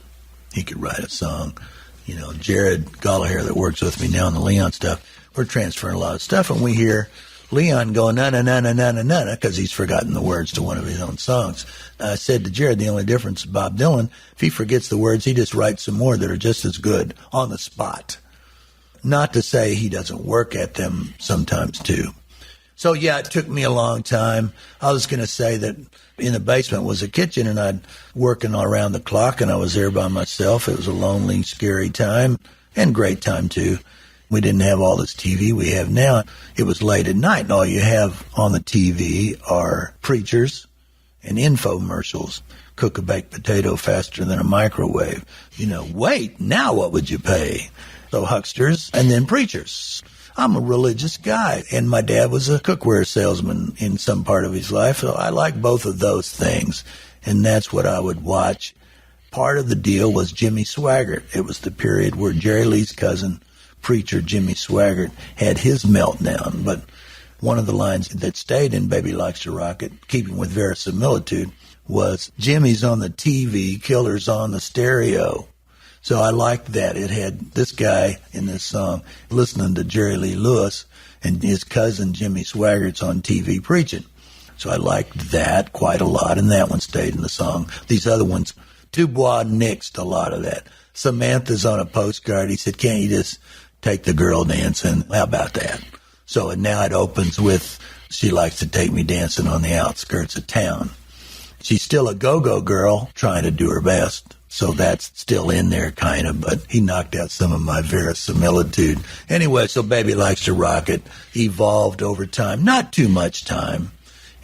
He could write a song. You know, Jared Gallaher that works with me now on the Leon stuff, we're transferring a lot of stuff, and we hear Leon going, na-na-na-na-na-na-na, because he's forgotten the words to one of his own songs. I said to Jared, the only difference is Bob Dylan, if he forgets the words, he just writes some more that are just as good on the spot. Not to say he doesn't work at them sometimes, too. So, yeah, it took me a long time. I was going to say that in the basement was a kitchen, and I'd working all around the clock, and I was there by myself. It was a lonely, scary time, and great time, too. We didn't have all this TV we have now. It was late at night, and all you have on the TV are preachers and infomercials. Cook a baked potato faster than a microwave. You know, wait, now what would you pay? So hucksters and then preachers. I'm a religious guy, and my dad was a cookware salesman in some part of his life, so I like both of those things, and that's what I would watch. Part of the deal was Jimmy Swaggart. It was the period where Jerry Lee's cousin, preacher Jimmy Swaggart, had his meltdown, but one of the lines that stayed in Baby Likes to Rock It, keeping with verisimilitude, was Jimmy's on the TV, Killer's on the stereo. So I liked that. It had this guy in this song listening to Jerry Lee Lewis, and his cousin Jimmy Swaggart's on TV preaching. So I liked that quite a lot, and that one stayed in the song. These other ones, Dubois nixed a lot of that. Samantha's on a postcard. He said, can't you just take the girl dancing? How about that? So now it opens with, she likes to take me dancing on the outskirts of town. She's still a go-go girl trying to do her best. So that's still in there, kind of, but he knocked out some of my verisimilitude. Anyway, so Baby Likes to Rock It evolved over time, not too much time.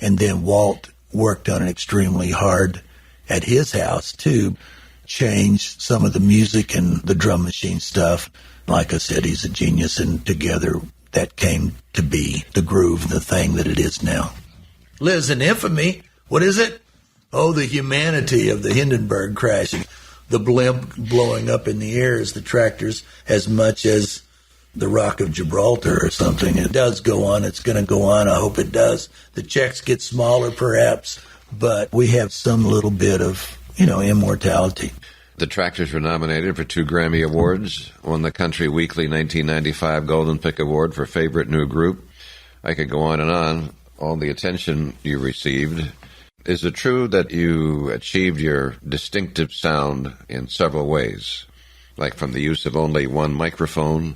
And then Walt worked on it extremely hard at his house, too, changed some of the music and the drum machine stuff. Like I said, he's a genius, and together that came to be the groove, the thing that it is now. Lives in infamy. What is it? Oh, the humanity of the Hindenburg crashing. The blimp blowing up in the air as the tractors, as much as the Rock of Gibraltar or something. It does go on. It's going to go on. I hope it does. The checks get smaller, perhaps, but we have some little bit of, immortality.
The Tractors were nominated for 2 Grammy Awards, won the Country Weekly 1995 Golden Pick Award for Favorite New Group. I could go on and on. All the attention you received. Is it true that you achieved your distinctive sound in several ways, like from the use of only one microphone,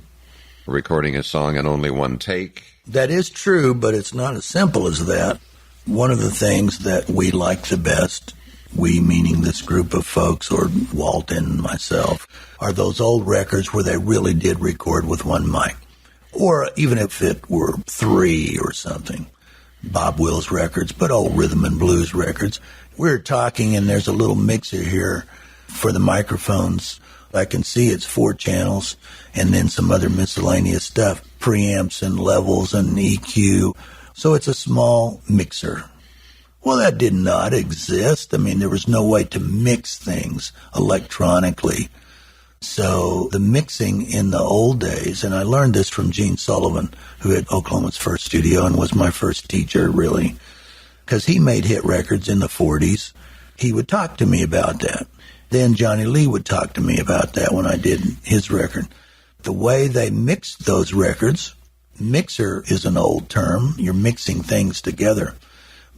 recording a song in only one take?
That is true, but it's not as simple as that. One of the things that we like the best, we meaning this group of folks, or Walt and myself, are those old records where they really did record with one mic, or even if it were 3 or something. Bob Wills records, but old rhythm and blues records. We're talking, and there's a little mixer here for the microphones. I can see it's 4 channels, and then some other miscellaneous stuff, preamps and levels and EQ. So it's a small mixer. Well, that did not exist. I mean, there was no way to mix things electronically. So the mixing in the old days, and I learned this from Gene Sullivan, who had Oklahoman's first studio and was my first teacher, really, because he made hit records in the 40s. He would talk to me about that. Then Johnny Lee would talk to me about that when I did his record. The way they mixed those records, mixer is an old term. You're mixing things together.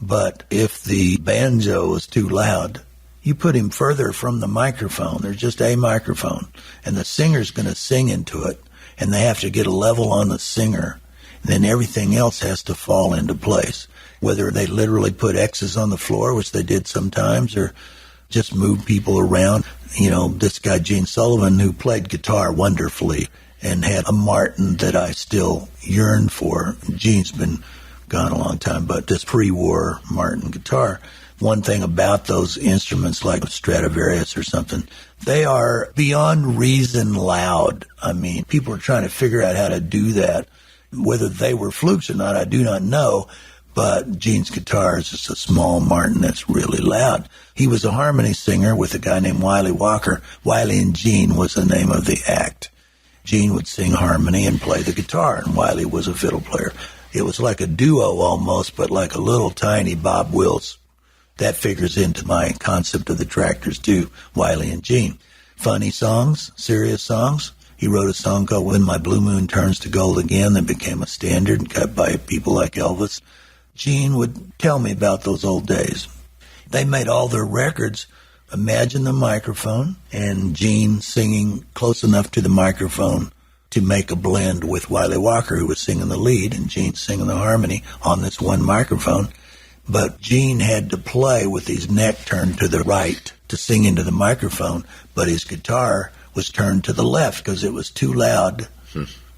But if the banjo is too loud, you put him further from the microphone. There's just a microphone, and the singer's going to sing into it, and they have to get a level on the singer. And then everything else has to fall into place, whether they literally put X's on the floor, which they did sometimes, or just move people around. This guy, Gene Sullivan, who played guitar wonderfully and had a Martin that I still yearn for. Gene's been gone a long time, but this pre-war Martin guitar, One thing about those instruments like Stradivarius or something, they are beyond reason loud. I mean, people are trying to figure out how to do that. Whether they were flukes or not, I do not know. But Gene's guitar is just a small Martin that's really loud. He was a harmony singer with a guy named Wiley Walker. Wiley and Gene was the name of the act. Gene would sing harmony and play the guitar, and Wiley was a fiddle player. It was like a duo almost, but like a little tiny Bob Wills. That figures into my concept of the Tractors too, Wiley and Gene. Funny songs, serious songs. He wrote a song called When My Blue Moon Turns to Gold Again that became a standard cut by people like Elvis. Gene would tell me about those old days. They made all their records. Imagine the microphone and Gene singing close enough to the microphone to make a blend with Wiley Walker, who was singing the lead, and Gene singing the harmony on this one microphone. But Gene had to play with his neck turned to the right to sing into the microphone, but his guitar was turned to the left because it was too loud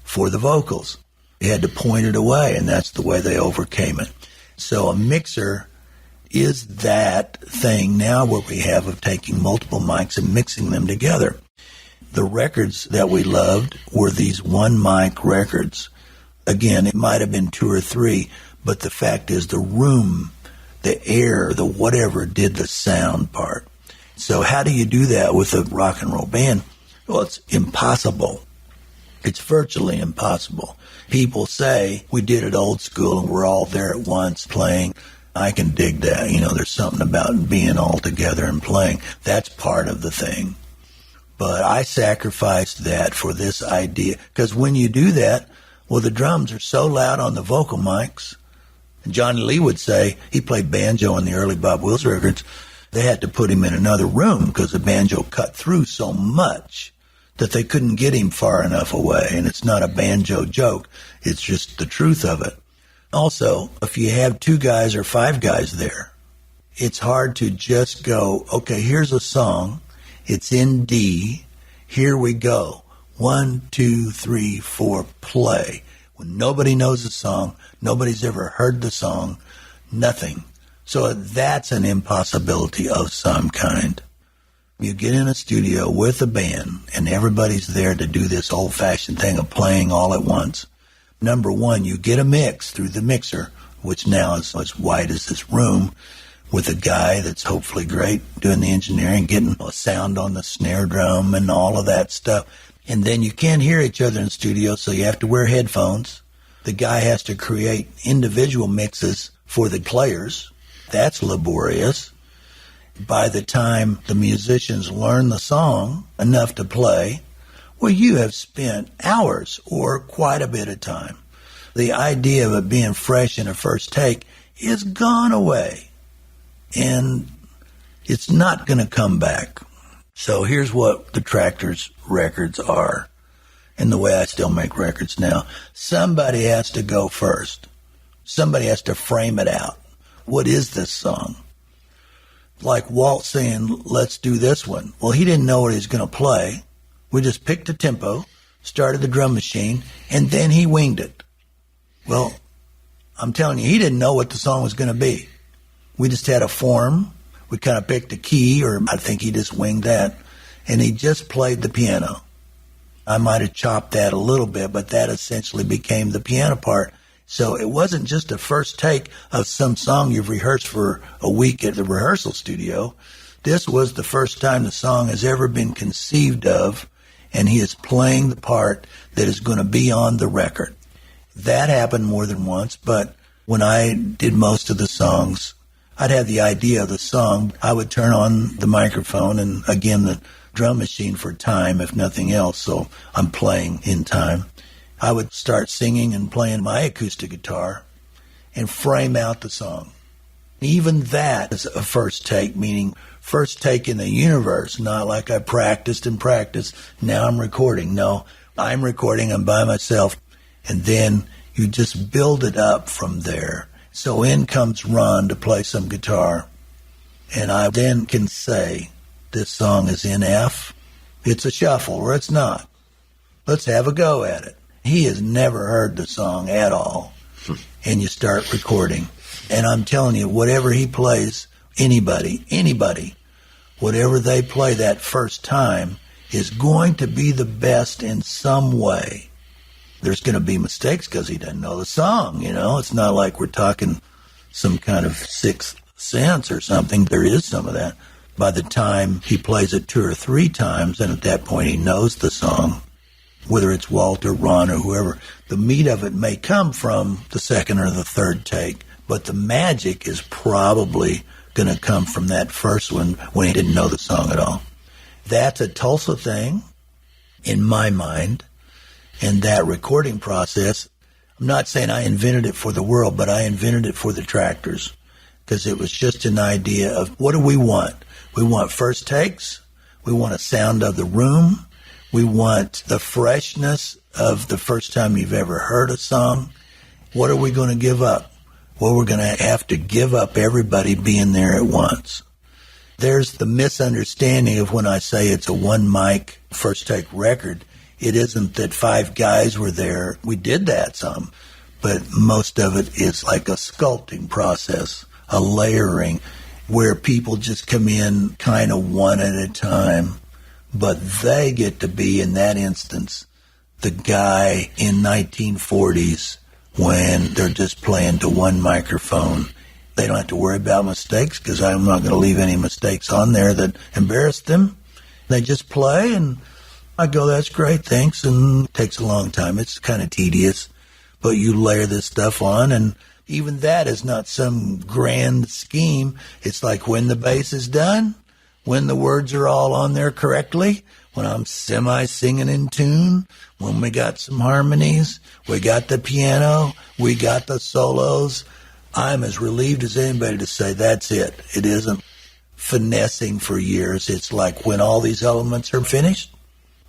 for the vocals. He had to point it away, and that's the way they overcame it. So a mixer is that thing now where we have of taking multiple mics and mixing them together. The records that we loved were these one mic records. Again, it might have been 2 or 3, but the fact is the room, the air, the whatever did the sound part. So how do you do that with a rock and roll band? Well, it's impossible. It's virtually impossible. People say we did it old school and we're all there at once playing. I can dig that. There's something about being all together and playing. That's part of the thing. But I sacrificed that for this idea. Because when you do that, well, the drums are so loud on the vocal mics. And Johnny Lee would say, he played banjo on the early Bob Wills records, they had to put him in another room because the banjo cut through so much that they couldn't get him far enough away. And it's not a banjo joke. It's just the truth of it. Also, if you have 2 guys or 5 guys there, it's hard to just go, okay, here's a song. It's in D. Here we go. 1, 2, 3, 4, play. When nobody knows the song, nobody's ever heard the song, nothing. So that's an impossibility of some kind. You get in a studio with a band, and everybody's there to do this old-fashioned thing of playing all at once. Number one, you get a mix through the mixer, which now is as wide as this room, with a guy that's hopefully great doing the engineering, getting a sound on the snare drum and all of that stuff. And then you can't hear each other in the studio, so you have to wear headphones. The guy has to create individual mixes for the players. That's laborious. By the time the musicians learn the song enough to play, well, you have spent hours or quite a bit of time. The idea of it being fresh in a first take is gone away, and it's not going to come back. So here's what the Tractors records are, and the way I still make records now. Somebody has to go first. Somebody has to frame it out. What is this song? Like Walt saying, let's do this one. Well, he didn't know what he was going to play. We just picked a tempo, started the drum machine, and then he winged it. Well, I'm telling you, he didn't know what the song was going to be. We just had a form. We kind of picked a key, or I think he just winged that, and he just played the piano. I might have chopped that a little bit, but that essentially became the piano part. So it wasn't just a first take of some song you've rehearsed for a week at the rehearsal studio. This was the first time the song has ever been conceived of, and he is playing the part that is going to be on the record. That happened more than once, but when I did most of the songs, I'd have the idea of the song. I would turn on the microphone and, again, the drum machine for time, if nothing else, so I'm playing in time. I would start singing and playing my acoustic guitar and frame out the song. Even that is a first take, meaning first take in the universe, not like I practiced and practiced. Now I'm recording. No, I'm recording. I'm by myself. And then you just build it up from there. So in comes Ron to play some guitar. And I then can say, this song is in F. It's a shuffle, or it's not. Let's have a go at it. He has never heard the song at all. And you start recording. And I'm telling you, whatever he plays anybody, whatever they play that first time is going to be the best in some way. There's going to be mistakes because he doesn't know the song, you know. It's not like we're talking some kind of sixth sense or something. There is some of that. By the time he plays it 2 or 3 times, and at that point he knows the song, whether it's Walt or Ron or whoever, the meat of it may come from the second or the third take, but the magic is probably going to come from that first one when he didn't know the song at all. That's a Tulsa thing, in my mind. And that recording process, I'm not saying I invented it for the world, but I invented it for the tractors because it was just an idea of what do we want? We want first takes. We want a sound of the room. We want the freshness of the first time you've ever heard a song. What are we going to give up? Well, we're going to have to give up everybody being there at once. There's the misunderstanding of when I say it's a one mic first take record. It isn't that 5 guys were there. We did that some, but most of it is like a sculpting process, a layering, where people just come in kind of one at a time, but they get to be, in that instance, the guy in 1940s when they're just playing to one microphone. They don't have to worry about mistakes because I'm not going to leave any mistakes on there that embarrass them. They just play, and I go, that's great, thanks, and it takes a long time. It's kind of tedious, but you layer this stuff on, and even that is not some grand scheme. It's like when the bass is done, when the words are all on there correctly, when I'm semi-singing in tune, when we got some harmonies, we got the piano, we got the solos. I'm as relieved as anybody to say that's it. It isn't finessing for years. It's like when all these elements are finished,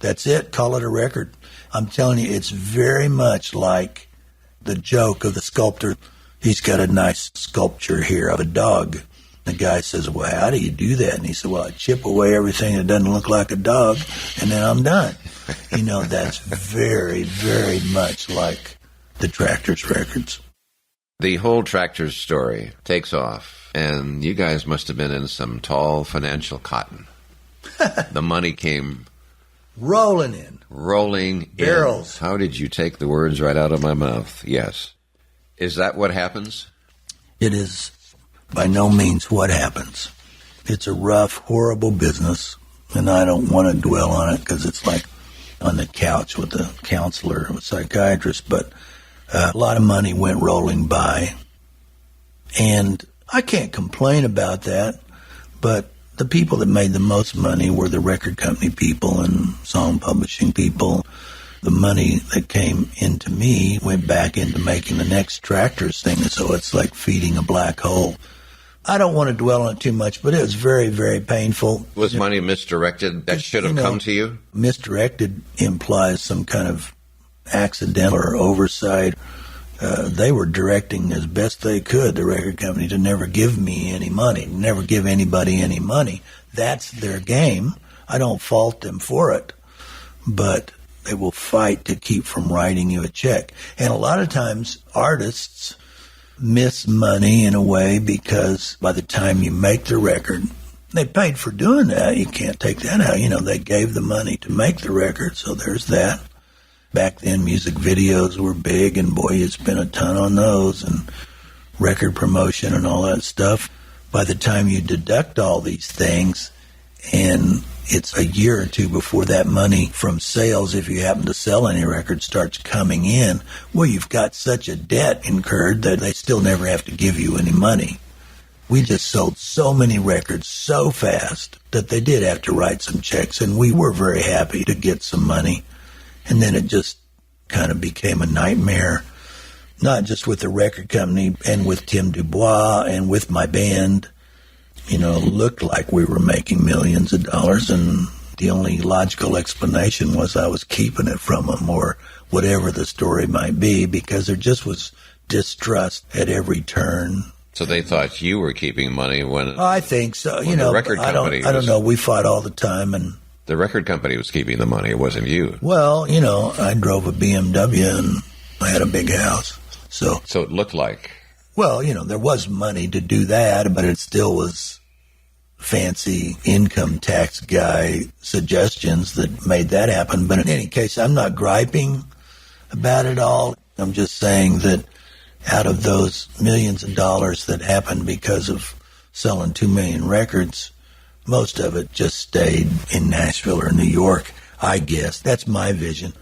that's it. Call it a record. I'm telling you, it's very much like the joke of the sculptor. He's got a nice sculpture here of a dog. The guy says, well, how do you do that? And he said, well, I chip away everything that doesn't look like a dog, and then I'm done. You know, that's very, very much like the Tractors records.
The whole Tractors story takes off, and you guys must have been in some tall financial cotton. The money came
rolling in.
Barrels. How did you take the words right out of my mouth? Yes. Is that what happens?
It is by no means what happens. It's a rough, horrible business, and I don't want to dwell on it because it's like on the couch with a counselor or a psychiatrist, but a lot of money went rolling by, and I can't complain about that, but the people that made the most money were the record company people and song publishing people. The money that came into me went back into making the next Tractors thing, so it's like feeding a black hole. I don't want to dwell on it too much, but it was very, very painful.
Was money misdirected that should have come to you?
Misdirected implies some kind of accidental or oversight. They were directing as best they could, the record company, to never give me any money, never give anybody any money. That's their game. I don't fault them for it, but they will fight to keep from writing you a check. And a lot of times artists miss money in a way because by the time you make the record, they paid for doing that. You can't take that out. You know, they gave the money to make the record, so there's that. Back then, music videos were big, and boy, you spent a ton on those, and record promotion and all that stuff. By the time you deduct all these things, and it's a year or two before that money from sales, if you happen to sell any record, starts coming in, well, you've got such a debt incurred that they still never have to give you any money. We just sold so many records so fast that they did have to write some checks, and we were very happy to get some money. And then it just kind of became a nightmare, not just with the record company and with Tim Dubois and with my band. You know, it looked like we were making millions of dollars, and the only logical explanation was I was keeping it from them, or whatever the story might be, because there just was distrust at every turn.
So they thought you were keeping money when
I think so. You know,
the record company
I don't know. We fought all the time, and
the record company was keeping the money. It wasn't you.
Well, you know, I drove a BMW and I had a big house. So
it looked like
Well, there was money to do that, but it still was fancy income tax guy suggestions that made that happen. But in any case, I'm not griping about it all. I'm just saying that out of those millions of dollars that happened because of selling 2 million records, most of it just stayed in Nashville or New York, I guess. That's my vision.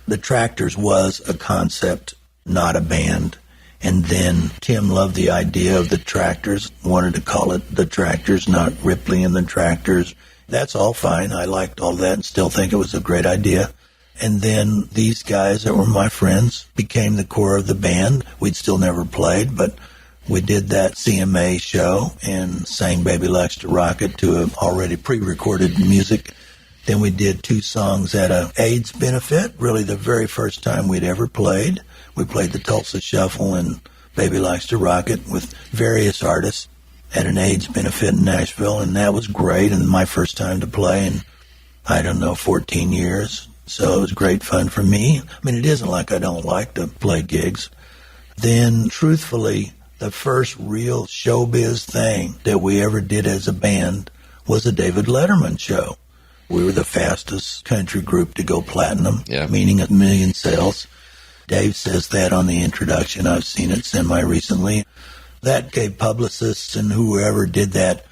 The Tractors was a concept, not a band. And then Tim loved the idea of the Tractors, wanted to call it the Tractors, not Ripley and the Tractors. That's all fine. I liked all that and still think it was a great idea. And then these guys that were my friends became the core of the band. We'd still never played, but we did that CMA show and sang Baby Likes to Rock It to a already pre-recorded music. Then we did 2 songs at a AIDS benefit, really the very first time we'd ever played. We played the Tulsa Shuffle and Baby Likes to Rock It with various artists at an AIDS benefit in Nashville, and that was great, and my first time to play in, 14 years. So it was great fun for me. I mean, it isn't like I don't like to play gigs. Then, truthfully, the first real showbiz thing that we ever did as a band was a David Letterman show. We were the fastest country group to go platinum, meaning 1 million sales. Dave says that on the introduction. I've seen it semi-recently. That gave publicists and whoever did that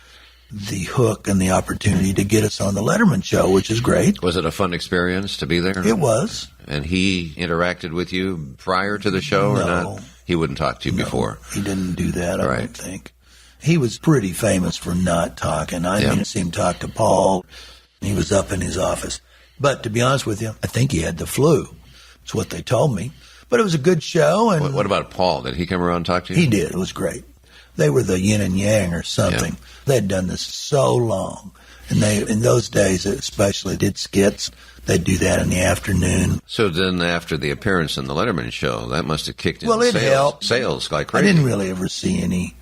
the hook and the opportunity to get us on the Letterman show, which is great.
Was it a fun experience to be there?
It was.
And he interacted with you prior to the show or not? He wouldn't talk to you before?
He didn't do that, I don't think. He was pretty famous for not talking. I didn't see him talk to Paul. He was up in his office. But to be honest with you, I think he had the flu. That's what they told me. But it was a good show. And
what about Paul? Did he come around and talk to you?
He did. It was great. They were the yin and yang or something. Yeah. They'd done this so long. And they, in those days especially, did skits. They'd do that in the afternoon.
So then after the appearance in the Letterman show, that must have kicked in
it helped.
Sales like crazy.
I didn't really ever see any.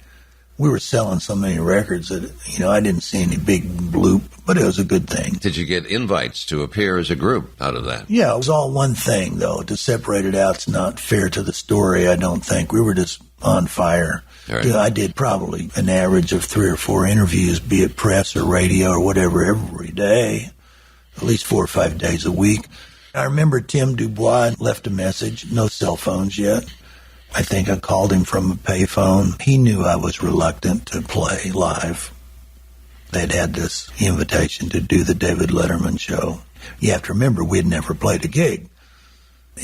We were selling so many records that, I didn't see any big bloop, but it was a good thing.
Did you get invites to appear as a group out of that?
Yeah, it was all one thing, though. To separate it out's not fair to the story, I don't think. We were just on fire. Right. I did probably an average of 3 or 4 interviews, be it press or radio or whatever, every day, at least 4 or 5 days a week. I remember Tim Dubois left a message, no cell phones yet. I think I called him from a payphone. He knew I was reluctant to play live. They'd had this invitation to do the David Letterman show. You have to remember, we'd never played a gig.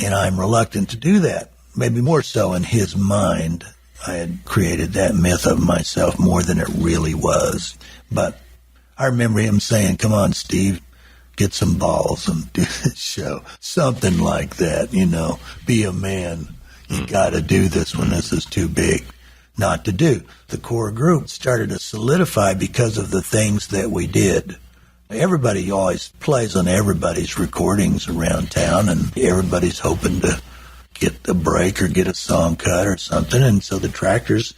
And I'm reluctant to do that. Maybe more so in his mind. I had created that myth of myself more than it really was. But I remember him saying, "Come on, Steve, get some balls and do this show." Something like that, be a man. You got to do this when this is too big not to do. The core group started to solidify because of the things that we did. Everybody always plays on everybody's recordings around town, and everybody's hoping to get a break or get a song cut or something. And so the Tractors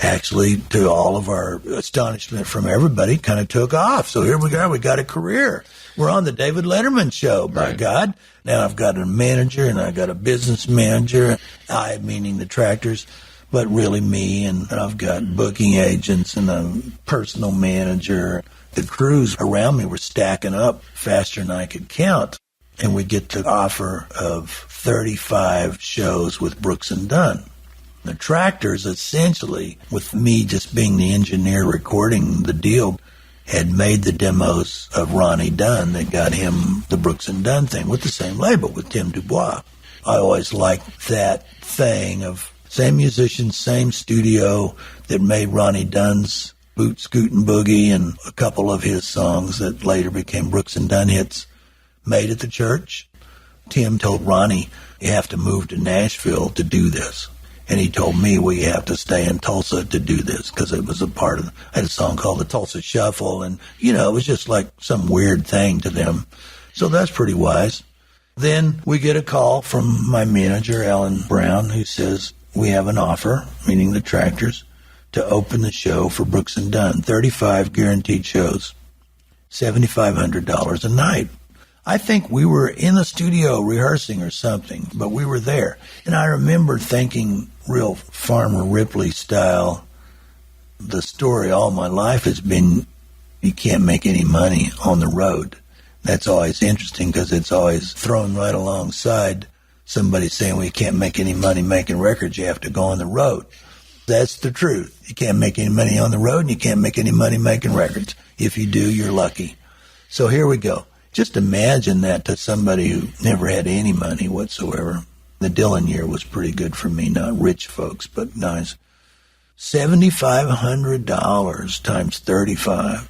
actually, to all of our astonishment from everybody, kind of took off. So here we go. We got a career. We're on the David Letterman show, by God. Now I've got a manager and I've got a business manager, I meaning the Tractors, but really me, and I've got booking agents and a personal manager. The crews around me were stacking up faster than I could count. And we get the offer of 35 shows with Brooks and Dunn. The Tractors, essentially, with me just being the engineer recording the deal, had made the demos of Ronnie Dunn that got him the Brooks and Dunn thing with the same label, with Tim Dubois. I always liked that thing of same musician, same studio that made Ronnie Dunn's Boot, Scoot, and Boogie and a couple of his songs that later became Brooks and Dunn hits, made at the church. Tim told Ronnie, "You have to move to Nashville to do this." And he told me, "We have to stay in Tulsa to do this," because it was a part of, I had a song called the Tulsa Shuffle, and, it was just like some weird thing to them. So that's pretty wise. Then we get a call from my manager, Alan Brown, who says, "We have an offer," meaning the Tractors, "to open the show for Brooks and Dunn, 35 guaranteed shows, $7,500 a night."
I think we were in the studio rehearsing or something, but we were there. And I remember thinking, real Farmer Ripley style, the story all my life has been, you can't make any money on the road. That's always interesting because it's always thrown right alongside somebody saying, well, you can't make any money making records, you have to go on the road. That's the truth. You can't make any money on the road, and you can't make any money making records. If you do, you're lucky. So here we go. Just imagine that to somebody who never had any money whatsoever. The Dylan year was pretty good for me, not rich folks, but nice. $7,500 times 35.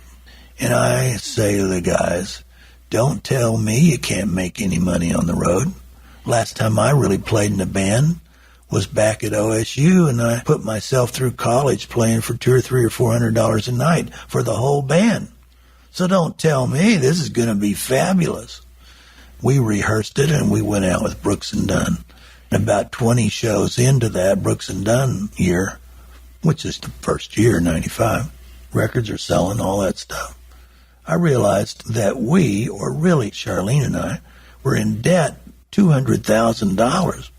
And I say to the guys, don't tell me you can't make any money on the road. Last time I really played in a band was back at OSU, and I put myself through college playing for $200 or $300 or $400 a night for the whole band. So don't tell me this is going to be fabulous. We rehearsed it, and we went out with Brooks and Dunn. And about 20 shows into that Brooks and Dunn year, which is the first year, 95, records are selling, all that stuff. I realized that we, or really Charlene and I, were in debt $200,000.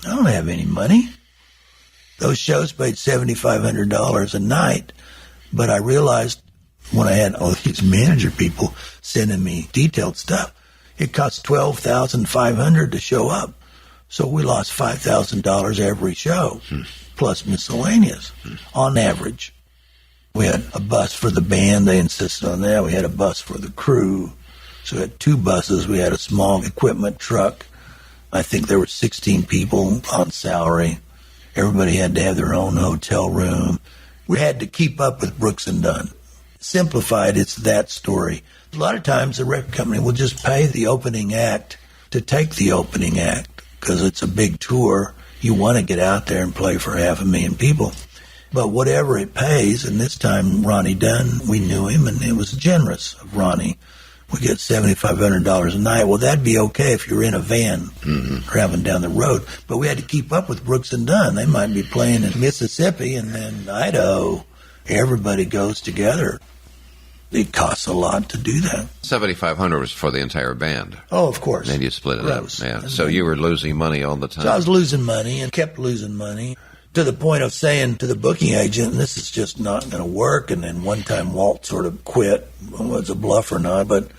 I don't have any money. Those shows paid $7,500 a night, but I realized when I had all these manager people sending me detailed stuff, it cost $12,500 to show up. So we lost $5,000 every show, plus miscellaneous, on average. We had a bus for the band. They insisted on that. We had a bus for the crew. So we had 2 buses. We had a small equipment truck. I think there were 16 people on salary. Everybody had to have their own hotel room. We had to keep up with Brooks and Dunn. Simplified, it's that story. A lot of times the record company will just pay the opening act to take the opening act because it's a big tour. You want to get out there and play for 500,000 people. But whatever it pays, and this time Ronnie Dunn, we knew him, and it was generous of Ronnie. We get $7,500 a night. Well, that'd be okay if you're in a van traveling down the road. But we had to keep up with Brooks and Dunn. They might be playing in Mississippi and then Idaho. Everybody goes together. It costs a lot to do that.
$7,500 was for the entire band.
Oh, of course.
Then you split it
Gross.
up. Yeah. So you were losing money all the time.
So I was losing money and kept losing money to the point of saying to the booking agent, this is just not going to work. And then one time Walt sort of quit. Well, it's a bluff or not, but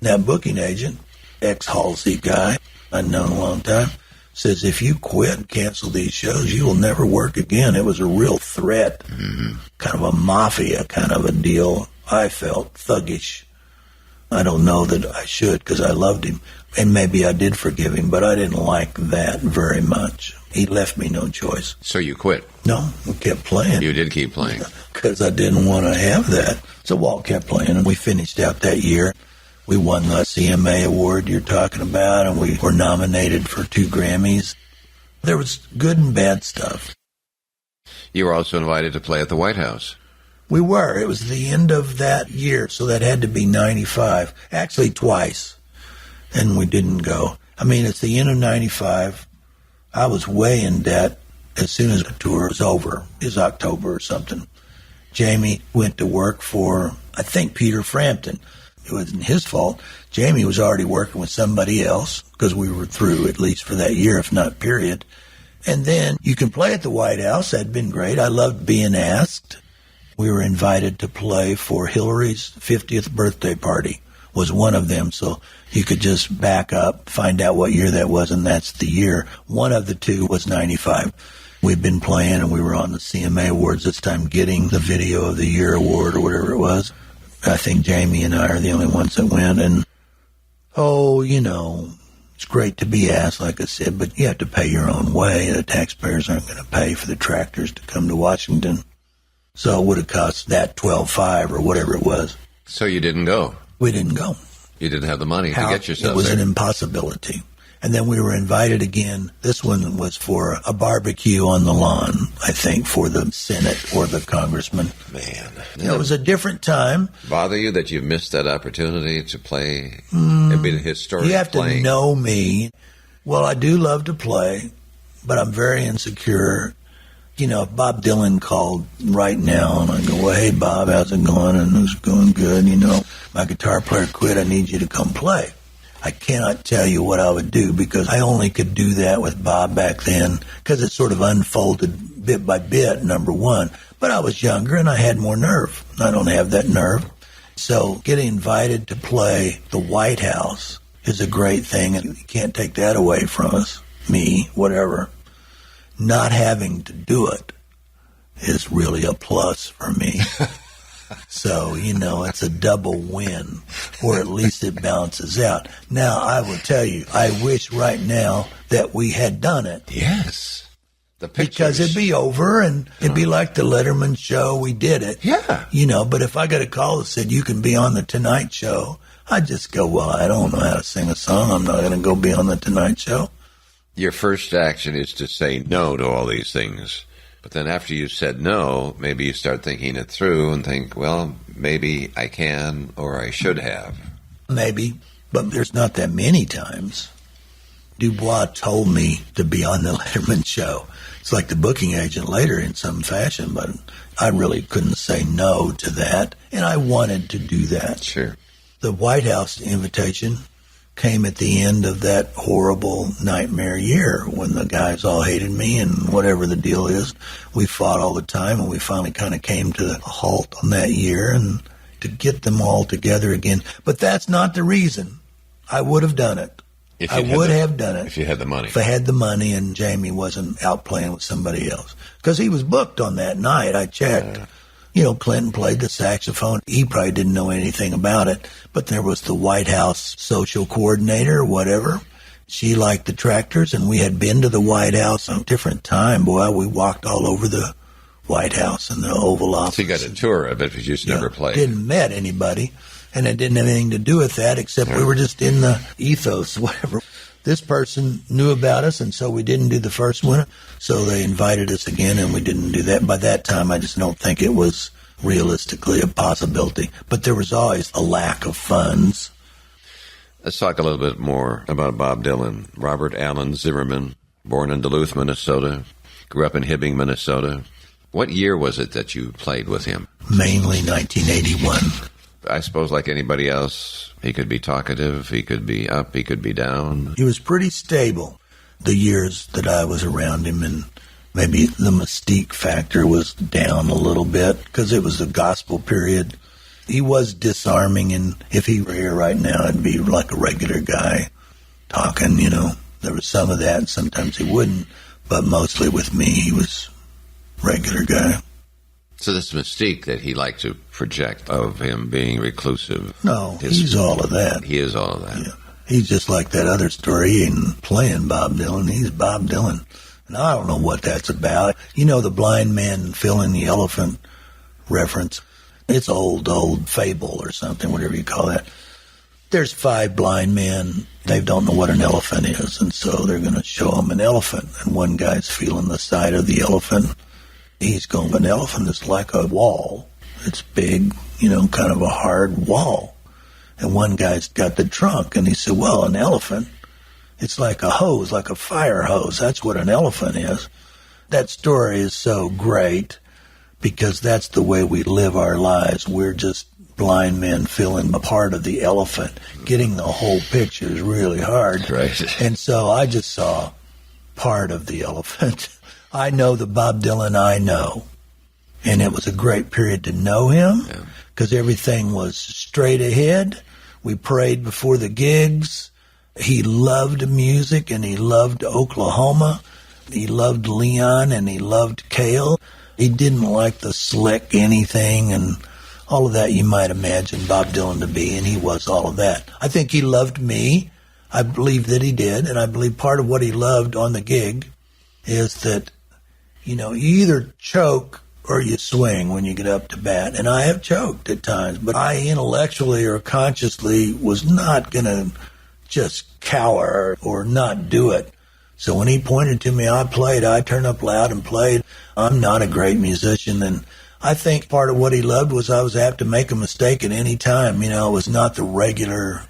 that booking agent, ex-Halsey guy I'd known a long time, says, if you quit and cancel these shows, you will never work again. It was a real threat, kind of a mafia kind of a deal. I felt thuggish. I don't know that I should because I loved him. And maybe I did forgive him, but I didn't like that very much. He left me no choice.
So you quit?
No, we kept playing.
You did keep playing?
Because I didn't want to have that. So Walt kept playing, and we finished out that year. We won the CMA award you're talking about, and we were nominated for 2 Grammys. There was good and bad stuff.
You were also invited to play at the White House.
We were. It was the end of that year, so that had to be 95. Actually, twice, and we didn't go. I mean, it's the end of 95. I was way in debt as soon as the tour was over. It was October or something. Jamie went to work for, I think, Peter Frampton. It wasn't his fault. Jamie was already working with somebody else because we were through, at least for that year, if not period. And then you can play at the White House. That'd been great. I loved being asked. We were invited to play for Hillary's 50th birthday party, was one of them. So you could just back up, find out what year that was, and that's the year. One of the 2 was 95. We'd been playing, and we were on the CMA Awards this time, getting the Video of the Year award or whatever it was. I think Jamie and I are the only ones that went. And, it's great to be asked, like I said, but you have to pay your own way. The taxpayers aren't going to pay for the tractors to come to Washington. So it would have cost that $12,500 or whatever it was.
So you didn't go?
We didn't go.
You didn't have the money to get yourself there.
It was an impossibility. And then we were invited again. This one was for a barbecue on the lawn, I think, for the Senate or the congressman.
Man.
It was a different time.
Bother you that you missed that opportunity to play? It'd be historic.
You have to know me. Well, I do love to play, but I'm very insecure. If Bob Dylan called right now and I go, well, hey, Bob, how's it going? And it's going good. My guitar player quit. I need you to come play. I cannot tell you what I would do because I only could do that with Bob back then because it sort of unfolded bit by bit, number one. But I was younger and I had more nerve. I don't have that nerve. So getting invited to play the White House is a great thing, and you can't take that away from us, me, whatever. Not having to do it is really a plus for me. So, it's a double win, or at least it balances out. Now, I will tell you, I wish right now that we had done it.
Yes. The pictures.
Because it'd be over, and it'd be like the Letterman show. We did it.
Yeah.
But if I got a call that said, you can be on the Tonight Show, I'd just go, well, I don't know how to sing a song. I'm not going to go be on the Tonight Show.
Your first action is to say no to all these things. But then after you said no, maybe you start thinking it through and think, well, maybe I can or I should have.
Maybe, but there's not that many times. Dubois told me to be on the Letterman show. It's like the booking agent later in some fashion, but I really couldn't say no to that, and I wanted to do that.
Sure.
The White House invitation came at the end of that horrible nightmare year when the guys all hated me and whatever the deal is. We fought all the time, and we finally kind of came to a halt on that year and to get them all together again. But that's not the reason. I would have done it. I would have done it.
If you had the money.
If I had the money and Jamie wasn't out playing with somebody else. Because he was booked on that night. I checked. Clinton played the saxophone. He probably didn't know anything about it. But there was the White House social coordinator or whatever. She liked the Tractors, and we had been to the White House on a different time. Boy, we walked all over the White House and the Oval Office.
So you got a tour of it, but you just never played.
Didn't met anybody. And it didn't have anything to do with that, except we were just in the ethos, whatever. This person knew about us, and so we didn't do the first one. So they invited us again, and we didn't do that. By that time, I just don't think it was realistically a possibility. But there was always a lack of funds.
Let's talk a little bit more about Bob Dylan. Robert Allen Zimmerman, born in Duluth, Minnesota, grew up in Hibbing, Minnesota. What year was it that you played with him?
Mainly 1981.
I suppose like anybody else, he could be talkative, he could be up, he could be down.
He was pretty stable the years that I was around him, and maybe the mystique factor was down a little bit because it was the gospel period. He was disarming, and if he were here right now, it'd be like a regular guy talking, There was some of that, and sometimes he wouldn't, but mostly with me, he was a regular guy.
So this mystique that he liked to project of him being reclusive.
No, he's all of that.
He is all of that.
Yeah. He's just like that other story. He ain't playing Bob Dylan. He's Bob Dylan. And I don't know what that's about. The blind man filling the elephant reference. It's old fable or something, whatever you call that. There's 5 blind men. They don't know what an elephant is, and so they're going to show them an elephant. And one guy's feeling the side of the elephant. He's going, an elephant is like a wall. It's big, kind of a hard wall. And one guy's got the trunk, and he said, well, an elephant, it's like a hose, like a fire hose. That's what an elephant is. That story is so great because that's the way we live our lives. We're just blind men filling a part of the elephant. Getting the whole picture is really hard.
Right.
And so I just saw part of the elephant. I know the Bob Dylan I know, and it was a great period to know him because everything was straight ahead. We prayed before the gigs. He loved music, and he loved Oklahoma. He loved Leon, and he loved Cale. He didn't like the slick anything and all of that you might imagine Bob Dylan to be, and he was all of that. I think he loved me. I believe that he did, and I believe part of what he loved on the gig is that you either choke or you swing when you get up to bat. And I have choked at times, but I intellectually or consciously was not going to just cower or not do it. So when he pointed to me, I turned up loud and played. I'm not a great musician, and I think part of what he loved was I was apt to make a mistake at any time. It was not the regular.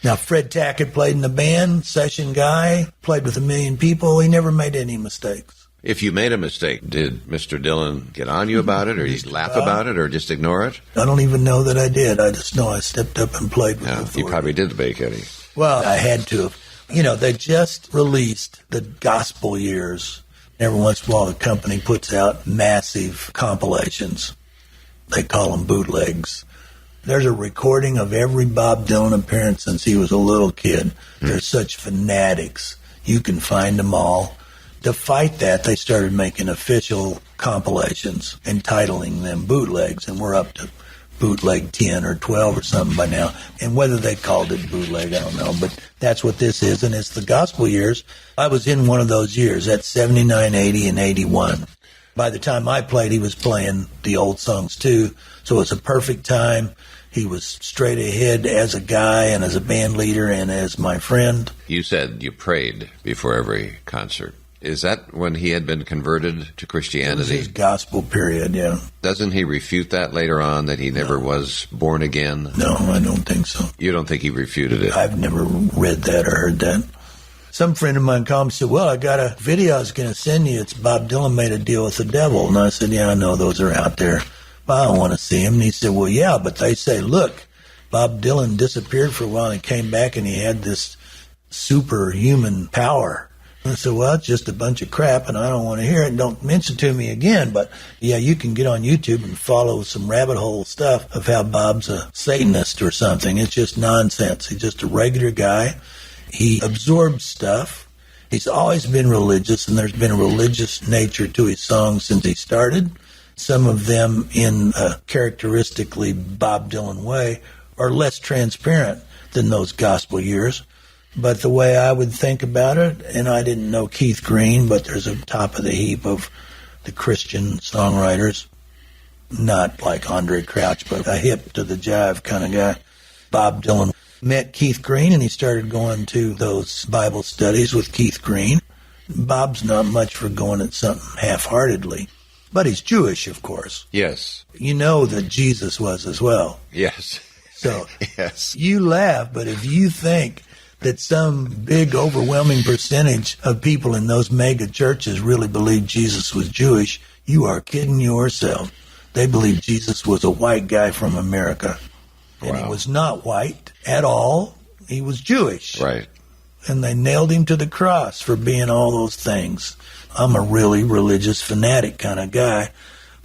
Now, Fred Tackett played in the band, session guy, played with 1 million people. He never made any mistakes.
If you made a mistake, did Mr. Dylan get on you about it, or you laugh about it, or just ignore it?
I don't even know that I did. I just know I stepped up and played with authority.
You probably did make any.
Well, I had to. They just released the gospel years. Every once in a while, the company puts out massive compilations. They call them bootlegs. There's a recording of every Bob Dylan appearance since he was a little kid. They're such fanatics. You can find them all. To fight that, they started making official compilations, entitling them bootlegs, and we're up to bootleg 10 or 12 or something by now. And whether they called it bootleg, I don't know, but that's what this is, and it's the gospel years. I was in one of those years. That's 79, 80, and 81. By the time I played, he was playing the old songs too, so it's a perfect time. He was straight ahead as a guy and as a band leader and as my friend.
You said you prayed before every concert. Is that when he had been converted to Christianity?
It was his gospel period, yeah.
Doesn't he refute that later on, that he never was born again?
No, I don't think so.
You don't think he refuted it?
I've never read that or heard that. Some friend of mine called me and said, well, I got a video I was going to send you. It's Bob Dylan made a deal with the devil. And I said, yeah, I know those are out there. But I don't want to see him. And he said, well, yeah, but they say, look, Bob Dylan disappeared for a while and came back and he had this superhuman power. And I said, well, it's just a bunch of crap and I don't want to hear it. Don't mention it to me again. But yeah, you can get on YouTube and follow some rabbit hole stuff of how Bob's a Satanist or something. It's just nonsense. He's just a regular guy. He absorbs stuff. He's always been religious, and there's been a religious nature to his songs since he started. Some of them, in a characteristically Bob Dylan way, are less transparent than those gospel years. But the way I would think about it, and I didn't know Keith Green, but there's a top of the heap of the Christian songwriters, not like Andre Crouch, but a hip to the jive kind of guy. Bob Dylan met Keith Green, and he started going to those Bible studies with Keith Green. Bob's not much for going at something half-heartedly, but he's Jewish, of course.
Yes.
You know that Jesus was as well.
Yes.
So
yes.
You laugh, but if you think that some big overwhelming percentage of people in those mega churches really believe Jesus was Jewish, you are kidding yourself. They believe Jesus was a white guy from America. And he was not white at all. He was Jewish.
Right.
And they nailed him to the cross for being all those things. I'm a really religious fanatic kind of guy.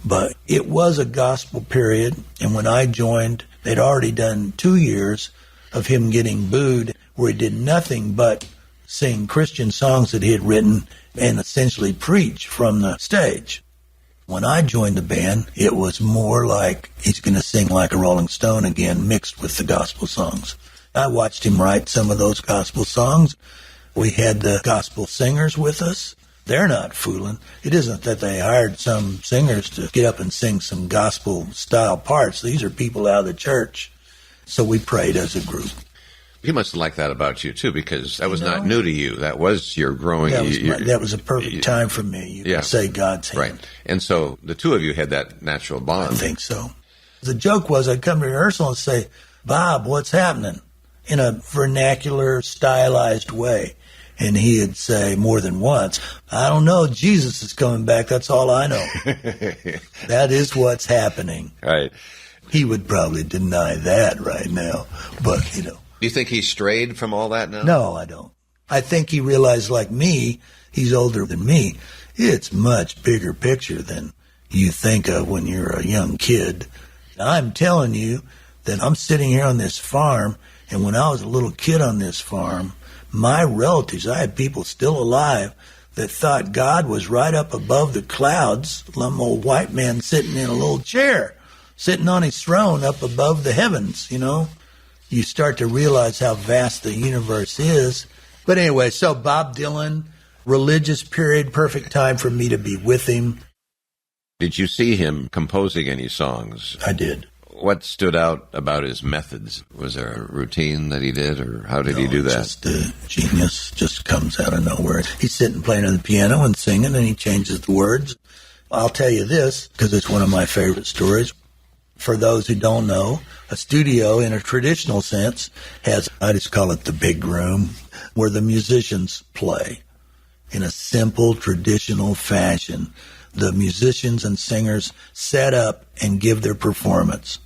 But it was a gospel period. And when I joined, they'd already done 2 years of him getting booed, where he did nothing but sing Christian songs that he had written and essentially preach from the stage. When I joined the band, it was more like he's going to sing like a Rolling Stone again, mixed with the gospel songs. I watched him write some of those gospel songs. We had the gospel singers with us. They're not fooling. It isn't that they hired some singers to get up and sing some gospel-style parts. These are people out of the church. So we prayed as a group.
You must like that about you, too, because that was not new to you. That was your growing...
That was a perfect time for me. You can say God's hand.
Right. And so the two of you had that natural bond.
I think so. The joke was I'd come to rehearsal and say, Bob, what's happening? In a vernacular, stylized way. And he'd say more than once, I don't know, Jesus is coming back. That's all I know. That is what's happening.
Right.
He would probably deny that right now. But,
Do you think he strayed from all that now?
No, I don't. I think he realized, like me, he's older than me. It's much bigger picture than you think of when you're a young kid. I'm telling you that I'm sitting here on this farm, and when I was a little kid on this farm, my relatives, I had people still alive that thought God was right up above the clouds, some old white man sitting in a little chair, sitting on his throne up above the heavens, You start to realize how vast the universe is. But anyway, so Bob Dylan, religious period, perfect time for me to be with him.
Did you see him composing any songs?
I did.
What stood out about his methods? Was there a routine that he did, or how did he do that?
Just genius, just comes out of nowhere. He's sitting playing on the piano and singing, and he changes the words. I'll tell you this, because it's one of my favorite stories. For those who don't know, a studio in a traditional sense has, I just call it the big room, where the musicians play in a simple, traditional fashion. The musicians and singers set up and give their performance.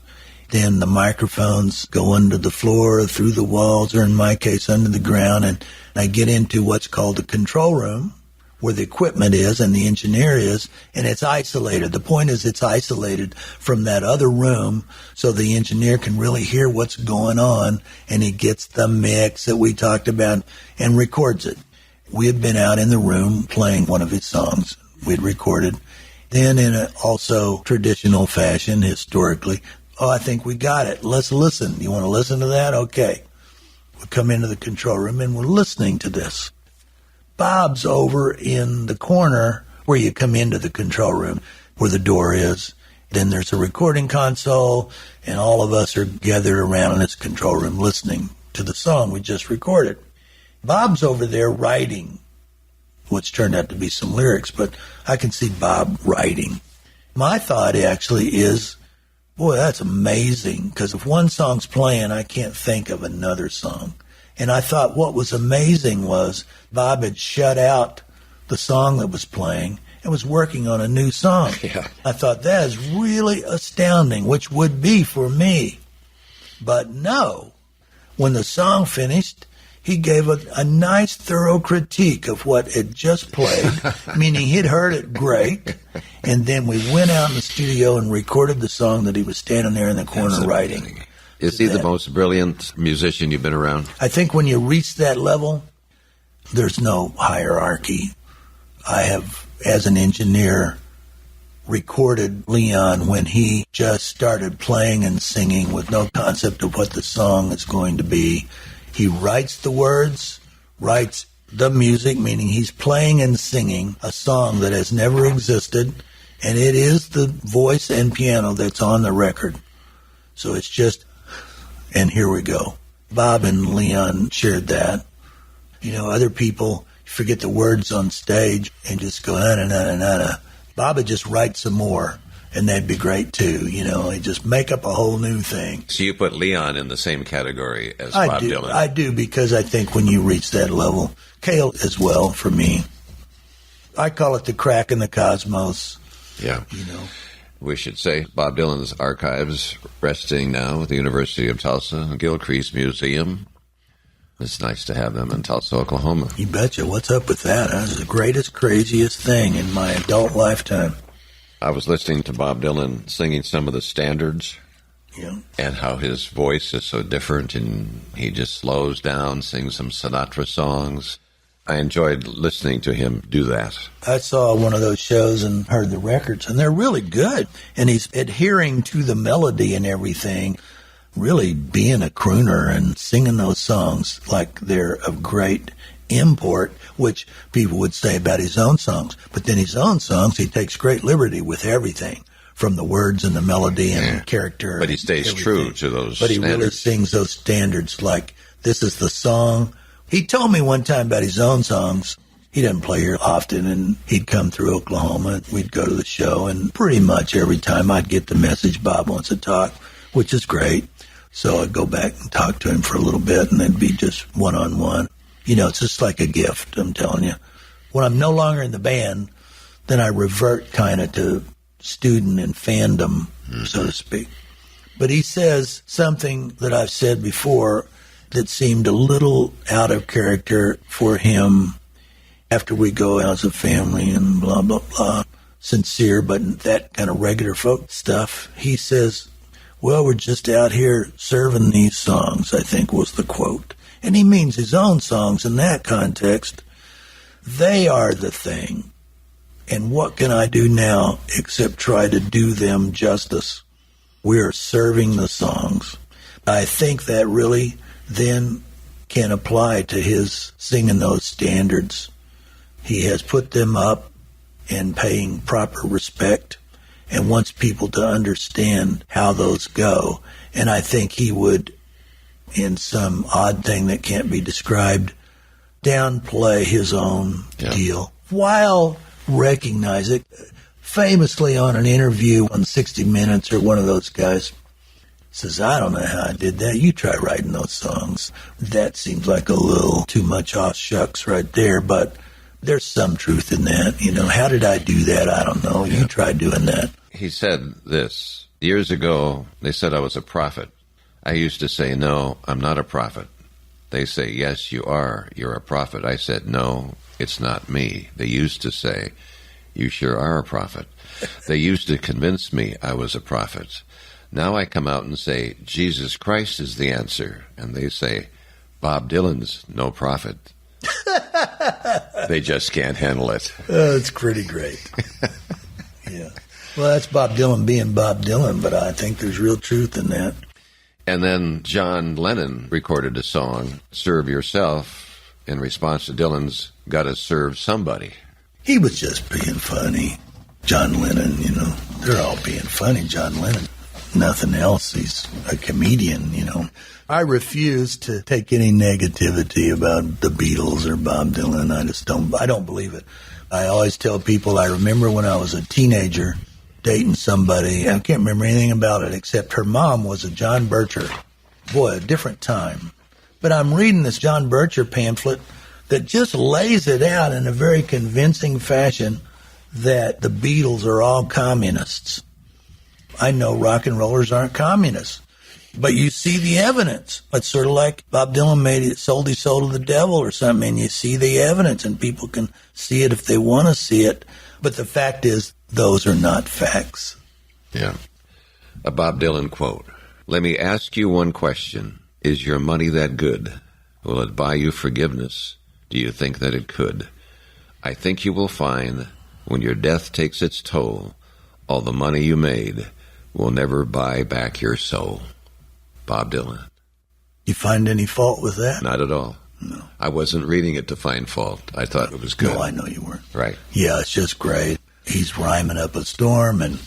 Then the microphones go under the floor, through the walls, or in my case, under the ground, and I get into what's called the control room, where the equipment is and the engineer is, and it's isolated. The point is it's isolated from that other room so the engineer can really hear what's going on, and he gets the mix that we talked about and records it. We had been out in the room playing one of his songs we'd recorded. Then in a also traditional fashion, historically, I think we got it. Let's listen. You want to listen to that? Okay. We come into the control room and we're listening to this. Bob's over in the corner where you come into the control room, where the door is. Then there's a recording console, and all of us are gathered around in this control room listening to the song we just recorded. Bob's over there writing, which turned out to be some lyrics, but I can see Bob writing. My thought actually is, boy, that's amazing, because if one song's playing, I can't think of another song. And I thought what was amazing was Bob had shut out the song that was playing and was working on a new song.
Yeah.
I thought that is really astounding, which would be for me. But no, when the song finished, he gave a nice, thorough critique of what had just played, meaning he'd heard it great. And then we went out in the studio and recorded the song that he was standing there in the corner writing.
Is he the most brilliant musician you've been around?
I think when you reach that level, there's no hierarchy. I have, as an engineer, recorded Leon when he just started playing and singing with no concept of what the song is going to be. He writes the words, writes the music, meaning he's playing and singing a song that has never existed, and it is the voice and piano that's on the record. So it's just, and here we go. Bob and Leon shared that. You know, other people forget the words on stage and just go, na-na-na-na-na. Bob would just write some more, and that'd be great too. You know, he'd just make up a whole new thing.
So you put Leon in the same category as Bob Dylan?
I do, because I think when you reach that level, Cale as well for me. I call it the crack in the cosmos.
Yeah.
You know.
We should say Bob Dylan's archives resting now at the University of Tulsa, Gilcrease Museum. It's nice to have them in Tulsa, Oklahoma.
You betcha. What's up with that? That was the greatest, craziest thing in my adult lifetime.
I was listening to Bob Dylan singing some of the standards.
Yeah.
And how his voice is so different, and he just slows down, sings some Sinatra songs. I enjoyed listening to him do that.
I saw one of those shows and heard the records, and they're really good. And he's adhering to the melody and everything, really being a crooner and singing those songs like they're of great import, which people would say about his own songs. But then his own songs, he takes great liberty with everything, from the words and the melody and character.
But he stays true to those
But he
standards.
really sings those standards like, this is the song. He told me one time about his own songs. He doesn't play here often, and he'd come through Oklahoma. We'd go to the show, and pretty much every time I'd get the message, Bob wants to talk, which is great. So I'd go back and talk to him for a little bit, and it'd be just one-on-one. You know, it's just like a gift, I'm telling you. When I'm no longer in the band, then I revert kind of to student and fandom, so to speak. But he says something that I've said before that seemed a little out of character for him after we go out as a family and blah, blah, blah. Sincere, but that kind of regular folk stuff. He says, well, we're just out here serving these songs, I think was the quote. And he means his own songs in that context. They are the thing. And what can I do now except try to do them justice? We're serving the songs. I think that really then can apply to his singing those standards. He has put them up and paying proper respect and wants people to understand how those go. And I think he would, in some odd thing that can't be described, downplay his own deal while recognize it. Famously on an interview on 60 Minutes or one of those guys says, I don't know how I did that. You try writing those songs. That seems like a little too much aw shucks right there, but there's some truth in that. You know, how did I do that? I don't know. You try doing that.
He said this, Years ago, they said I was a prophet. I used to say, no, I'm not a prophet. They say, yes, you are. You're a prophet. I said, no, it's not me. They used to say, you sure are a prophet. They used to convince me I was a prophet. Now I come out and say, Jesus Christ is the answer. And they say, Bob Dylan's no prophet. They just can't handle it.
It's pretty great. Yeah. Well, that's Bob Dylan being Bob Dylan, but I think there's real truth in that.
And then John Lennon recorded a song, Serve Yourself, in response to Dylan's Gotta Serve Somebody.
He was just being funny. John Lennon, they're all being funny. John Lennon, nothing else. He's a comedian, I refuse to take any negativity about the Beatles or Bob Dylan. I don't believe it. I always tell people, I remember when I was a teenager dating somebody, I can't remember anything about it except her mom was a John Bircher. Boy, a different time. But I'm reading this John Bircher pamphlet that just lays it out in a very convincing fashion that the Beatles are all communists. I know rock and rollers aren't communists, but you see the evidence. It's sort of like Bob Dylan sold his soul to the devil or something, and you see the evidence, and people can see it if they want to see it. But the fact is, those are not facts.
Yeah. A Bob Dylan quote. Let me ask you one question. Is your money that good? Will it buy you forgiveness? Do you think that it could? I think you will find, when your death takes its toll, all the money you made will never buy back your soul. Bob Dylan.
You find any fault with that?
Not at all.
No.
I wasn't reading it to find fault. I thought it was good.
No, I know you weren't.
Right.
Yeah, it's just great. He's rhyming up a storm and,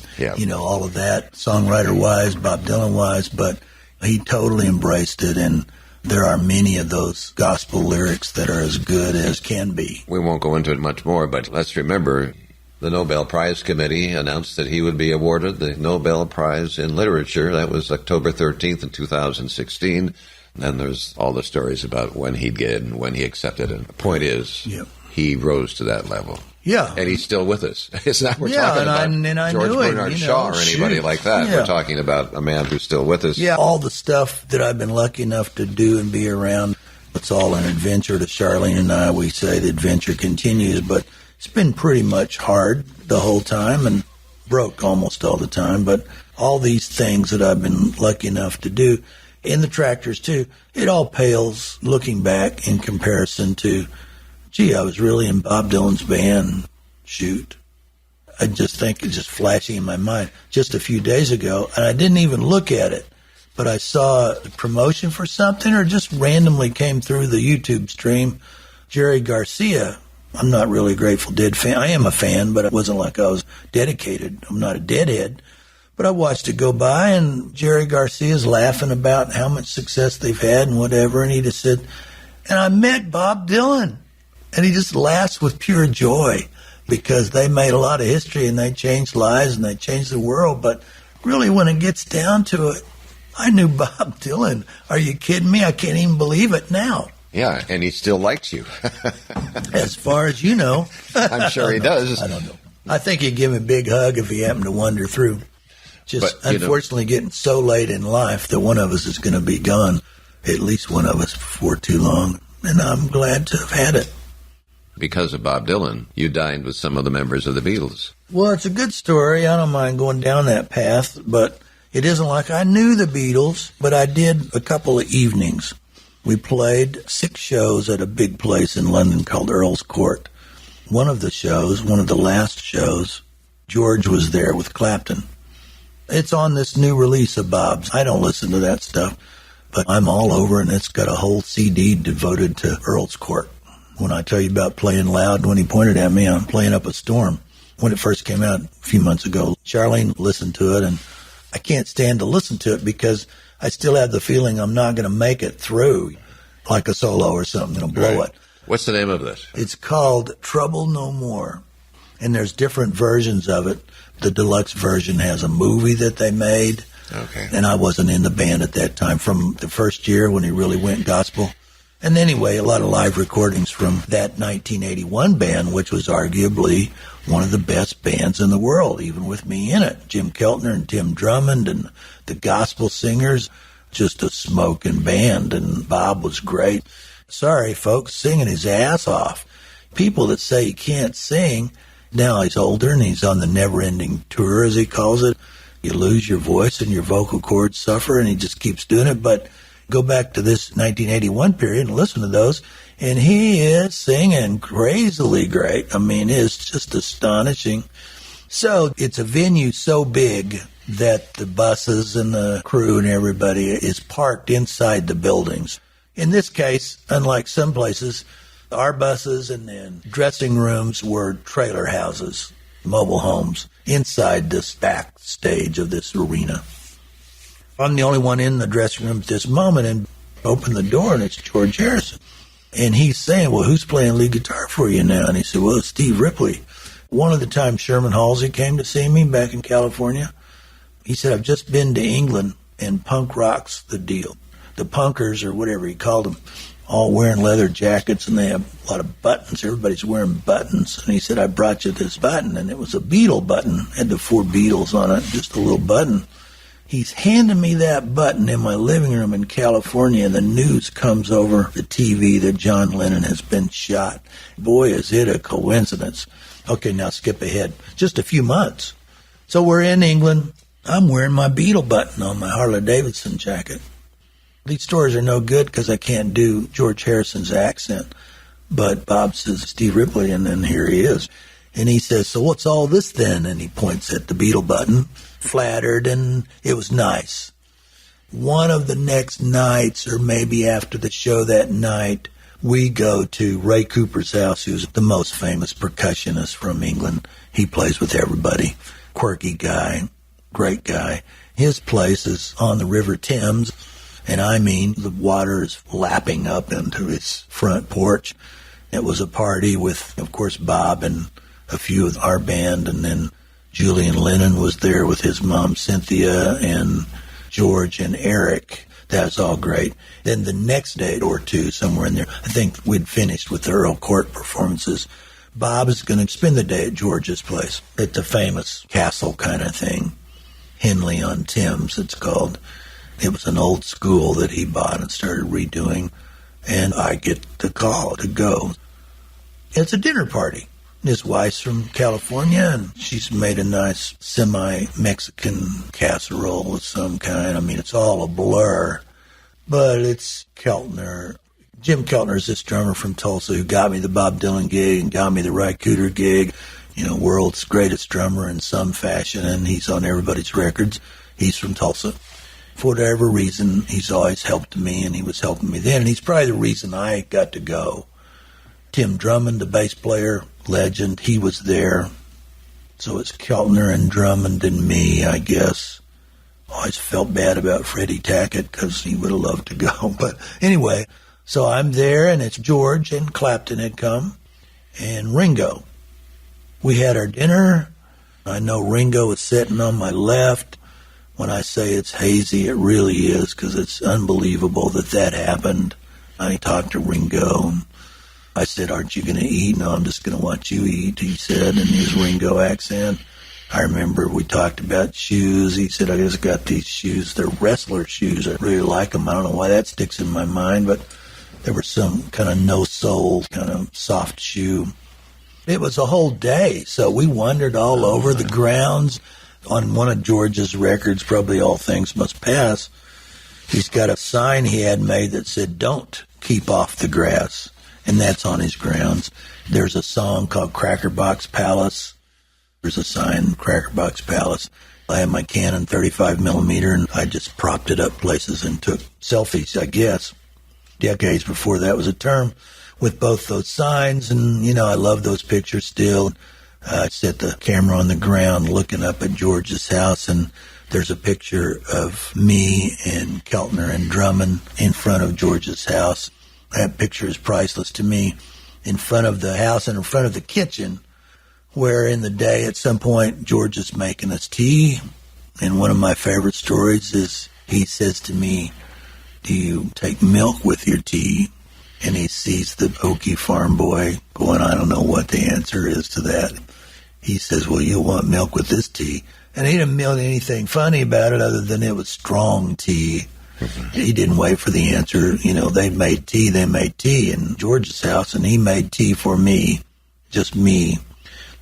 all of that, songwriter-wise, Bob Dylan-wise, but he totally embraced it, and there are many of those gospel lyrics that are as good as can be.
We won't go into it much more, but let's remember the Nobel Prize Committee announced that he would be awarded the Nobel Prize in Literature. That was October 13th in 2016. And there's all the stories about when he'd get it and when he accepted it. The point is, he rose to that level.
Yeah.
And he's still with us. It's not we're talking about George Bernard Shaw or anybody like that. Yeah. We're talking about a man who's still with us.
Yeah, all the stuff that I've been lucky enough to do and be around, it's all an adventure to Charlene and I. We say the adventure continues, but it's been pretty much hard the whole time and broke almost all the time. But all these things that I've been lucky enough to do, in the Tractors too, it all pales looking back in comparison to, I was really in Bob Dylan's band. Shoot. I just think it's just flashing in my mind. Just a few days ago, and I didn't even look at it, but I saw a promotion for something or just randomly came through the YouTube stream. Jerry Garcia, I'm not really a Grateful Dead fan. I am a fan, but it wasn't like I was dedicated. I'm not a deadhead. But I watched it go by, and Jerry Garcia's laughing about how much success they've had and whatever, and he just said, and I met Bob Dylan. And he just laughs with pure joy because they made a lot of history and they changed lives and they changed the world. But really, when it gets down to it, I knew Bob Dylan. Are you kidding me? I can't even believe it now.
Yeah, and he still likes you.
As far as you know.
I'm sure he does.
I don't know. I think he'd give him a big hug if he happened to wander through. Just unfortunately getting so late in life that one of us is going to be gone, at least one of us, before too long. And I'm glad to have had it.
Because of Bob Dylan, you dined with some of the members of the Beatles.
Well, it's a good story. I don't mind going down that path, but it isn't like I knew the Beatles, but I did a couple of evenings. We played 6 shows at a big place in London called Earl's Court. One of the shows, one of the last shows, George was there with Clapton. It's on this new release of Bob's. I don't listen to that stuff, but I'm all over, and it's got a whole CD devoted to Earl's Court. When I tell you about playing loud, when he pointed at me, I'm playing up a storm. When it first came out a few months ago, Charlene listened to it, and I can't stand to listen to it because I still have the feeling I'm not going to make it through, like a solo or something that'll blow it.
What's the name of this?
It's called Trouble No More, and there's different versions of it. The deluxe version has a movie that they made, and I wasn't in the band at that time from the first year when he really went gospel. And anyway, a lot of live recordings from that 1981 band, which was arguably one of the best bands in the world, even with me in it. Jim Keltner and Tim Drummond and the gospel singers, just a smoking band, and Bob was great. Sorry, folks, singing his ass off. People that say he can't sing, now he's older and he's on the never-ending tour, as he calls it. You lose your voice and your vocal cords suffer, and he just keeps doing it. But go back to this 1981 period and listen to those, and he is singing crazily great. I mean, it's just astonishing. So it's a venue so big that the buses and the crew and everybody is parked inside the buildings. In this case, unlike some places, our buses and then dressing rooms were trailer houses, mobile homes, inside this back stage of this arena. I'm the only one in the dressing room at this moment, and open the door, and it's George Harrison. And he's saying, well, who's playing lead guitar for you now? And he said, well, it's Steve Ripley. One of the times Sherman Halsey came to see me back in California, he said, I've just been to England, and punk rock's the deal. The punkers, or whatever he called them, all wearing leather jackets, and they have a lot of buttons. Everybody's wearing buttons. And he said, I brought you this button, and it was a Beatle button. It had the 4 Beatles on it, just a little button. He's handing me that button in my living room in California, and the news comes over the TV that John Lennon has been shot. Boy, is it a coincidence. Okay, now skip ahead. Just a few months. So we're in England. I'm wearing my Beatle button on my Harley-Davidson jacket. These stories are no good because I can't do George Harrison's accent. But Bob says, Steve Ripley, and then here he is. And he says, so what's all this then? And he points at the Beatle button, flattered, and it was nice. One of the next nights, or maybe after the show that night, we go to Ry Cooder's house, who's the most famous percussionist from England. He plays with everybody. Quirky guy, great guy. His place is on the River Thames. And I mean, the water is lapping up into his front porch. It was a party with, of course, Bob and a few of our band. And then Julian Lennon was there with his mom, Cynthia, and George and Eric. That was all great. Then the next day or two, somewhere in there, I think we'd finished with the Earl Court performances. Bob is going to spend the day at George's place, at the famous castle kind of thing. Henley-on-Thames, it's called. It was an old school that he bought and started redoing, and I get the call to go. It's a dinner party. His wife's from California, and she's made a nice semi-Mexican casserole of some kind. I mean, it's all a blur, but it's Keltner. Jim Keltner is this drummer from Tulsa who got me the Bob Dylan gig and got me the Ry Cooder gig. You know, world's greatest drummer in some fashion, and he's on everybody's records. He's from Tulsa. For whatever reason, he's always helped me, and he was helping me then, and he's probably the reason I got to go. Tim Drummond, the bass player, legend, he was there. So it's Keltner and Drummond and me, I guess. Always felt bad about Freddie Tackett because he would have loved to go. But anyway, so I'm there, and it's George, and Clapton had come, and Ringo. We had our dinner. I know Ringo was sitting on my left. When I say it's hazy, it really is, because it's unbelievable that happened. I talked to Ringo, and I said, aren't you going to eat? No, I'm just going to watch you eat, he said, in his Ringo accent. I remember we talked about shoes. He said, I just got these shoes. They're wrestler shoes. I really like them. I don't know why that sticks in my mind, but there was some kind of no-sole, kind of soft shoe. It was a whole day, so we wandered all over the grounds. On one of George's records, probably All Things Must Pass, he's got a sign he had made that said, don't keep off the grass, and that's on his grounds. There's a song called Cracker Box Palace. There's a sign, Cracker Box Palace. I had my Canon 35 millimeter, and I just propped it up places and took selfies, I guess. Decades before that was a term, with both those signs, and, you know, I love those pictures still. I set the camera on the ground looking up at George's house, and there's a picture of me and Keltner and Drummond in front of George's house. That picture is priceless to me. In front of the house and in front of the kitchen, where in the day at some point George is making us tea. And one of my favorite stories is he says to me, do you take milk with your tea? And he sees the Okie farm boy going, I don't know what the answer is to that. he says, well, you'll want milk with this tea. And he didn't mean anything funny about it other than it was strong tea. He didn't wait for the answer. You know, they made tea in George's house, and he made tea for me, just me.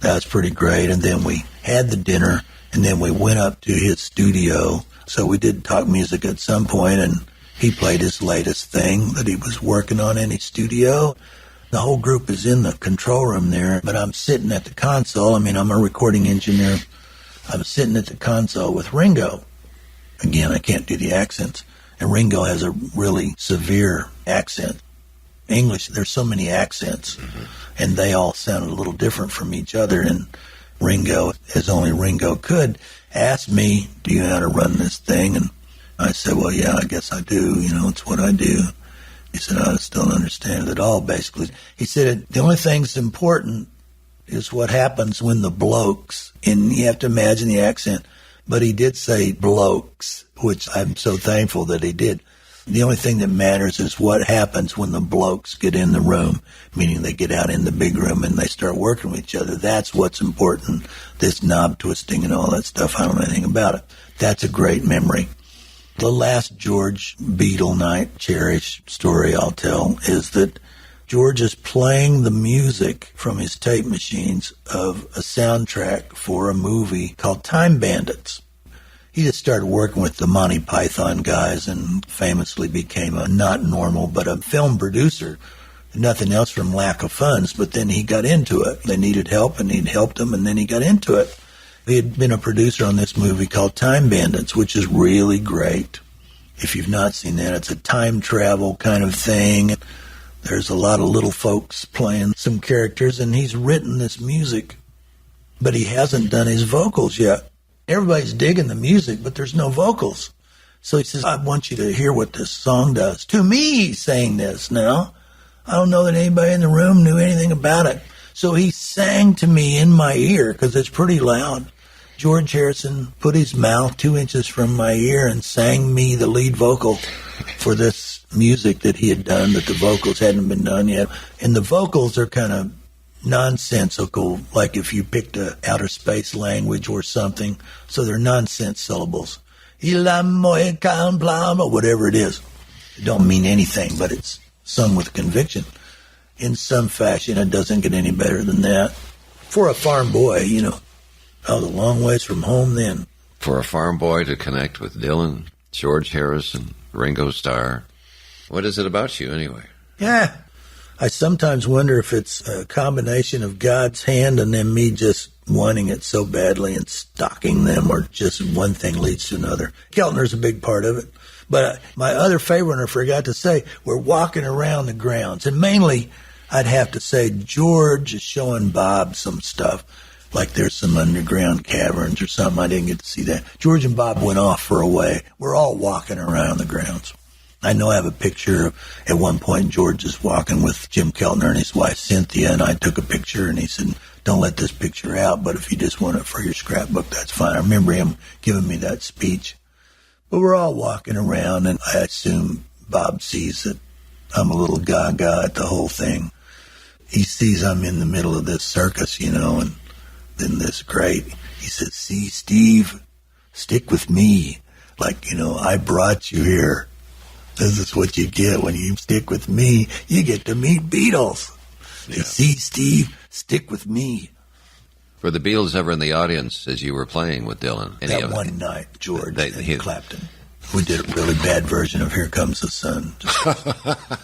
That was pretty great. And then we had the dinner, and then we went up to his studio. So we did talk music at some point, and he played his latest thing that he was working on in his studio. The whole group is in the control room there, but I'm sitting at the console. I mean, I'm a recording engineer. I'm sitting at the console with Ringo. Again, I can't do the accents. And Ringo has a really severe accent. English, there's so many accents, and they all sound a little different from each other. And Ringo, as only Ringo could, asked me, do you know how to run this thing? And I said, well, yeah, I guess I do. You know, it's what I do. He said, I just don't understand it at all, basically. He said, the only thing that's important is what happens when the blokes, and you have to imagine the accent, but he did say blokes, which I'm so thankful that he did. The only thing that matters is what happens when the blokes get in the room, meaning they get out in the big room and they start working with each other. That's what's important. This knob twisting and all that stuff, I don't know anything about it. That's a great memory. The last George Beatle night cherish story I'll tell is that George is playing the music from his tape machines of a soundtrack for a movie called Time Bandits. He just started working with the Monty Python guys and famously became a not normal, but a film producer. Nothing else from lack of funds, but then he got into it. They needed help, and he'd helped them, and then he got into it. He had been a producer on this movie called Time Bandits, which is really great. If you've not seen that, it's a time travel kind of thing. There's a lot of little folks playing some characters, and he's written this music, but he hasn't done his vocals yet. Everybody's digging the music, but there's no vocals. So he says, I want you to hear what this song does. To me, he's saying this now. I don't know that anybody in the room knew anything about it. So he sang to me in my ear, because it's pretty loud. George Harrison put his mouth 2 inches from my ear and sang me the lead vocal for this music that he had done, that the vocals hadn't been done yet. And the vocals are kind of nonsensical, like if you picked a outer space language or something. So they're nonsense syllables. Or whatever it is. It don't mean anything, but it's sung with conviction. In some fashion, it doesn't get any better than that. For a farm boy, you know, I was a long ways from home then.
For a farm boy to connect with Dylan, George Harrison, Ringo Starr. What is it about you, anyway?
Yeah. I sometimes wonder if it's a combination of God's hand and then me just wanting it so badly and stalking them, or just one thing leads to another. Keltner's a big part of it. But my other favorite, I forgot to say, we're walking around the grounds. And mainly, I'd have to say, George is showing Bob some stuff. Like there's some underground caverns or something. I didn't get to see that. George and Bob went off for a way. We're all walking around the grounds. I know I have a picture of, at one point, George is walking with Jim Keltner and his wife, Cynthia, and I took a picture, and he said, don't let this picture out, but if you just want it for your scrapbook, that's fine. I remember him giving me that speech. But we're all walking around, and I assume Bob sees that I'm a little gaga at the whole thing. He sees I'm in the middle of this circus, you know, and then this great, he says, see, Steve, stick with me. Like, you know, I brought you here. This is what you get when you stick with me. You get to meet Beatles. Yeah. You see, Steve, stick with me.
Were the Beatles ever in the audience as you were playing with Dylan?
That one night, George and Clapton. We did a really bad version of Here Comes the Sun.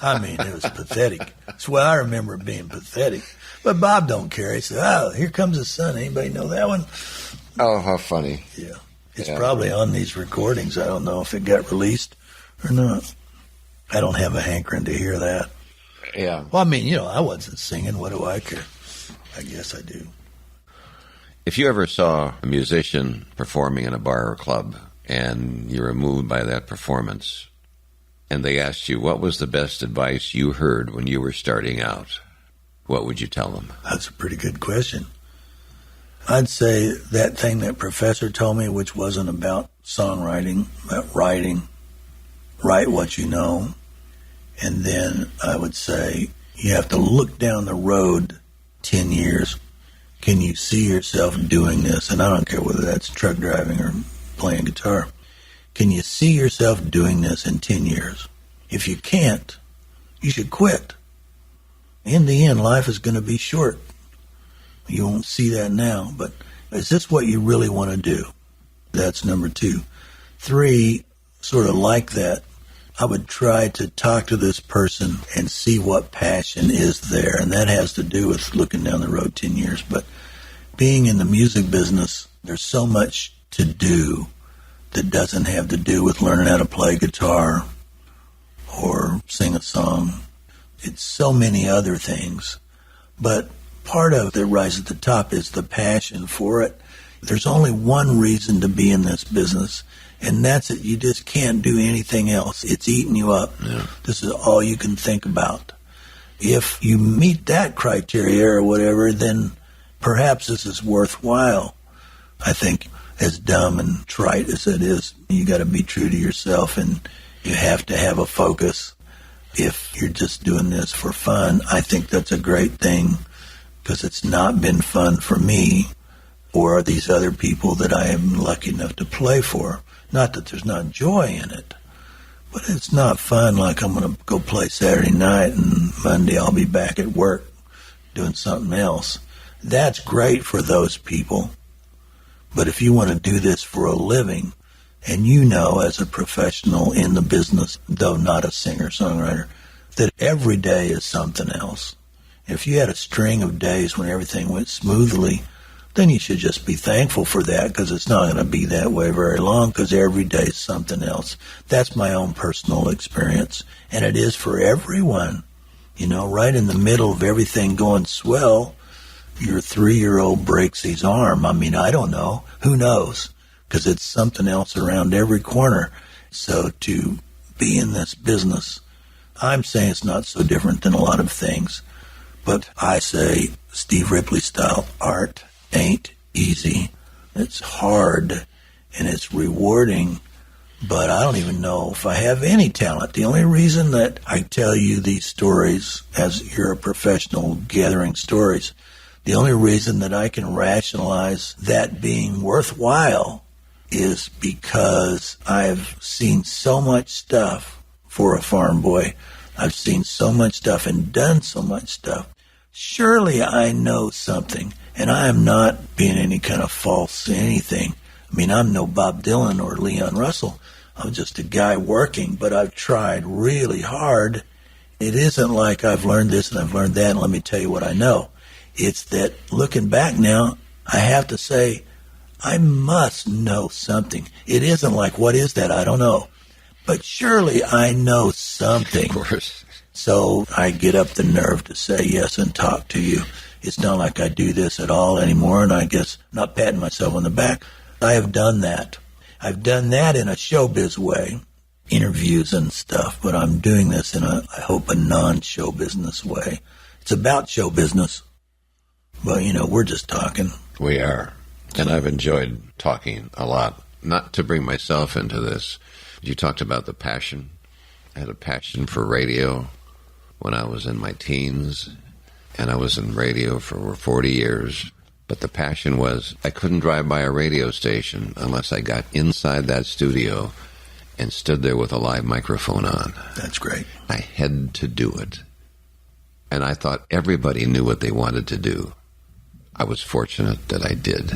I mean, it was pathetic. That's why I remember it being pathetic. But Bob don't care. He said, oh, Here Comes the Sun. Anybody know that one?
Oh, how funny.
Yeah. It's probably on these recordings. I don't know if it got released or not. I don't have a hankering to hear that.
Yeah.
Well, I mean, you know, I wasn't singing. What do I care? I guess I do.
If you ever saw a musician performing in a bar or club and you were moved by that performance and they asked you what was the best advice you heard when you were starting out, what would you tell them?
That's a pretty good question. I'd say that thing that Professor told me, which wasn't about songwriting, about writing, write what you know. And then I would say you have to look down the road 10 years can you see yourself doing this? And I don't care whether that's truck driving or playing guitar. Can you see yourself doing this in 10 years? If you can't, you should quit. In the end, life is going to be short. You won't see that now, but is this what you really want to do? That's number 2. 3, sort of like that, I would try to talk to this person and see what passion is there, and that has to do with looking down the road 10 years. But being in the music business, there's so much to do that doesn't have to do with learning how to play guitar or sing a song. It's so many other things. But part of that rise at the top is the passion for it. There's only one reason to be in this business, and that's that you just can't do anything else. It's eating you up.
Yeah.
This is all you can think about. If you meet that criteria or whatever, then perhaps this is worthwhile. I think as dumb and trite as it is, you got to be true to yourself, and you have to have a focus. If you're just doing this for fun, I think that's a great thing, because it's not been fun for me or these other people that I am lucky enough to play for. Not that there's not joy in it, but it's not fun like I'm going to go play Saturday night and Monday I'll be back at work doing something else. That's great for those people. But if you want to do this for a living, and you know as a professional in the business, though not a singer-songwriter, that every day is something else. If you had a string of days when everything went smoothly, then you should just be thankful for that, because it's not going to be that way very long, because every day is something else. That's my own personal experience, and it is for everyone. You know, right in the middle of everything going swell, your 3-year-old breaks his arm. I mean, I don't know. Who knows? Because it's something else around every corner. So to be in this business, I'm saying it's not so different than a lot of things. But I say, Steve Ripley style, art ain't easy. It's hard and it's rewarding, but I don't even know if I have any talent. The only reason that I tell you these stories, as you're a professional gathering stories, the only reason that I can rationalize that being worthwhile is because I've seen so much stuff for a farm boy. I've seen so much stuff and done so much stuff. Surely I know something, and I am not being any kind of false anything. I mean, I'm no Bob Dylan or Leon Russell. I'm just a guy working, but I've tried really hard. It isn't like I've learned this and I've learned that, and let me tell you what I know. It's that looking back now, I have to say, I must know something. It isn't like, what is that? I don't know. But surely I know something.
Of course.
So I get up the nerve to say yes and talk to you. It's not like I do this at all anymore, and I guess not patting myself on the back. I have done that. I've done that in a showbiz way, interviews and stuff, but I'm doing this in a, I hope, a non-show business way. It's about show business. But, you know, we're just talking.
We are. And I've enjoyed talking a lot. Not to bring myself into this. You talked about the passion. I had a passion for radio when I was in my teens, and I was in radio for over 40 years. But the passion was I couldn't drive by a radio station unless I got inside that studio and stood there with a live microphone on.
That's great.
I had to do it. And I thought everybody knew what they wanted to do. I was fortunate that I did.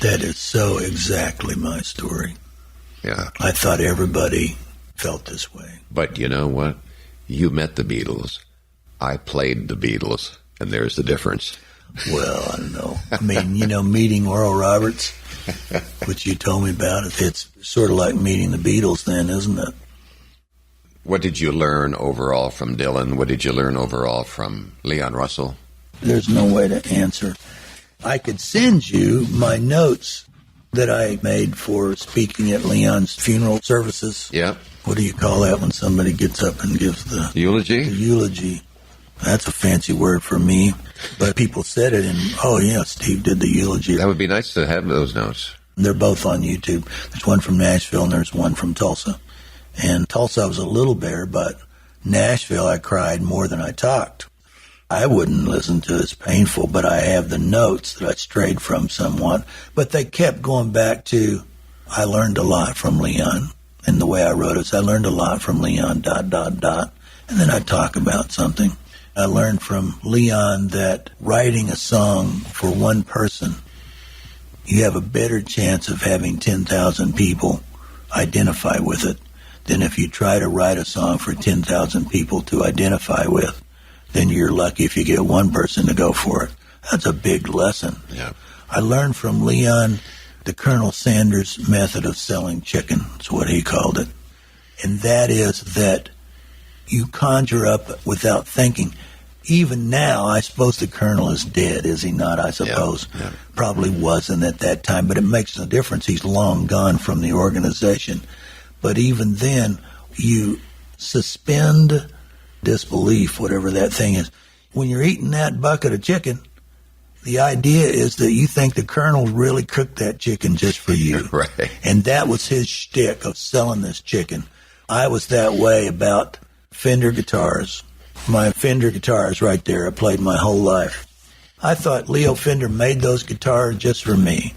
That is so exactly my story.
Yeah.
I thought everybody felt this way.
But you know what? You met the Beatles. I played the Beatles, and there's the difference.
Well, I don't know. I mean, you know, meeting Oral Roberts, which you told me about, it's sort of like meeting the Beatles then, isn't it?
What did you learn overall from Dylan? What did you learn overall from Leon Russell?
There's no way to answer. I could send you my notes that I made for speaking at Leon's funeral services.
Yeah.
What do you call that when somebody gets up and gives the
Eulogy?
The eulogy. That's a fancy word for me. But people said it, and, oh, yeah, Steve did the eulogy.
That would be nice to have those notes.
They're both on YouTube. There's one from Nashville, and there's one from Tulsa. And Tulsa, I was a little better, but Nashville, I cried more than I talked. I wouldn't listen to as painful, but I have the notes that I strayed from somewhat. But they kept going back to, I learned a lot from Leon. And the way I wrote it is, I learned a lot from Leon, ... And then I talk about something. I learned from Leon that writing a song for one person, you have a better chance of having 10,000 people identify with it than if you try to write a song for 10,000 people to identify with. Then you're lucky if you get one person to go for it. That's a big lesson.
Yeah.
I learned from Leon the Colonel Sanders method of selling chicken. That's what he called it. And that is that you conjure up without thinking. Even now, I suppose the Colonel is dead, is he not? I suppose.
Yeah.
Probably wasn't at that time, but it makes no difference. He's long gone from the organization. But even then, you suspend disbelief, whatever that thing is. When you're eating that bucket of chicken, the idea is that you think the Colonel really cooked that chicken just for you.
Right.
And that was his shtick of selling this chicken. I was that way about Fender guitars. My Fender guitars right there, I played my whole life. I thought Leo Fender made those guitars just for me.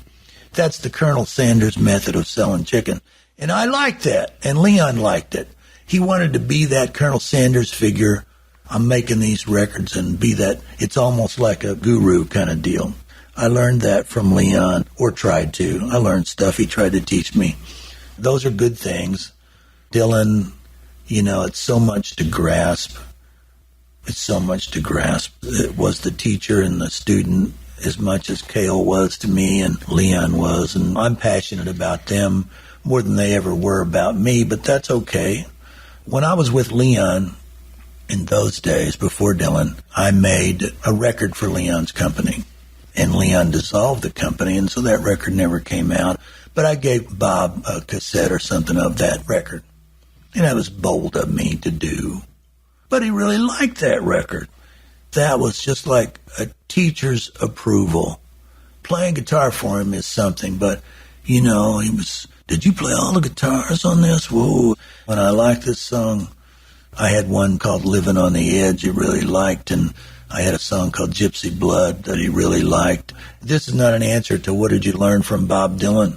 That's the Colonel Sanders method of selling chicken. And I liked that, and Leon liked it. He wanted to be that Colonel Sanders figure. I'm making these records and be that. It's almost like a guru kind of deal. I learned that from Leon, or tried to. I learned stuff he tried to teach me. Those are good things. Dylan, it's so much to grasp. It's so much to grasp. It was the teacher and the student as much as Cale was to me and Leon was. And I'm passionate about them more than they ever were about me, but that's okay. When I was with Leon in those days, before Dylan, I made a record for Leon's company. And Leon dissolved the company, and so that record never came out. But I gave Bob a cassette or something of that record. And that was bold of me to do. But he really liked that record. That was just like a teacher's approval. Playing guitar for him is something, but, he was, did you play all the guitars on this? Whoa. When I liked this song, I had one called Living on the Edge he really liked, and I had a song called Gypsy Blood that he really liked. This is not an answer to what did you learn from Bob Dylan,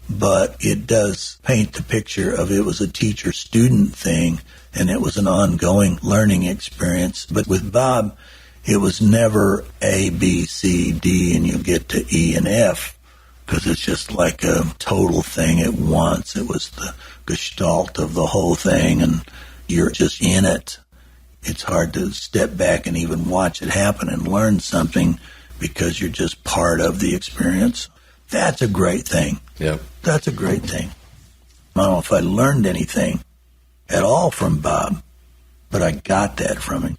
but it does paint the picture of it was a teacher-student thing, and it was an ongoing learning experience. But with Bob, it was never A, B, C, D, and you get to E and F, because it's just like a total thing at once. It was the gestalt of the whole thing, and you're just in it. It's hard to step back and even watch it happen and learn something because you're just part of the experience. That's a great thing.
Yep.
That's a great thing. I don't know if I learned anything at all from Bob, but I got that from him.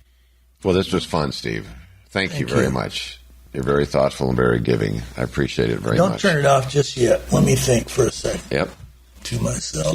Well, this was fun, Steve. Thank you very much. You're very thoughtful and very giving. I appreciate it very much.
Don't turn it off just yet. Let me think for a second.
Yep.
To myself.